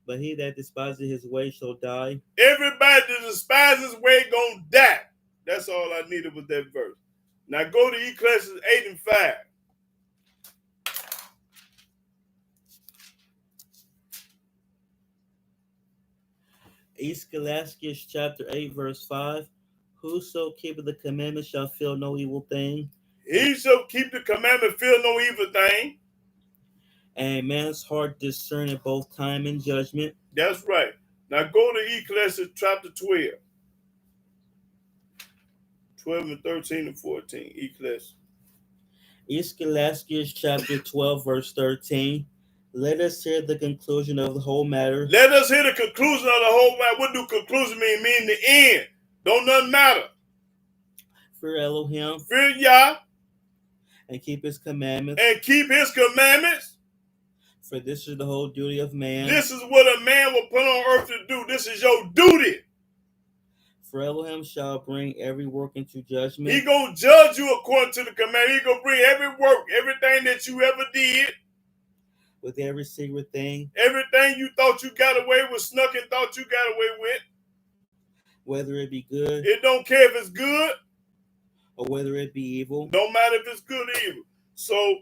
But he that despises his way shall die. Everybody that despises his way gonna die. That's all I needed with that verse. Now go to Ecclesiastes 8 and 5. Ecclesiastes chapter 8, verse 5. Whoso keepeth the commandment shall feel no evil thing. He shall keep the commandment, feel no evil thing. And man's heart discerneth both time and judgment. That's right. Now go to Ecclesiastes chapter 12. 12 and 13 and 14. Ecclesiastes. Ecclesiastes chapter 12, verse 13. Let us hear the conclusion of the whole matter. Let us hear the conclusion of the whole matter. What do conclusion mean? Mean the end. Don't nothing matter. Fear Elohim. Fear Yah. And keep his commandments. And keep his commandments. For this is the whole duty of man. This is what a man will put on earth to do. This is your duty. For Elohim shall bring every work into judgment. He gonna judge you according to the command. He gonna bring every work, everything that you ever did. With every secret thing. Everything you thought you got away with, snuck and thought you got away with. Whether it be good. It don't care if it's good. Or whether it be evil. Don't matter if it's good or evil. So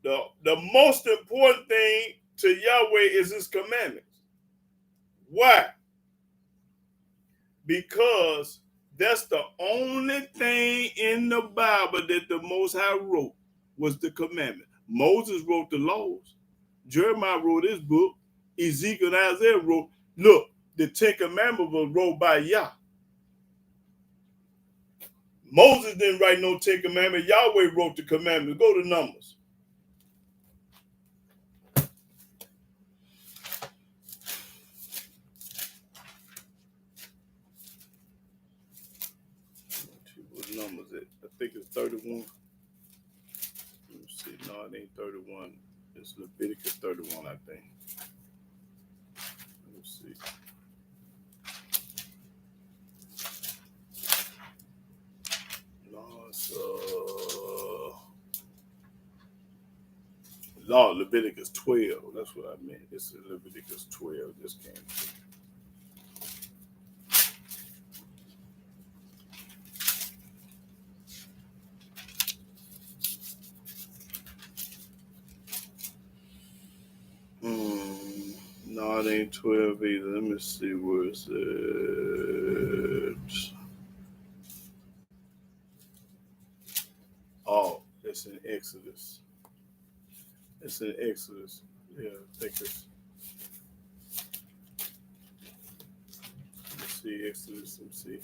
the most important thing to Yahweh is his commandments. Why? Because that's the only thing in the Bible that the Most High wrote was the commandment. Moses wrote the laws. Jeremiah wrote his book. Ezekiel and Isaiah wrote. Look, the Ten Commandments was wrote by Yah. Moses didn't write no Ten Commandments. Yahweh wrote the commandments. Go to Numbers. What number is it? I think it's 31. Let me see. No, it ain't 31. It's Leviticus 31, I think. Let me see. No, it's Leviticus 12. That's what I meant. This is Leviticus 12. This came through. No, it ain't 12 either. Let me see where it's at. It's in Exodus. It's in Exodus. Yeah, I think it's. Let's see, Exodus. Let's see.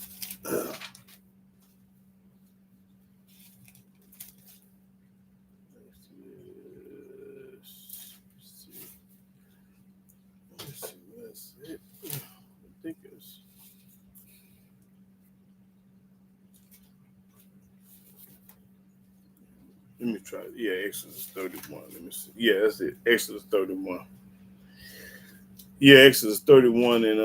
Let's see, where's it? I think it's. Let me try. Yeah, Exodus 31. Let me see. Yeah, that's it. Exodus 31. Yeah, Exodus 31 in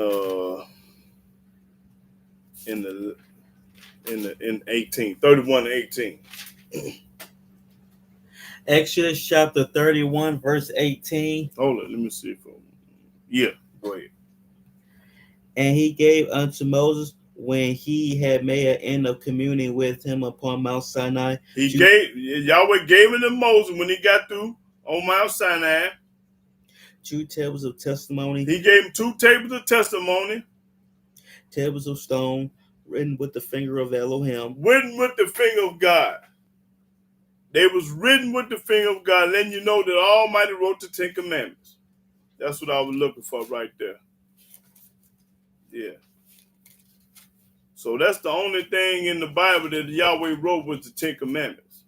18. 31 and 18. Exodus chapter 31, verse 18. Hold on, let me see if yeah, go ahead. And he gave unto Moses when he had made an end of communing with him upon Mount Sinai. Yahweh gave it to Moses when he got through on Mount Sinai. 2 tables of testimony. He gave him 2 tables of testimony. Tables of stone, written with the finger of Elohim. Written with the finger of God. They was written with the finger of God, letting you know that Almighty wrote the 10 Commandments. That's what I was looking for right there. Yeah. So that's the only thing in the Bible that Yahweh wrote was the 10 Commandments.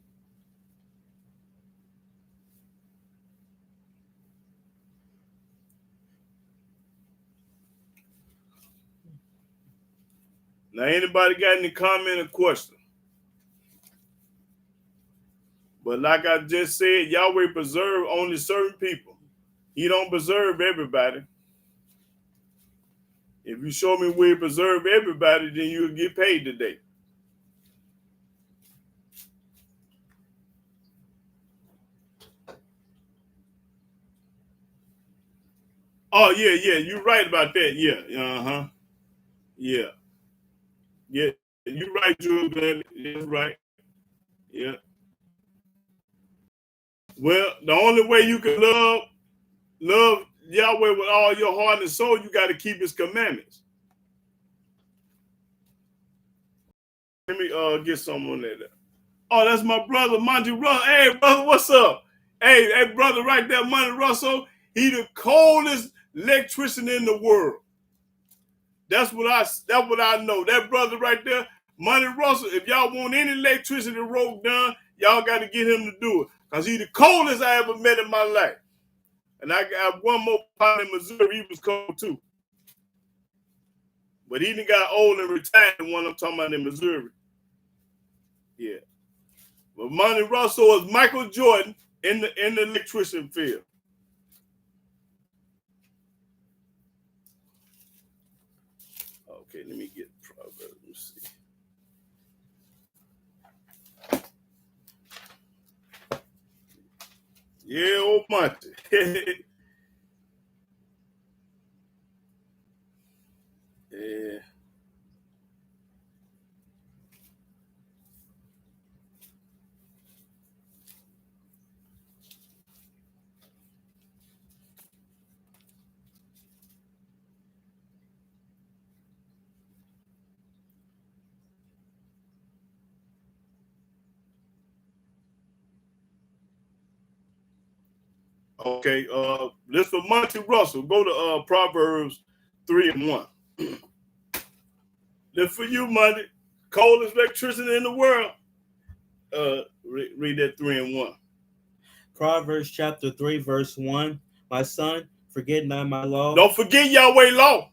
Now, anybody got any comment or question? But like I just said, Yahweh preserve only certain people. He don't preserve everybody. If you show me where he preserve everybody, then you'll get paid today. Oh, yeah, you're right about that. Yeah, uh-huh. Yeah. Yeah, you're right, Jules. You're right. Yeah. Well, the only way you can love Yahweh with all your heart and soul, you got to keep his commandments. Let me get someone there. Oh, that's my brother, Monty Russell. Hey, brother, what's up? Hey, brother, right there, Monty Russell. He the coldest electrician in the world. That's what I know. That brother right there, Monty Russell. If y'all want any electricity rope done, y'all got to get him to do it. Because he the coldest I ever met in my life. And I got one more partner in Missouri, he was cold too. But he done got old and retired, the one I'm talking about in Missouri. Yeah. But Monty Russell is Michael Jordan in the electrician field. Okay, let me get Proverbs. Let me see. Yeah, old Monty. Yeah. Okay, this for Monty Russell. Go to Proverbs 3 and 1. This for you, Monty. Coldest electricity in the world. Read that 3 and 1. Proverbs chapter 3, verse 1. My son, forget not my law. Don't forget Yahweh law.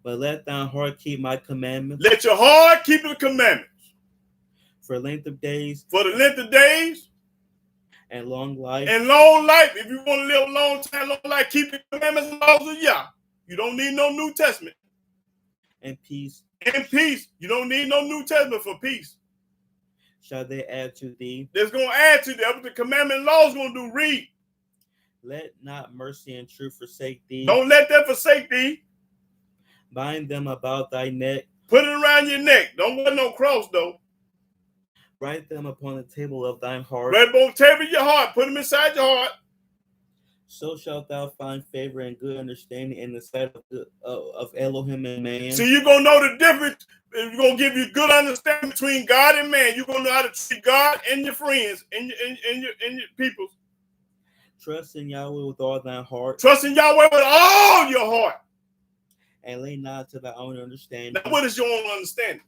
But let thine heart keep my commandments. Let your heart keep the commandments. For length of days. For the length of days. And long life. And long life. If you want to live a long time, long life, keep the commandments and laws of Yah. You don't need no New Testament. And peace. And peace. You don't need no New Testament for peace. Shall they add to thee? That's going to add to that. What the commandment and laws going to do, read. Let not mercy and truth forsake thee. Don't let that forsake thee. Bind them about thy neck. Put it around your neck. Don't wear no cross, though. Write them upon the table of thine heart. Write them on the table of your heart. Put them inside your heart. So shalt thou find favor and good understanding in the sight of Elohim and man. See, you're going to know the difference. It's going to give you good understanding between God and man. You're going to know how to treat God and your friends and your people. Trust in Yahweh with all thine heart. Trust in Yahweh with all your heart. And lean not to thy own understanding. Now, what is your own understanding?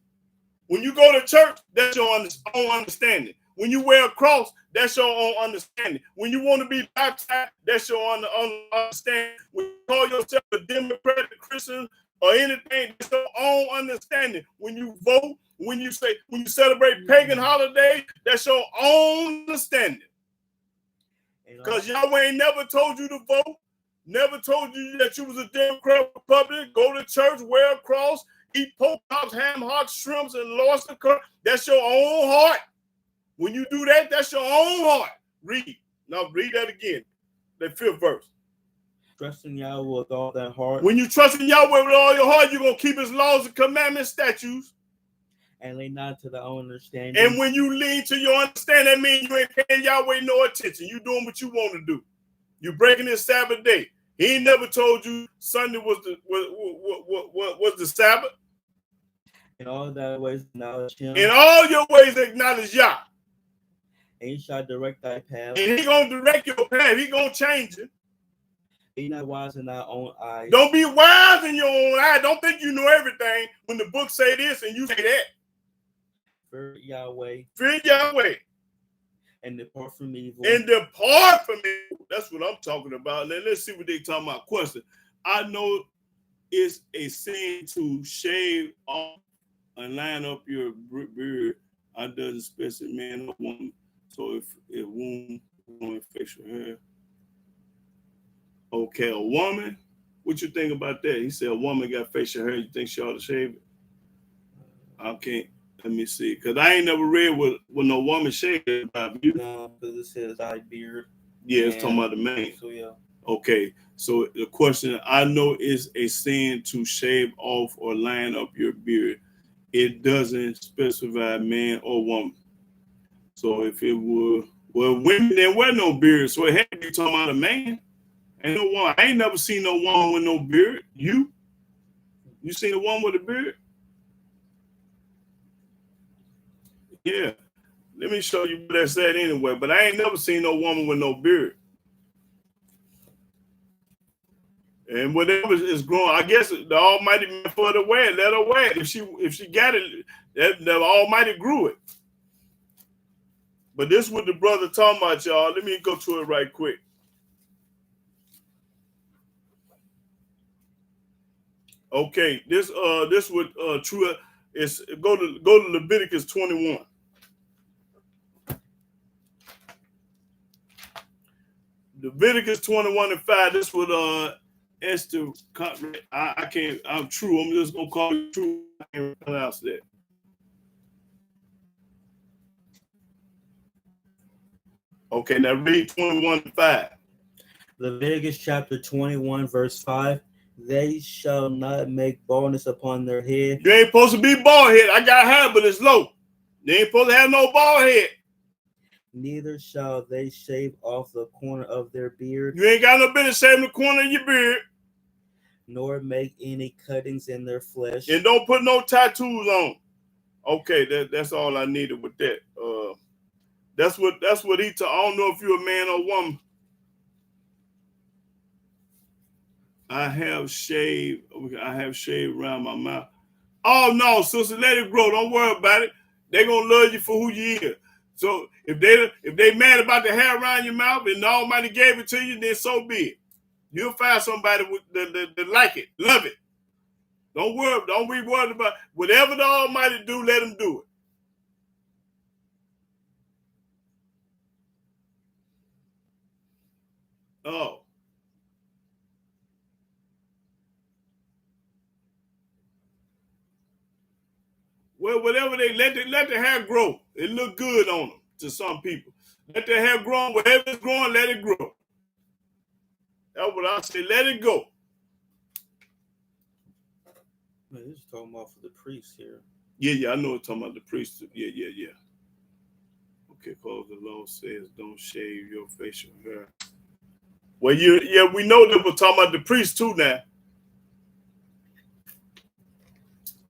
When you go to church, that's your own understanding. When you wear a cross, that's your own understanding. When you want to be baptized, that's your own understanding. When you call yourself a Democratic Christian or anything, that's your own understanding. When you vote, when you celebrate pagan holidays, that's your own understanding. Because Yahweh ain't never told you to vote, never told you that you was a Democrat, Republican, go to church, wear a cross, eat pork chops, ham hocks, shrimps, and lobster. That's your own heart. When you do that, that's your own heart. Read. Now read that again. That 5th verse. Trust in Yahweh with all thy heart. When you trust in Yahweh with all your heart, you're going to keep his laws and commandments, statutes. And lean not to thy own understanding. And when you lean to your understanding, that means you ain't paying Yahweh no attention. You doing what you want to do. You breaking his Sabbath day. He ain't never told you Sunday was the Sabbath. In all thy ways acknowledge him. In all your ways acknowledge Yah. And he shall direct thy path. And he gonna direct your path. He gonna change it. Be not wise in thy own eyes. Don't be wise in your own eyes. Don't think you know everything when the book say this and you say that. Fear Yahweh. Fear Yahweh. And depart from evil. And depart from evil. That's what I'm talking about. Now let's see what they talking about. Question. I know it's a sin to shave off and line up your beard. I doesn't specify man or woman. So if woman facial hair. Okay, a woman. What you think about that? He said a woman got facial hair. You think she ought to shave it? I can't. Let me see. Because I ain't never read what no woman shaved about you. No, because it says thy beard. Yeah, it's talking about the man. So yeah. Okay. So the question I know is a sin to shave off or line up your beard. It doesn't specify man or woman. So if it were, well, women there were no beard, so it had to be talking about a man. Ain't no one. I ain't never seen no woman with no beard. You seen a woman with a beard? Yeah. Let me show you what that said anyway. But I ain't never seen no woman with no beard. And whatever is growing, I guess the Almighty meant for her to wear it. Let her wear it. If she got it, the Almighty grew it. But this is what the brother talking about, y'all. Let me go to it right quick. Okay, this would true is go to Leviticus 21. Leviticus 21:5. This would Esther. I can't. I'm true. I'm just gonna call it true. I can't pronounce that. Okay, now read 21:5. Leviticus chapter 21, verse 5. They shall not make baldness upon their head. You ain't supposed to be bald head. I got hair, but it's low. They ain't supposed to have no bald head. Neither shall they shave off the corner of their beard. You ain't got no business shaving the corner of your beard. Nor make any cuttings in their flesh. And don't put no tattoos on. Okay, that's all I needed with that. That's what he told. I don't know if you're a man or woman. I have shaved around my mouth. Oh no, sister, let it grow. Don't worry about it. They're gonna love you for who you is. So if they mad about the hair around your mouth and the Almighty gave it to you, then so be it. You'll find somebody that like it, love it. Don't be worried about whatever the Almighty do. Let him do it. Oh. Well, whatever they let the hair grow. It look good on them to some people. Let the hair grow. Whatever it's growing, let it grow. That's what I say. Let it go. Man, this is talking about for the priest here. Yeah, I know it's talking about the priest. Yeah. Okay, because the law says don't shave your facial hair Well, we know that we're talking about the priest too now.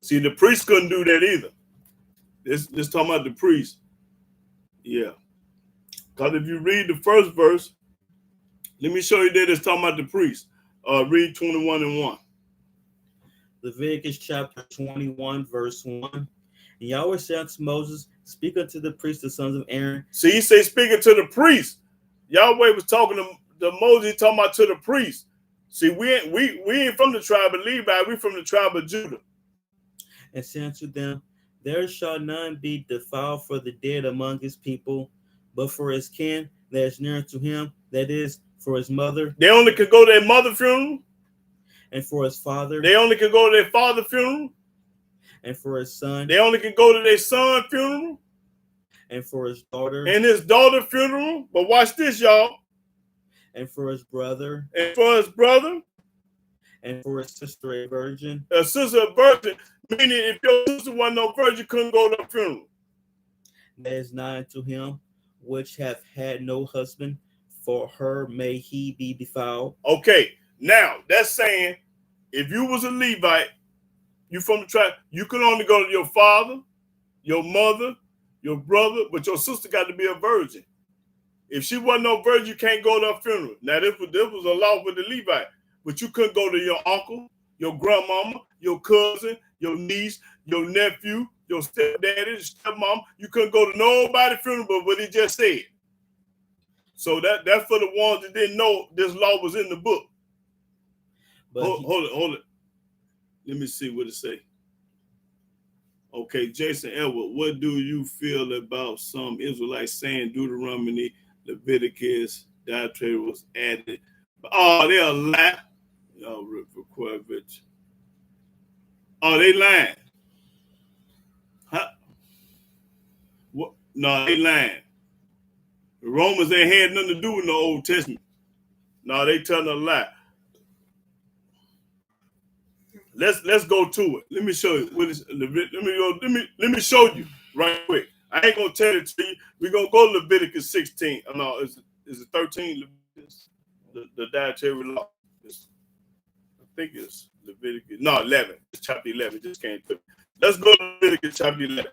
See, the priest couldn't do that either. This talking about the priest. Yeah. Because if you read the first verse, let me show you that it's talking about the priest. Read 21:1. Leviticus chapter 21, verse 1. And Yahweh said unto Moses, speak unto the priests, the sons of Aaron. See, he said speaking to the priest. Yahweh was talking to Moses, he talking about to the priest. See, we ain't from the tribe of Levi, we from the tribe of Judah. And said unto them, there shall none be defiled for the dead among his people, but for his kin that is near to him, that is, for his mother. They only could go to their mother funeral. And for his father. They only could go to their father funeral. And for his son. They only could go to their son funeral. And for his daughter. And his daughter funeral. But watch this, y'all. And for his brother. And for his brother. And for his sister a virgin. A sister a virgin. Meaning if your sister wasn't no virgin, you couldn't go to the funeral. That is nigh to him, which hath had no husband, for her may he be defiled. Okay, now that's saying if you was a Levite, you from the tribe, you could only go to your father, your mother, your brother, but your sister got to be a virgin. If she wasn't no virgin, you can't go to her funeral. Now this was a law with the Levite, but you couldn't go to your uncle, your grandmama, your cousin, your niece, your nephew, your stepdaddy, stepmom. You couldn't go to nobody's funeral but what he just said. So that's for the ones that didn't know this law was in the book. But hold it. Let me see what it say. Okay, Jason Edward, what do you feel about some Israelites saying Deuteronomy, Leviticus, dietary was added? Oh, they're a lie. Y'all require it. Oh, they lying. Huh? What? No, they lying. The Romans ain't had nothing to do with the Old Testament. No, they telling a lie. Let's go to it. Let me show you. Let me show you right quick. I ain't gonna tell it to you. We're gonna go to Leviticus 16. No, is it 13? Leviticus, the dietary law. I think it's Leviticus. No, 11. It's chapter 11. Just came to me. Let's go to Leviticus chapter 11.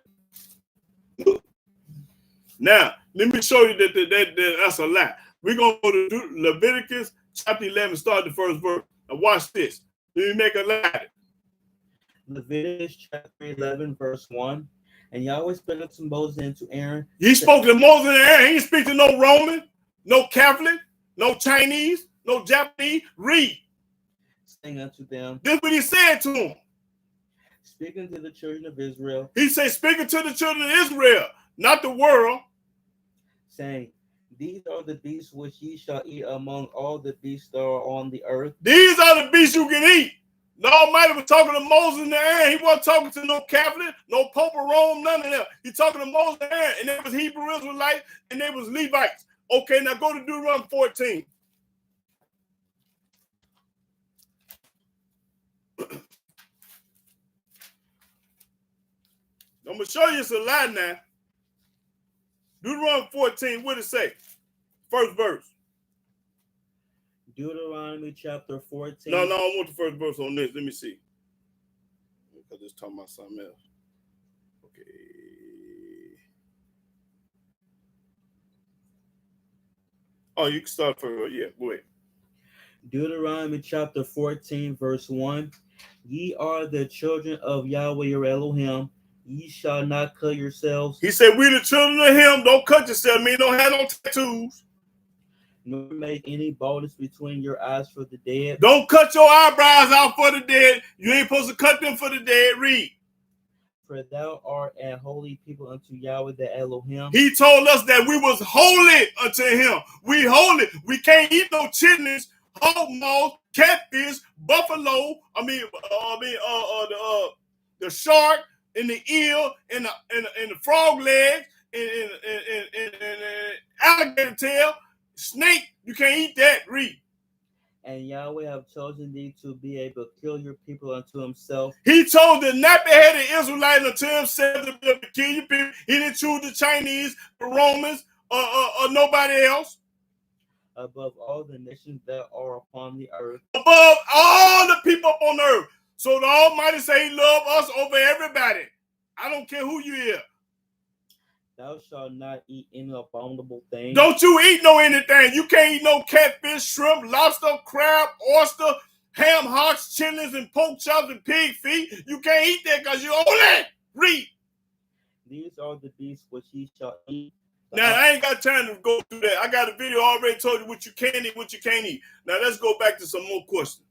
Now, let me show you that that's a lie. We're going to go to Leviticus chapter 11, start the first verse. Now watch this. Let me make a lie. Leviticus chapter 11, verse 1. And Yahweh spoke unto Moses and to Aaron. He spoke to Moses and Aaron. He didn't speak to no Roman, no Catholic, no Chinese, no Japanese. Read. Saying unto them. This is what he said to them. Speaking to the children of Israel. He said, speaking to the children of Israel, not the world. Saying, these are the beasts which ye shall eat among all the beasts that are on the earth. These are the beasts you can eat. The Almighty was talking to Moses and Aaron. He wasn't talking to no Catholic, no Pope of Rome, none of them. He talking to Moses and Aaron, and they was Hebrew Israelites, and they was Levites. Okay, now go to Deuteronomy 14. I'm going to show you it's a lie now. Deuteronomy 14, what it say? First verse. Deuteronomy chapter 14. No, I want the first verse on this. Let me see. Because it's talking about something else. Okay. Oh, you can start first. Yeah, go ahead. Deuteronomy chapter 14, verse 1. Ye are the children of Yahweh your Elohim. Ye shall not cut yourselves. He said, we the children of him. Don't cut yourself. Me don't have no tattoos. Nor make any baldness between your eyes for the dead. Don't cut your eyebrows out for the dead. You ain't supposed to cut them for the dead. Read. For thou art a holy people unto Yahweh the Elohim. He told us that we was holy unto him. We holy. We can't eat no chitlins, hog maws, catfish, buffalo. The shark and the eel and the frog legs and alligator tail, snake. You can't eat that. Read. And Yahweh have chosen thee to be a peculiar people unto himself. He chose the nappy-headed Israelites unto himself to be a peculiar people. He didn't choose the Chinese, the Romans, or nobody else. above all the nations that are upon the earth. Above all the people on earth. So the Almighty say he love us over everybody. I don't care who you is. Thou shalt not eat any abominable thing. Don't you eat no anything. You can't eat no catfish, shrimp, lobster, crab, oyster, ham hocks, chitlins, and pork chops and pig feet. You can't eat that because you only read. These are the beasts which ye shall eat. Now, I ain't got time to go through that. I got a video already told you what you can eat, what you can't eat. Now, let's go back to some more questions.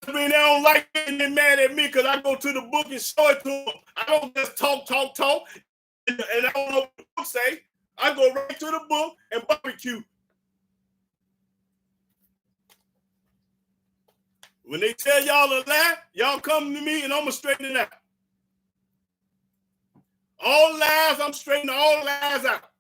I mean, they don't like it and they're mad at me because I go to the book and show it to them. I don't just talk, and I don't know what the book say. I go right to the book and barbecue. When they tell y'all a lie, y'all come to me and I'm going to straighten it out. All lies, I'm straightening all lies out.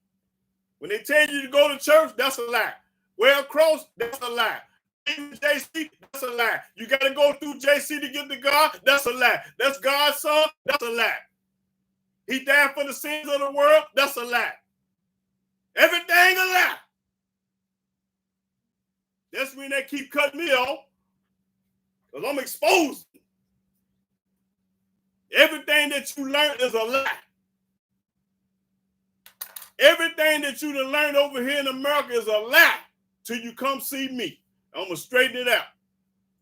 When they tell you to go to church, that's a lie. Wear a cross, that's a lie. JC, that's a lie. You got to go through JC to get to God, that's a lie. That's God's son, that's a lie. He died for the sins of the world, that's a lie. Everything a lie. That's when they keep cutting me off. Because I'm exposed. Everything that you learn is a lie. Everything that you done learned over here in America is a lie till you come see me. I'm going to straighten it out.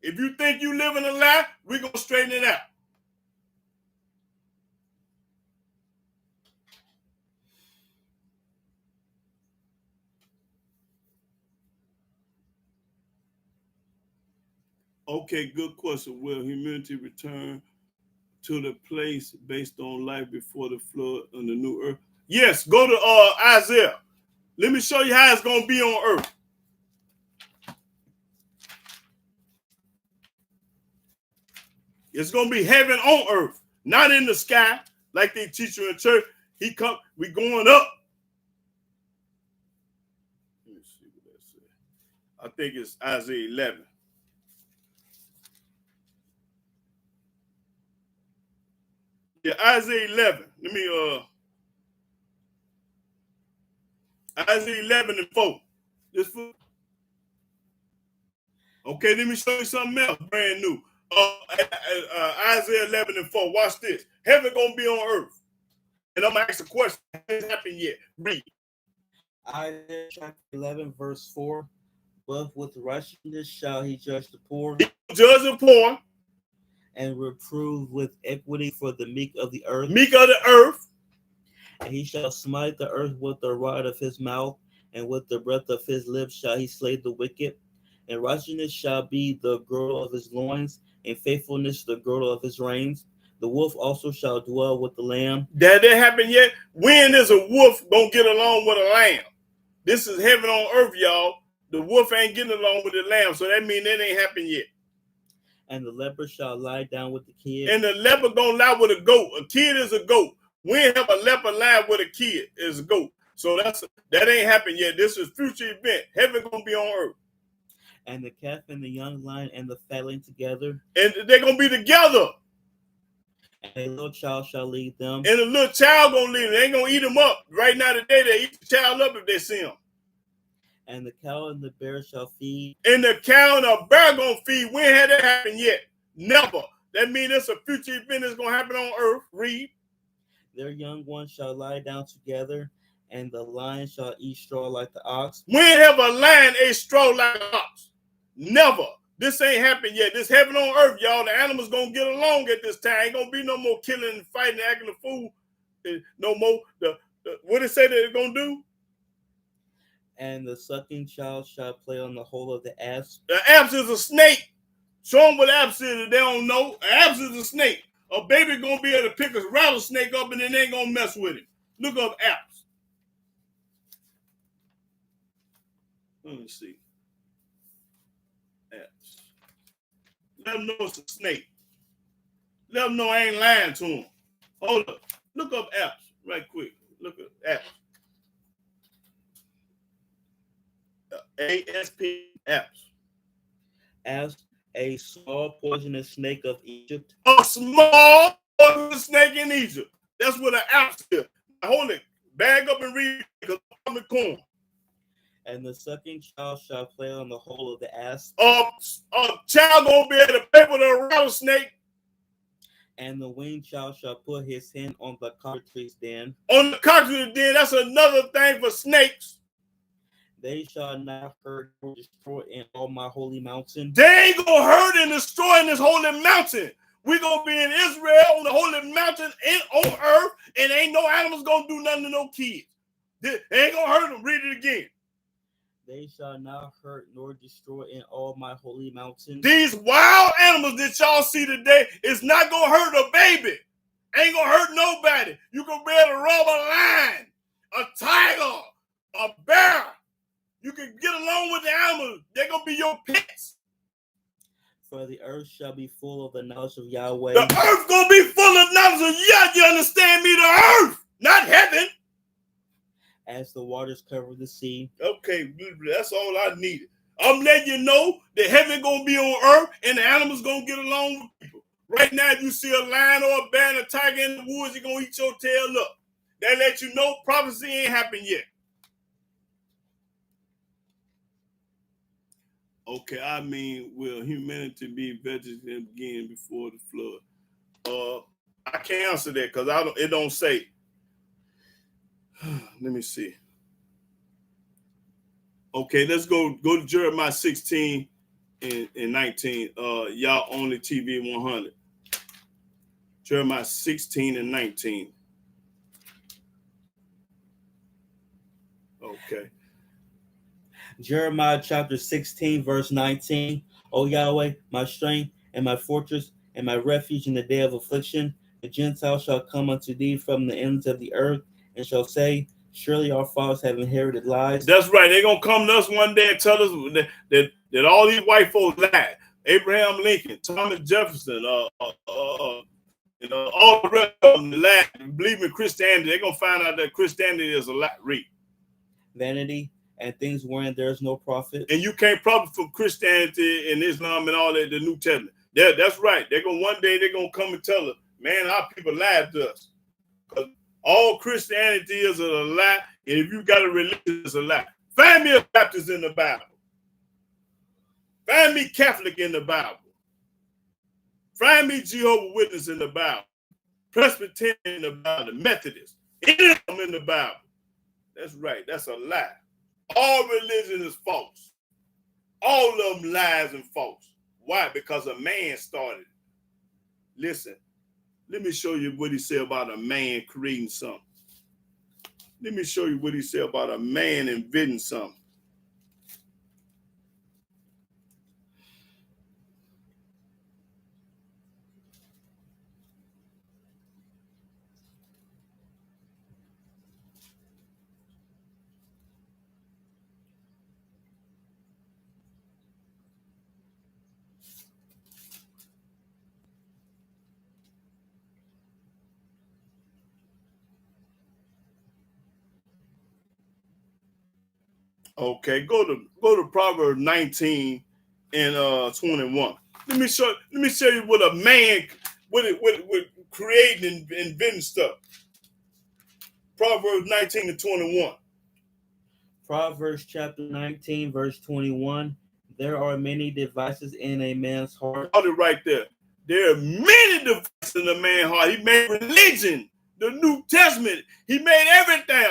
If you think you live in a lie, we're going to straighten it out. Okay, good question. Will humanity return to the place based on life before the flood on the new earth? Yes, go to Isaiah. Let me show you how it's going to be on earth. It's going to be heaven on earth, not in the sky like they teach you in church. We going up. Let me see what that says. I think it's Isaiah 11. Yeah, Isaiah 11. Isaiah 11 and 4. Okay, let me show you something else brand new. Isaiah 11 and 4. Watch this. Heaven gonna be on earth. And I'm gonna ask a question. It hasn't happened yet. Read. Isaiah chapter 11, verse 4. But with righteousness shall he judge the poor. Judge the poor. And reprove with equity for the meek of the earth. Meek of the earth. And he shall smite the earth with the rod of his mouth, and with the breath of his lips shall he slay the wicked. And righteousness shall be the girdle of his loins, and faithfulness the girdle of his reins. The wolf also shall dwell with the lamb. That didn't happen yet. When is a wolf gonna get along with a lamb? This is heaven on earth, y'all. The wolf ain't getting along with the lamb, so that means that ain't happened yet. And the leopard shall lie down with the kid. And the leopard gonna lie with a goat. A kid is a goat. We ain't have a leopard lie with a kid is a goat. So that ain't happened yet. This is future event. Heaven gonna be on earth. And the calf and the young lion and the fatling together. And they're gonna be together. And a little child shall lead them. And a little child gonna lead them. They ain't gonna eat them up. Right now today, they eat the child up if they see him. And the cow and the bear shall feed. And the cow and the bear gonna feed. When had that happened yet? Never. That means it's a future event that's gonna happen on earth. Read. Their young ones shall lie down together, and the lion shall eat straw like the ox. When have a lion ate straw like an ox? Never. This ain't happened yet. This heaven on earth, y'all. The animals gonna get along at this time. Ain't gonna be no more killing and fighting and acting a fool. No more. What it say that they're gonna do? And the sucking child shall play on the hole of the asp. The asp is a snake. Show them what asp is if they don't know. Asp is a snake. A baby gonna be able to pick a rattlesnake up and then they ain't gonna mess with it. Look up asp. Let me see. Asp. Let them know it's a snake. Let them know I ain't lying to them. Hold up. Look up asp right quick. Look up asp. ASP apps. Asp, a small poisonous snake of Egypt. A small poisonous snake in Egypt. That's what an apps is. Hold it. Bag up and read because I'm in corn. And the sucking child shall play on the hole of the asp. Child gonna be able to play with a rattlesnake. And the weaned child shall put his hand on the cockatrice's den. On the cockatrice's den, that's another thing for snakes. They shall not hurt nor destroy in all my holy mountain. They ain't gonna hurt and destroy in this holy mountain. We're gonna be in Israel on the holy mountain and on earth, and ain't no animals gonna do nothing to no kids. They ain't gonna hurt them. Read it again. They shall not hurt nor destroy in all my holy mountain. These wild animals that y'all see today is not gonna hurt a baby. Ain't gonna hurt nobody. You can be able to rob a lion, a tiger, a bear. You can get along with the animals. They're gonna be your pets. For the earth shall be full of the knowledge of Yahweh. The earth gonna be full of knowledge of Yah. You understand me? The earth, not heaven. As the waters cover the sea. Okay, that's all I needed. I'm letting you know that heaven gonna be on earth and the animals gonna get along with people. Right now, if you see a lion or a bear and a tiger in the woods, you're gonna eat your tail up. That let you know prophecy ain't happened yet. Okay, I mean, will humanity be vegetarian again before the flood? I can't answer that because it don't say. Let me see. Okay, let's go to Jeremiah 16 and 19. Y'all only TV 100. Jeremiah 16 and 19. Okay. Jeremiah chapter 16, verse 19. O Yahweh, my strength and my fortress and my refuge in the day of affliction, the Gentiles shall come unto thee from the ends of the earth and shall say, surely our fathers have inherited lies. That's right. They're going to come to us one day and tell us that all these white folks lied. Abraham Lincoln, Thomas Jefferson, all the rest of them lied. Believe in Christianity. They're going to find out that Christianity is a lie. Read. Vanity and things wherein there is no profit. And you can't profit from Christianity and Islam and all that, the New Testament. That's right. One day they're going to come and tell us, man, our people lied to us. Because all Christianity is a lie, and if you got a religion, it's a lie. Find me a Baptist in the Bible. Find me Catholic in the Bible. Find me Jehovah's Witness in the Bible. Presbyterian in the Bible. Methodist. Any of them in the Bible. That's right. That's a lie. All religion is false. All of them lies and false. Why? Because a man started it. Listen. Let me show you what he said about a man creating something. Let me show you what he said about a man inventing something. Okay, go to Proverbs 19 and 21. Let me show you what a man with creating and inventing stuff. Proverbs 19 and 21. Proverbs chapter 19, verse 21. There are many devices in a man's heart. Hold it right there. There are many devices in a man's heart. He made religion, the New Testament. He made everything.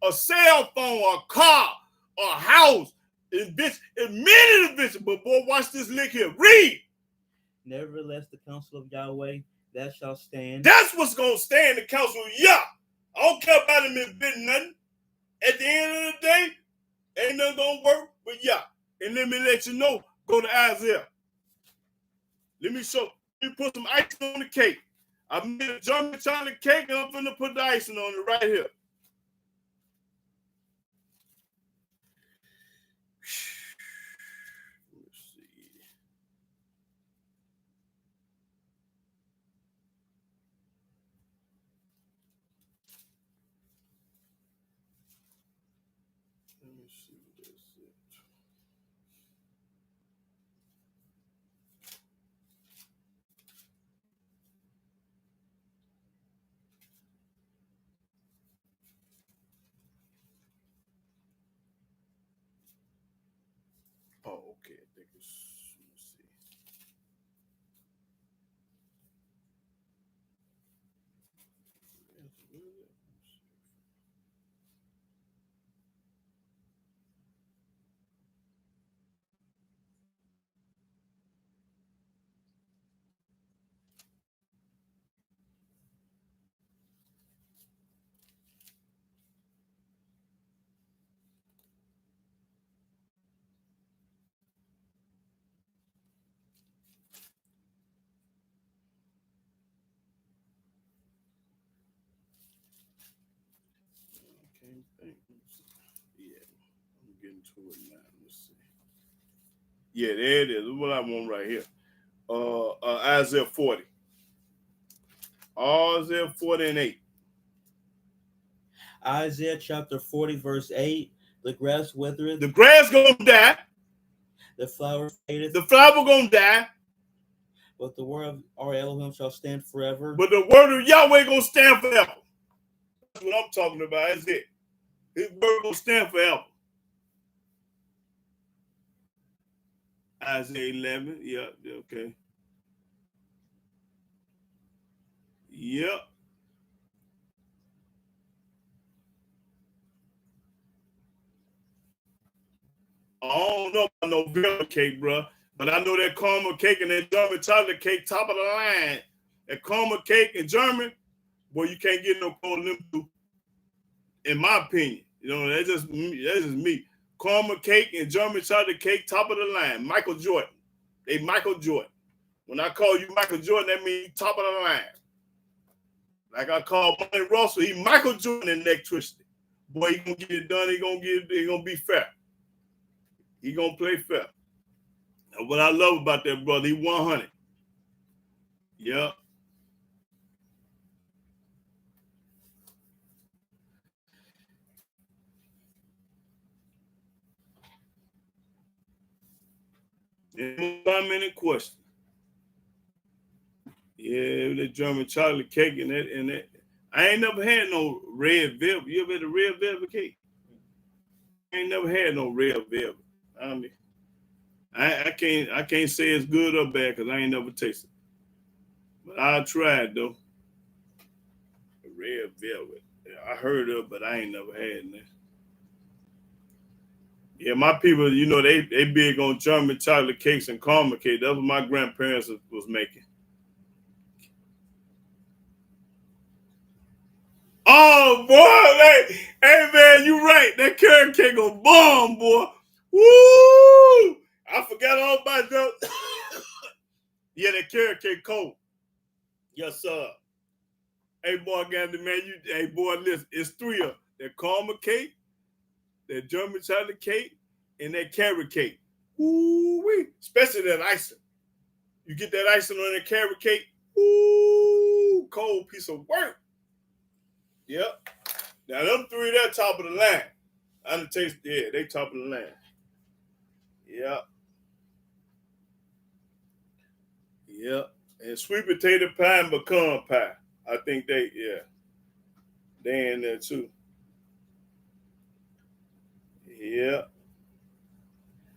A cell phone, a car, a house. Many inventions. But boy, watch this lick here. Read. Nevertheless, the counsel of Yahweh, that shall stand. That's what's going to stand, the counsel of Yah. I don't care about him inventing nothing. At the end of the day, ain't nothing going to work but Yah. And let me let you know, go to Isaiah. Let me put some icing on the cake. I made a German chocolate cake and I'm going to put the icing on it right here. Let me see what this is. Okay, I think it's, let's see. I can't think. Yeah, I'm getting to it now. Let's see. Yeah, there it is. This is what I want right here. Isaiah 40. Isaiah 40 and 8. Isaiah chapter 40, verse 8. The grass withereth, The grass gonna die. the flower fadeth, The flower gonna die. but the word of our Elohim shall stand forever. But the word of Yahweh gonna stand forever. That's what I'm talking about. That's it. His word gonna stand forever. Isaiah 11. Yeah, okay. Yep. I don't know about no vanilla cake, bro. But I know that caramel cake and that German chocolate cake, top of the line. That caramel cake in German, boy, you can't get no cold them two, in my opinion. You know, that's just me. That's just me. Caramel cake and German chocolate cake, top of the line. Michael Jordan. They Michael Jordan. When I call you Michael Jordan, that means top of the line. Like I call Money Russell, he Michael Jordan and neck twisted. Boy, he gonna get it done. He gonna get it. He gonna be fair. He gonna play fair. And what I love about that brother, he 100. Yep. And 5 minute question. Yeah, that German chocolate cake and that. I ain't never had no red velvet. You ever had a red velvet cake? I ain't never had no red velvet. I mean, I can't say it's good or bad because I ain't never tasted it. But I tried though. Red velvet. I heard of, but I ain't never had that. Yeah, my people, you know, they big on German chocolate cakes and caramel cake. That's what my grandparents was making. Oh boy, hey man, you right. That carrot cake a bomb, boy. Woo! I forgot all about that. Yeah, that carrot cake cold. Yes, sir. Hey boy, Gandhi, man, hey boy, listen, it's three of them. That caramel cake, that German chocolate cake, and that carrot cake. Woo-wee. Especially that icing. You get that icing on that carrot cake. Ooh, cold piece of work. Yep. Now them three, they're top of the line. I done taste, yeah, they top of the line. Yep. Yep. And sweet potato pie and pecan pie. I think they in there too. Yep.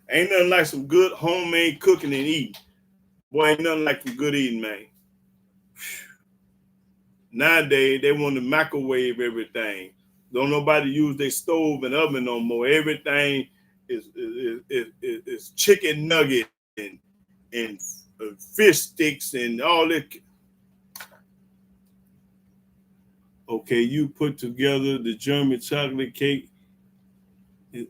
Ain't nothing like some good homemade cooking and eating. Boy, ain't nothing like some good eating, man. Nowadays, they want to microwave everything. Don't nobody use their stove and oven no more. Everything is chicken nugget and fish sticks and all that. Okay, you put together the German chocolate cake.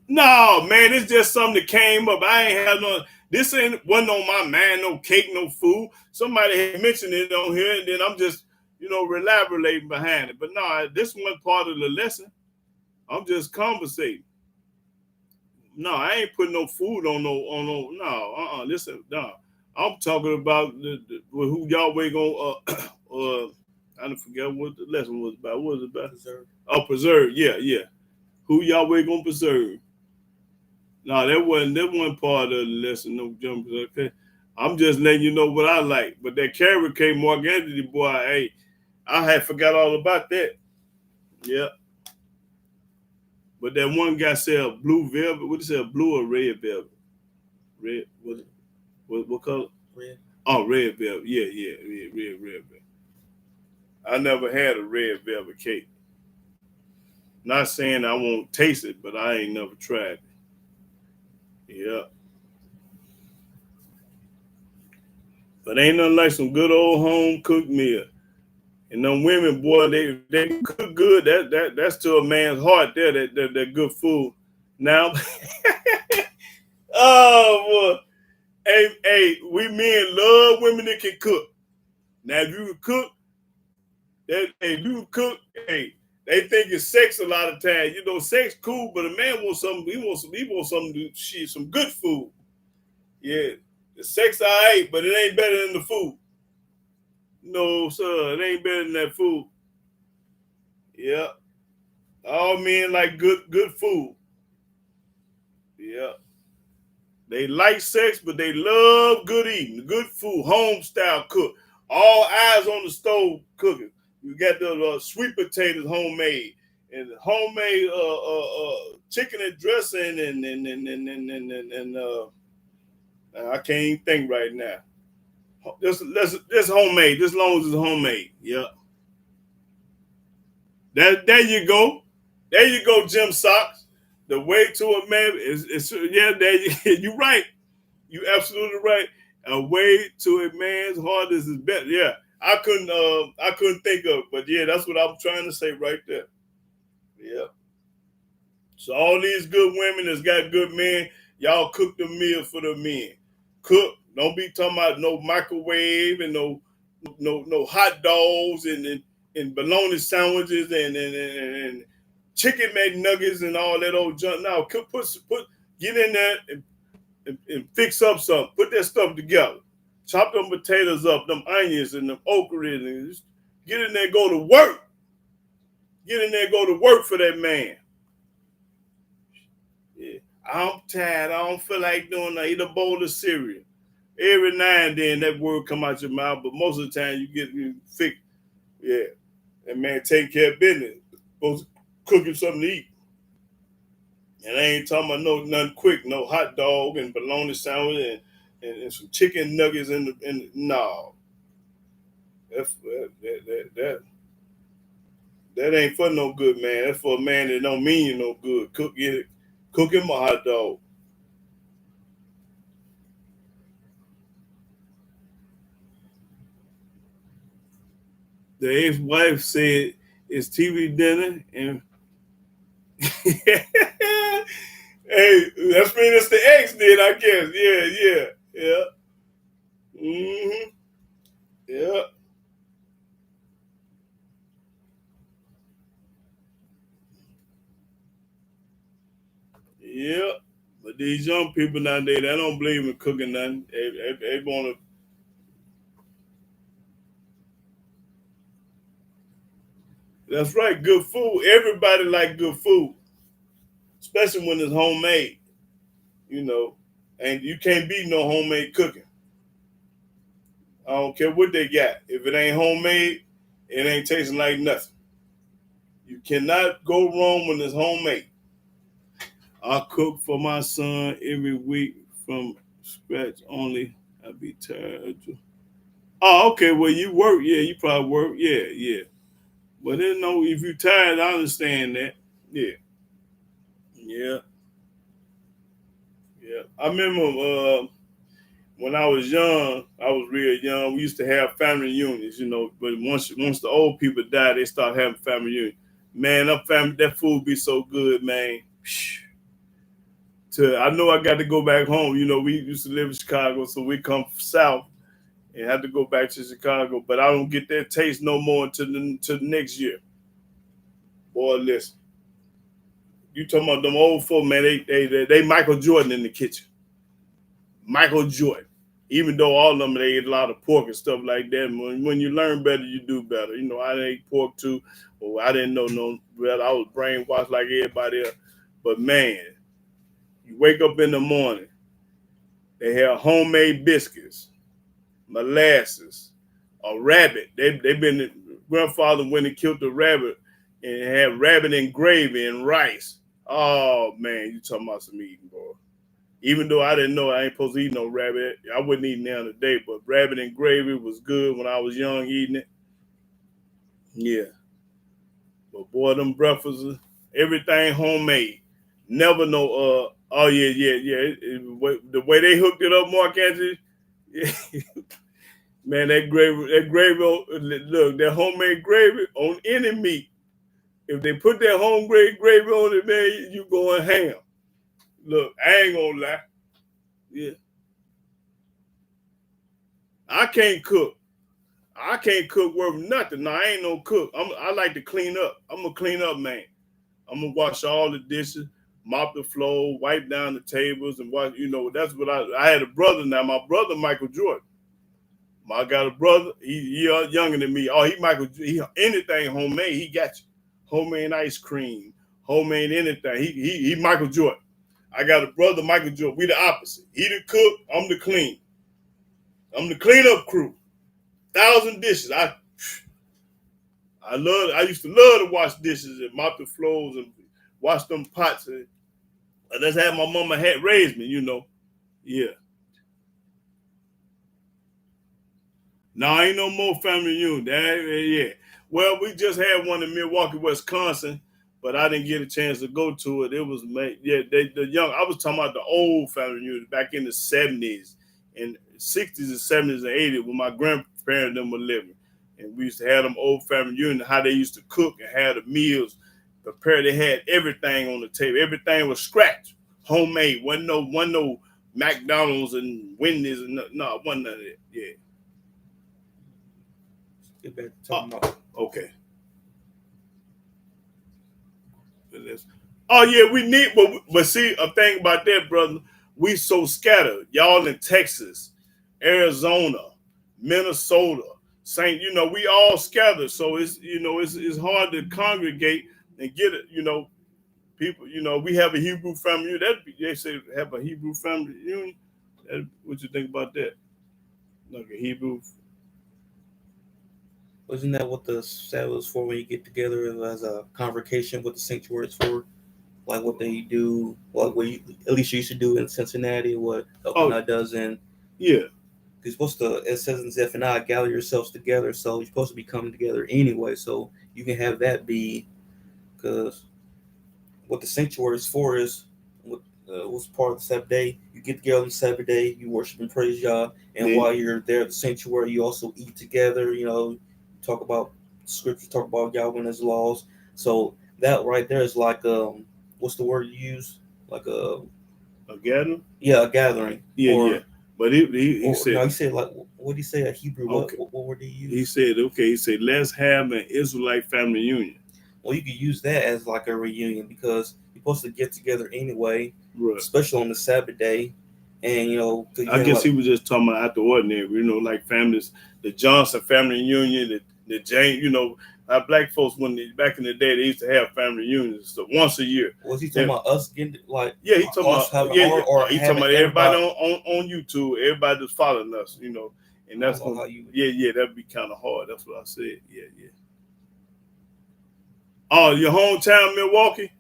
No, man, it's just something that came up. I ain't had no. This wasn't on my mind. No cake, no food. Somebody had mentioned it on here, and then I'm just elaborating behind it. But no, this wasn't part of the lesson. I'm just conversating. No, I ain't putting no food on no. Listen, no. I'm talking about who Yahweh gonna I don't forget what the lesson was about. What was it about? Preserve. Oh, preserve. Yeah. Who Yahweh gonna preserve? No, that wasn't part of the lesson. No jumpers. Okay, I'm just letting you know what I like. But that carrot cake, Mark Anthony boy, hey, I had forgot all about that. Yeah. But that one guy said blue velvet. What did he say? Blue or red velvet? Red. What color? Red. Oh, red velvet. Yeah. Red velvet. I never had a red velvet cake. Not saying I won't taste it, but I ain't never tried it. Yeah. But ain't nothing like some good old home cooked meal. And them women, boy, they cook good. That's to a man's heart there. That good food. Now, oh boy, hey, we men love women that can cook. Now, if you can cook, hey, they think it's sex a lot of times. You know, sex cool, but a man wants something. He wants something to shit, some good food. Yeah, the sex I ate, but it ain't better than the food. No, sir, it ain't better than that food. Yeah, all men like good food. Yeah, they like sex, but they love good eating, good food, home style cook. All eyes on the stove cooking. You got the sweet potatoes homemade and homemade chicken and dressing and I can't even think right now. This homemade. This long as it's homemade. Yeah. There you go. There you go, Jim Socks. The way to a man is yeah. You're right. You absolutely right. A way to a man's heart is his best. Yeah, I couldn't think of it, but yeah, that's what I'm trying to say right there. Yeah. So all these good women that's got good men, y'all cook the meal for the men. Cook. Don't be talking about no microwave and no hot dogs and bologna sandwiches and chicken McNuggets and all that old junk. Now put get in there and fix up something. Put that stuff together. Chop them potatoes up, them onions and them okra and just get in there and go to work. Get in there and go to work for that man. Yeah. I'm tired. I don't feel like doing that. Eat a bowl of cereal. Every now and then that word come out your mouth, but most of the time you fix. Yeah. That man take care of business. Supposed to cook him something to eat. And I ain't talking about nothing quick, no hot dog and bologna sandwich and some chicken nuggets no. That ain't for no good man. That's for a man that don't mean you no good. Cook him a hot dog. The ex-wife said it's TV dinner and hey, that's mean it's the ex did, I guess. Yeah. Mm-hmm. Yeah. Yeah. But these young people nowadays, they don't believe in cooking nothing. They want to. That's right, good food. Everybody like good food, especially when it's homemade. You know, and you can't beat no homemade cooking. I don't care what they got. If it ain't homemade, it ain't tasting like nothing. You cannot go wrong when it's homemade. I cook for my son every week from scratch only. I be tired. Oh, okay. Well, you work. Yeah, you probably work. Yeah. But then, no, if you're tired, I understand that. Yeah. Yeah. Yeah. I remember when I was young, I was real young. We used to have family reunions, But once the old people die, they start having family reunions. Man, that food be so good, man. I know I got to go back home. We used to live in Chicago, so we come south and had to go back to Chicago. But I don't get that taste no more until the next year. Boy, listen, you talking about them old folk, man? They Michael Jordan in the kitchen. Michael Jordan. Even though all of them they ate a lot of pork and stuff like that. When you learn better, you do better. I ate pork too. Well, I didn't know no better. I was brainwashed like everybody else. But man, you wake up in the morning, they have homemade biscuits, molasses, a rabbit. They've been grandfather went and killed the rabbit and had rabbit and gravy and rice. Oh man, you talking about some eating, boy. Even though I didn't know I ain't supposed to eat no rabbit, I wouldn't eat now today. But rabbit and gravy was good when I was young eating it. Yeah, but boy, them breakfasts, everything homemade. Never no. Oh yeah. The way they hooked it up, Mark Anthony. Yeah, man, that gravy. Look, that homemade gravy on any meat. If they put that homemade gravy on it, man, you going ham. Look, I ain't gonna lie. Yeah, I can't cook. I can't cook worth nothing. No, I ain't no cook. I like to clean up. I'm a clean up man. I'm gonna wash all the dishes, mop the floor, wipe down the tables, and wash. You know, that's what I had a brother now. My brother Michael Jordan. I got a brother. He younger than me. Oh, he anything homemade. He got you. Homemade ice cream, homemade anything. He Michael Jordan. I got a brother Michael Jordan. We the opposite. He the cook. I'm the clean. I'm the cleanup crew. 1,000 dishes. I used to love to wash dishes and mop the floors and wash them pots. And that's how my mama had raised me, you know. Yeah. No, ain't no more family reunion. Yeah. Well, we just had one in Milwaukee, Wisconsin, but I didn't get a chance to go to it. It was the young. I was talking about the old family reunion back in the 70s and 60s and 70s and 80s when my grandparents them were living. And we used to have them old family reunion, how they used to cook and have the meals prepared. They had everything on the table. Everything was scratched, homemade. Wasn't no McDonald's and Wendy's and no, wasn't none of that. Yeah. Get back to talking about. Okay. Oh yeah, we need, but see a thing about that, brother. We so scattered. Y'all in Texas, Arizona, Minnesota, Saint. You know, we all scattered. So it's hard to congregate and get it. You know, people. You know, we have a Hebrew family union. They say have a Hebrew family union. What you think about that? Like a Hebrew. Wasn't that what the Sabbath was for when you get together as a convocation? What the sanctuary is for? Like what they do, like what at least you used to do in Cincinnati, what Elkanah does in. Yeah. You're supposed to, it says in Zephaniah, gather yourselves together. So you're supposed to be coming together anyway. So you can have that be, because what the sanctuary is for is what was part of the Sabbath day. You get together on the Sabbath day, you worship and praise Yah. And while you're there at the sanctuary, you also eat together, you know, talk about scriptures, talk about Yahweh and his laws. So that right there is like, what's the word you use? Like a gathering? Yeah, a gathering. Yeah. But he said, no, he said, like, what did he say? A Hebrew, okay. what word did he use? He said, he said, let's have an Israelite family union. Well, you could use that as like a reunion because you're supposed to get together anyway, right, especially on the Sabbath day. And, you know, I guess he was just talking about out the ordinary, you know, like families, the Johnson family union, the James, you know, black folks, back in the day, they used to have family reunions so once a year. Was he talking about us getting, like, yeah, he talking about, he talking about everybody on YouTube, everybody that's following us, you know, and that's how you, that'd be kind of hard. That's what I said. Yeah. Oh, your hometown, Milwaukee?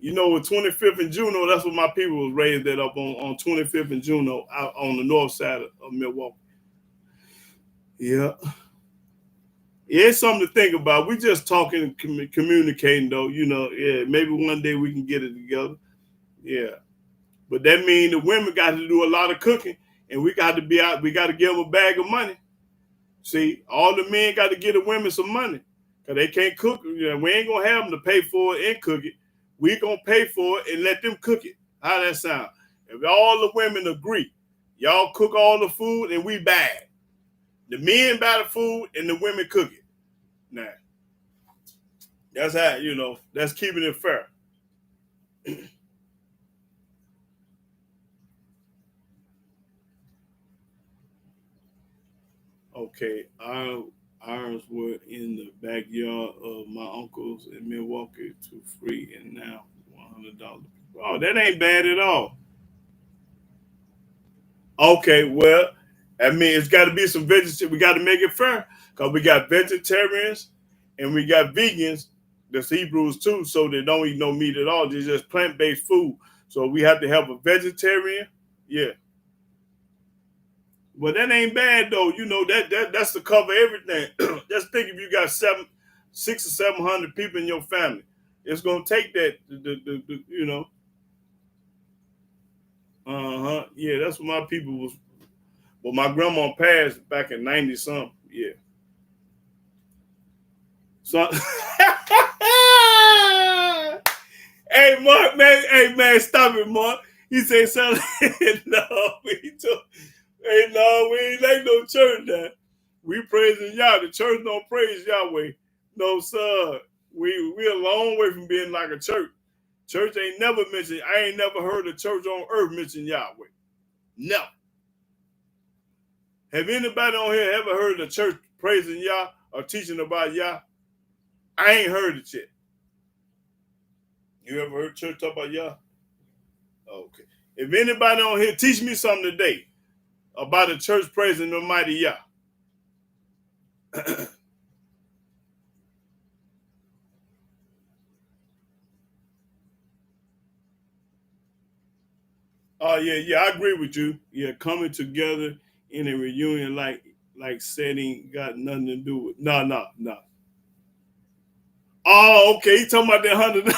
You know, with 25th and Juno, that's what my people was raised that up on 25th and Juno out on the north side of Milwaukee. Yeah. Yeah, it's something to think about. We just talking and communicating, though. You know, yeah, maybe one day we can get it together. Yeah. But that means the women got to do a lot of cooking, and we got to be out. We got to give them a bag of money. See, all the men got to give the women some money because they can't cook. You know, we ain't going to have them to pay for it and cook it. We going to pay for it and let them cook it. How that sound? If all the women agree, y'all cook all the food and we buy it. The men buy the food and the women cook it. Now, that's how, you know, that's keeping it fair. Okay, irons were in the backyard of my uncle's in Milwaukee to free, and now $100. Oh, that ain't bad at all. Okay, well, I mean, it's got to be some vegetarian. We got to make it fair because we got vegetarians and we got vegans. That's Hebrews too, so they don't eat no meat at all. They're just plant-based food. So we have to have a vegetarian Yeah. But that ain't bad though. You know, that's to cover everything. Just think if you got 600 or 700 people in your family, it's gonna take that. You know. Yeah, that's what my people was. Well, my grandma passed back in 90 something. Yeah. So. Hey Mark, man. Hey man, stop it, Mark. He said something. No, we took. Hey, no, we ain't like no church now. We praising Yah. The church don't praise Yahweh. No, sir. We a long way from being like a church. Church ain't never mentioned. I ain't never heard a church on earth mention Yahweh. No. Have anybody on here ever heard a church praising Yah or teaching about Yah? I ain't heard it yet. You ever heard church talk about Yah? Okay. If anybody on here teach me something today about the church praising the mighty Yah. Oh yeah, I agree with you. Yeah, coming together in a reunion like setting got nothing to do with no. Oh, okay. You talking about that 100?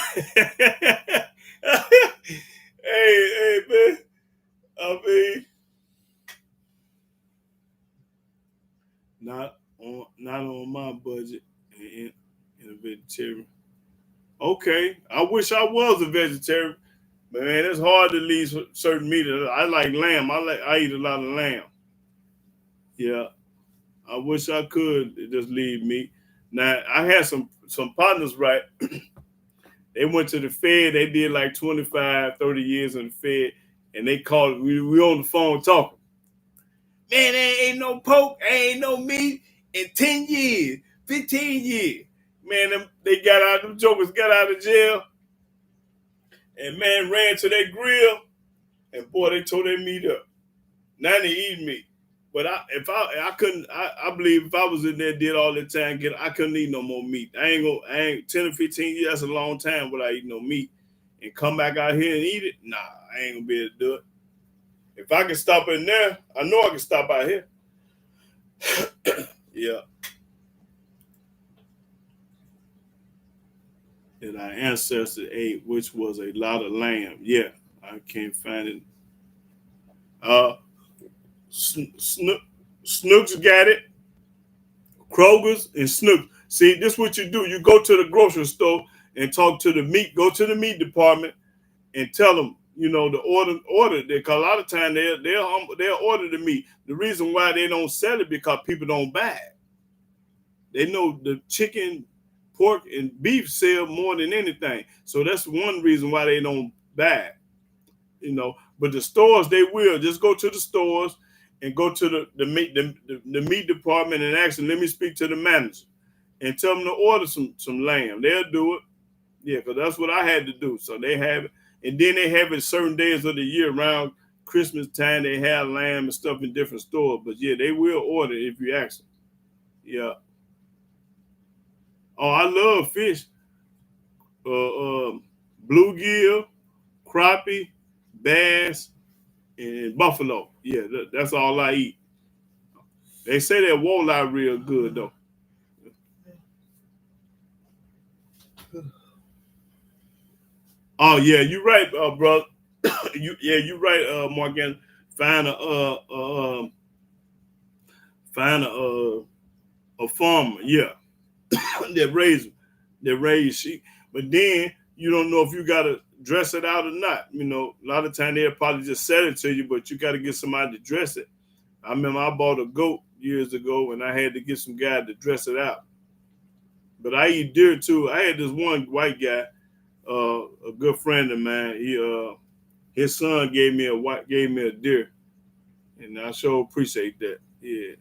Hey, man. I mean, not on my budget. In a vegetarian. Okay, I wish I was a vegetarian. But man, it's hard to leave certain meat. I like lamb. I eat a lot of lamb. Yeah, I wish I could just leave meat. Now I had some partners, right? They went to the Fed. They did like 25, 30 years in the Fed, and they called. We on the phone talking. Man, there ain't no pork, ain't no meat in 10 years, 15 years. Man, they got out. Them jokers got out of jail, and man ran to their grill, and boy, they tore their meat up. Now they eat meat. But I couldn't I believe if I was in there did all the time I couldn't eat no more meat. I ain't 10 or 15 years, that's a long time without eating no meat. And come back out here and eat it, nah, I ain't gonna be able to do it. If I can stop in there, I know I can stop out here. Yeah. And our ancestors ate, which was a lot of lamb. Yeah, I can't find it. Snooks got it. Kroger's and Snooks. See, this is what you do. You go to the grocery store and talk to the meat. Go to the meat department and tell them, the order. Because a lot of times they'll order the meat. The reason why they don't sell it because people don't buy it. They know the chicken, pork, and beef sell more than anything. So that's one reason why they don't buy it. But the stores, they will. Just go to the stores and go to the meat department and ask them, let me speak to the manager and tell them to order some lamb. They'll do it. Yeah, because that's what I had to do. So they have it. And then they have it certain days of the year around Christmas time. They have lamb and stuff in different stores. But yeah, they will order it if you ask them. Yeah. Oh, I love fish. Bluegill, crappie, bass, and buffalo. Yeah, that's all I eat. They say that walleye real good though. Oh yeah, you right, bro. You right, Morgan. Find a farmer, yeah, that raise sheep. But then you don't know if you gotta dress it out or not. A lot of time they'll probably just sell it to you, but you gotta get somebody to dress it. I remember I bought a goat years ago, and I had to get some guy to dress it out. But I eat deer too. I had this one white guy, a good friend of mine. His son gave me a deer, and I sure appreciate that. Yeah,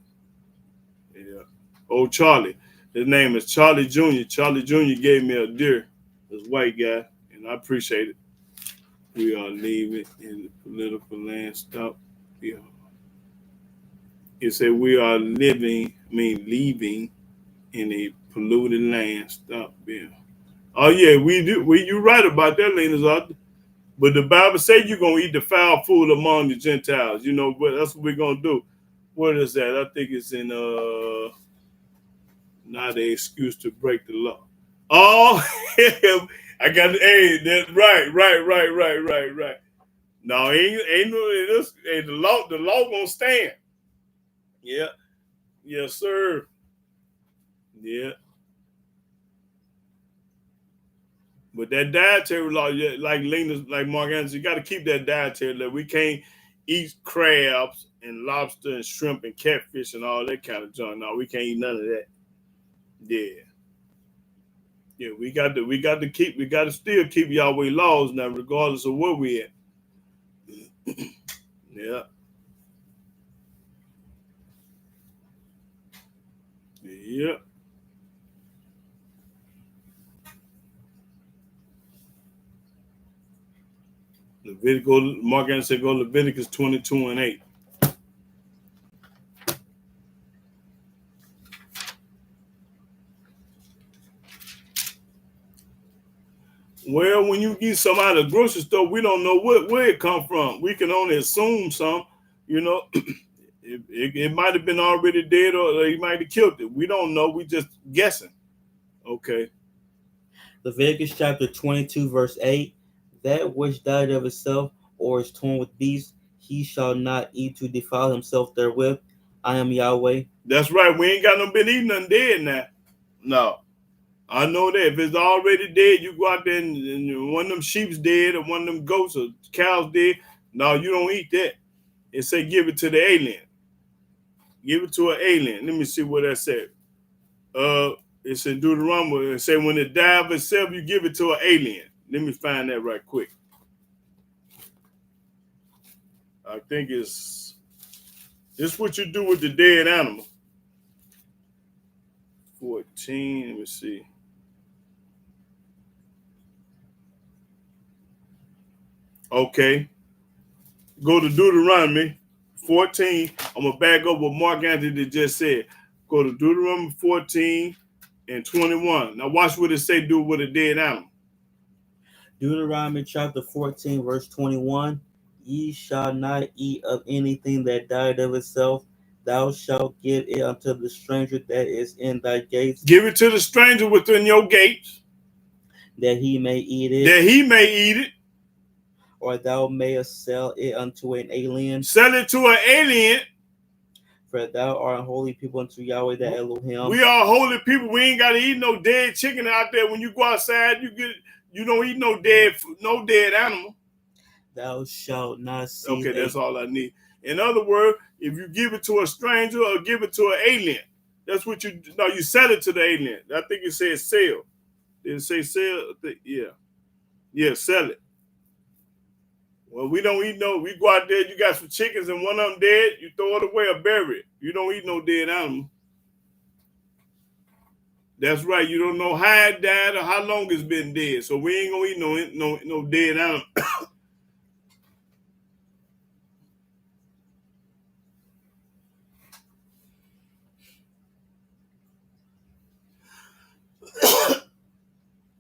yeah. Old Charlie, his name is Charlie Jr. Charlie Jr. gave me a deer, this white guy, and I appreciate it. We are leaving in the political land. Stop. Yeah. He said we are leaving in a polluted land. Stop. Yeah. Oh yeah, we do. You right about that, Lena's out. But the Bible say you're gonna eat the foul food among the Gentiles. You know, but that's what we're gonna do. What is that? I think it's in not an excuse to break the law. Oh, I got that right. No, ain't no this. Hey, the law gonna stand. Yeah, yes, sir. Yeah, but that dietary law, yeah, like Lena, like Mark Anderson, you got to keep that dietary law. We can't eat crabs and lobster and shrimp and catfish and all that kind of junk. No, we can't eat none of that. Yeah. Yeah, we got to still keep Yahweh laws now, regardless of where we at. Yeah, yeah. Mark Anderson said go Leviticus 22:8. Well, when you get some out of the grocery store, we don't know where it come from. We can only assume some, you know. It might have been already dead or he might have killed it. We don't know. We just guessing. Okay. Leviticus chapter 22, verse 8. That which died of itself or is torn with beasts, he shall not eat to defile himself therewith. I am Yahweh. That's right. We ain't got no been eating nothing dead now. No. I know that. If it's already dead, you go out there and one of them sheep's dead or one of them goats or cows dead. No, you don't eat that. It say give it to the alien. Give it to an alien. Let me see what that said. It's in Deuteronomy. It say when it die of itself, you give it to an alien. Let me find that right quick. I think it's what you do with the dead animal. 14. Let me see. Okay. Go to Deuteronomy 14. I'm going to back up what Mark Anthony just said. Go to Deuteronomy 14 and 21. Now watch what it say do with a dead animal. Deuteronomy chapter 14, verse 21. Ye shall not eat of anything that died of itself. Thou shalt give it unto the stranger that is in thy gates. Give it to the stranger within your gates. That he may eat it. That he may eat it. Or thou mayest sell it unto an alien. Sell it to an alien. For thou art a holy people unto Yahweh the Elohim. We are holy people. We ain't got to eat no dead chicken out there. When you go outside, you don't eat no dead animal. Thou shalt not see. Okay, that's all I need. In other words, if you give it to a stranger or give it to an alien, that's what you sell it to the alien. I think it says sell. Did it say sell? Yeah, sell it. Well, we don't eat we go out there, you got some chickens and one of them dead, you throw it away or bury it. You don't eat no dead animal. That's right. You don't know how it died or how long it's been dead. So we ain't gonna eat no dead animal.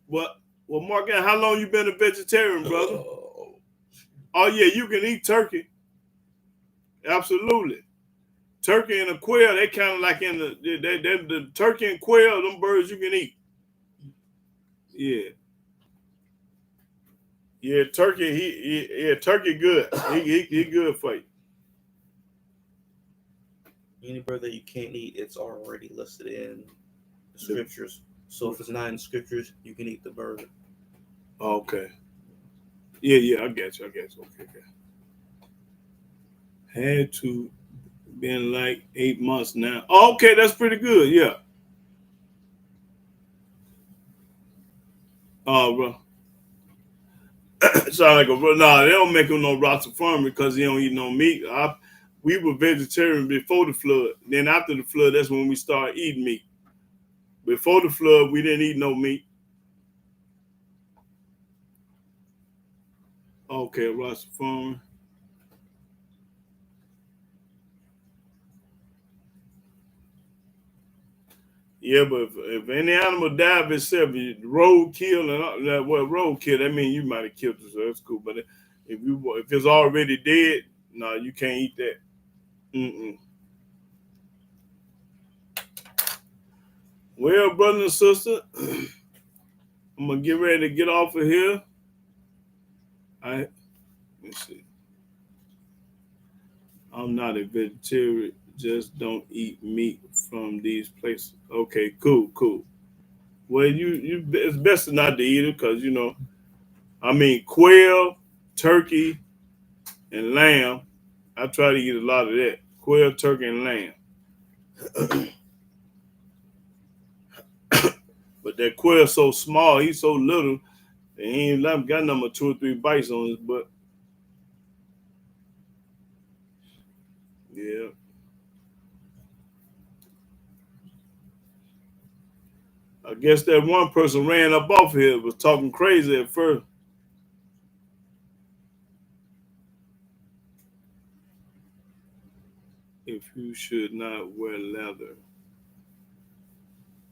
Well, Mark, how long you been a vegetarian, brother? Oh yeah, you can eat turkey. Absolutely. Turkey and a quail, they kind of like in the turkey and quail, them birds you can eat. Yeah. Yeah, turkey, turkey good. He good for you. Any bird that you can't eat, it's already listed in the scriptures. So if it's not in the scriptures, you can eat the bird. Okay. Yeah, I get you. Okay. Had to been like 8 months now. Okay, that's pretty good. Yeah. Oh, bro. Sound like they don't make him no Rasta farmer because he don't eat no meat. We were vegetarian before the flood. Then after the flood, that's when we started eating meat. Before the flood, we didn't eat no meat. Okay, Rasta farmer. Yeah, but if any animal die of itself, road kill and well, road kill, that means you might have killed it, so that's cool. But if it's already dead, no, you can't eat that. Mm-mm. Well, brother and sister, I'm gonna get ready to get off of here. Let's see. I'm not a vegetarian. Just don't eat meat from these places. Okay, cool, cool. Well, it's best not to eat it because I mean, quail, turkey, and lamb. I try to eat a lot of that. Quail, turkey, and lamb. But that quail so small, he's so little, and he ain't got number 2 or 3 bites on his butt. Yeah. I guess that one person ran up off here, was talking crazy at first. If you should not wear leather.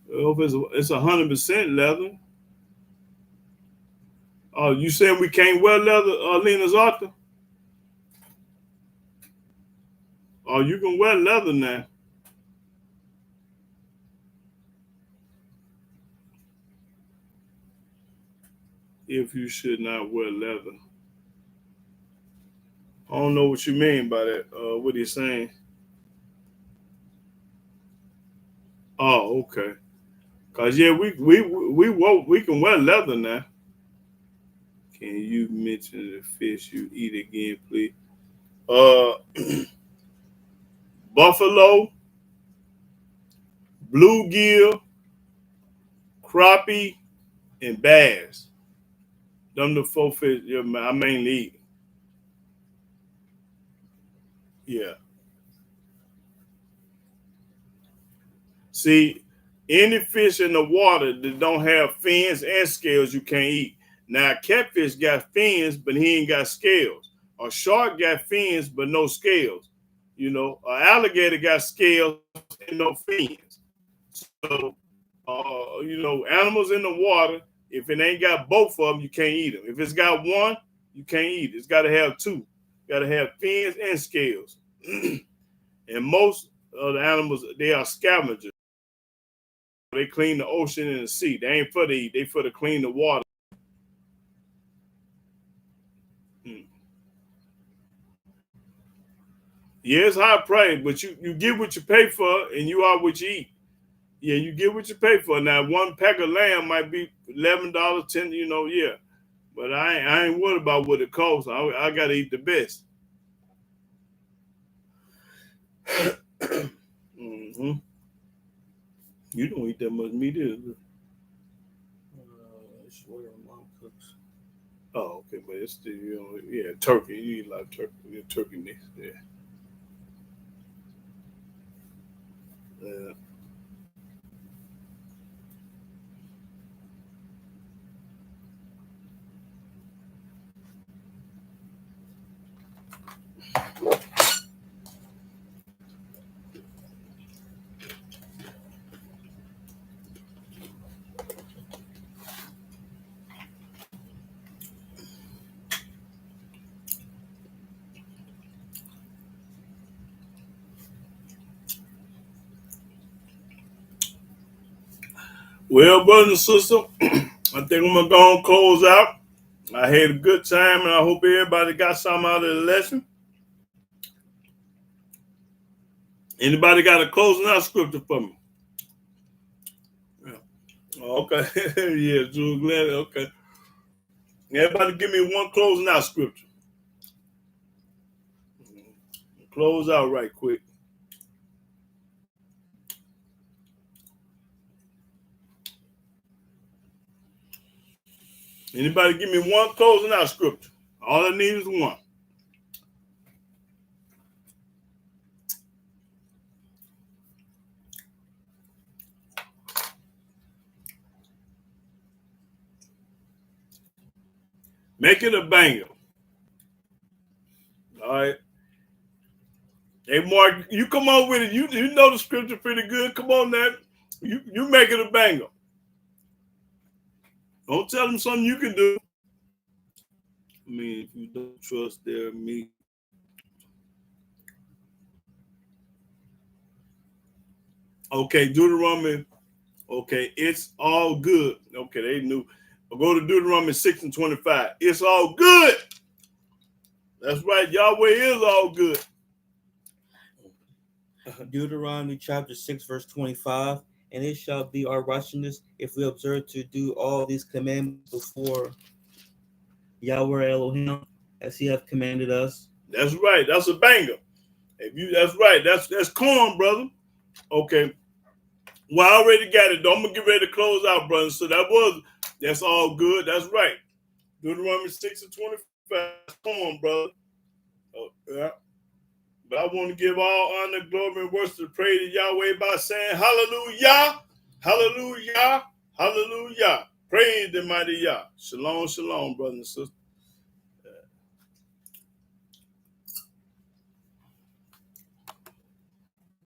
Well, if it's 100% leather. Oh, you saying we can't wear leather, Lena's Arthur? Oh, you can wear leather now. If you should not wear leather. I don't know what you mean by that. What are you saying? Oh, okay. Cause yeah, we can wear leather now. Can you mention the fish you eat again, please? Uh, buffalo, bluegill, crappie, and bass. Them the 4 fish I mainly eat. Yeah. See, any fish in the water that don't have fins and scales, you can't eat. Now, catfish got fins, but he ain't got scales. A shark got fins, but no scales. An alligator got scales and no fins. So, animals in the water, if it ain't got both of them, you can't eat them. If it's got one, you can't eat it. It's got to have two. Got to have fins and scales. And most of the animals, they are scavengers. They clean the ocean and the sea. They ain't for to eat. They for to clean the water. Hmm. Yeah, it's high price, but you get what you pay for, and you are what you eat. Yeah, you get what you pay for. Now, one pack of lamb might be $11, 10. Yeah. But I ain't worried about what it costs. I gotta eat the best. Mm-hmm. You don't eat that much meat, either. It's where your mom cooks. Oh, okay, but it's still yeah, turkey. You eat a lot of turkey. Yeah, turkey meat. Yeah. Yeah. Well, brothers and sisters, I think I'm gonna go and close out. I had a good time, and I hope everybody got something out of the lesson. Anybody got a closing out scripture for me? Yeah. Okay. Yeah, Drew Glenn. Okay. Everybody give me one closing out scripture. Close out right quick. Anybody give me one closing out scripture. All I need is one. Make it a banger. All right. Hey, Mark, you come on with it. You know the scripture pretty good. Come on, now. You make it a banger. Don't tell them something you can do. I mean, if you don't trust their meat. Okay, Deuteronomy. Okay, it's all good. Okay, they knew. I'll go to Deuteronomy 6 and 25. It's all good. That's right. Yahweh is all good. Deuteronomy chapter 6, verse 25. And it shall be our righteousness if we observe to do all these commandments before Yahweh Elohim, as he hath commanded us. That's right. That's a banger. That's right. That's corn, brother. Okay. Well, I already got it, though. I'm gonna get ready to close out, brother. So that's all good. That's right. Deuteronomy 6 and 25. Come on, brother. Oh, yeah. But I want to give all honor, glory, and worship to praise to Yahweh by saying, Hallelujah, Hallelujah, Hallelujah. Praise the mighty Yah. Shalom, shalom, brothers and sisters.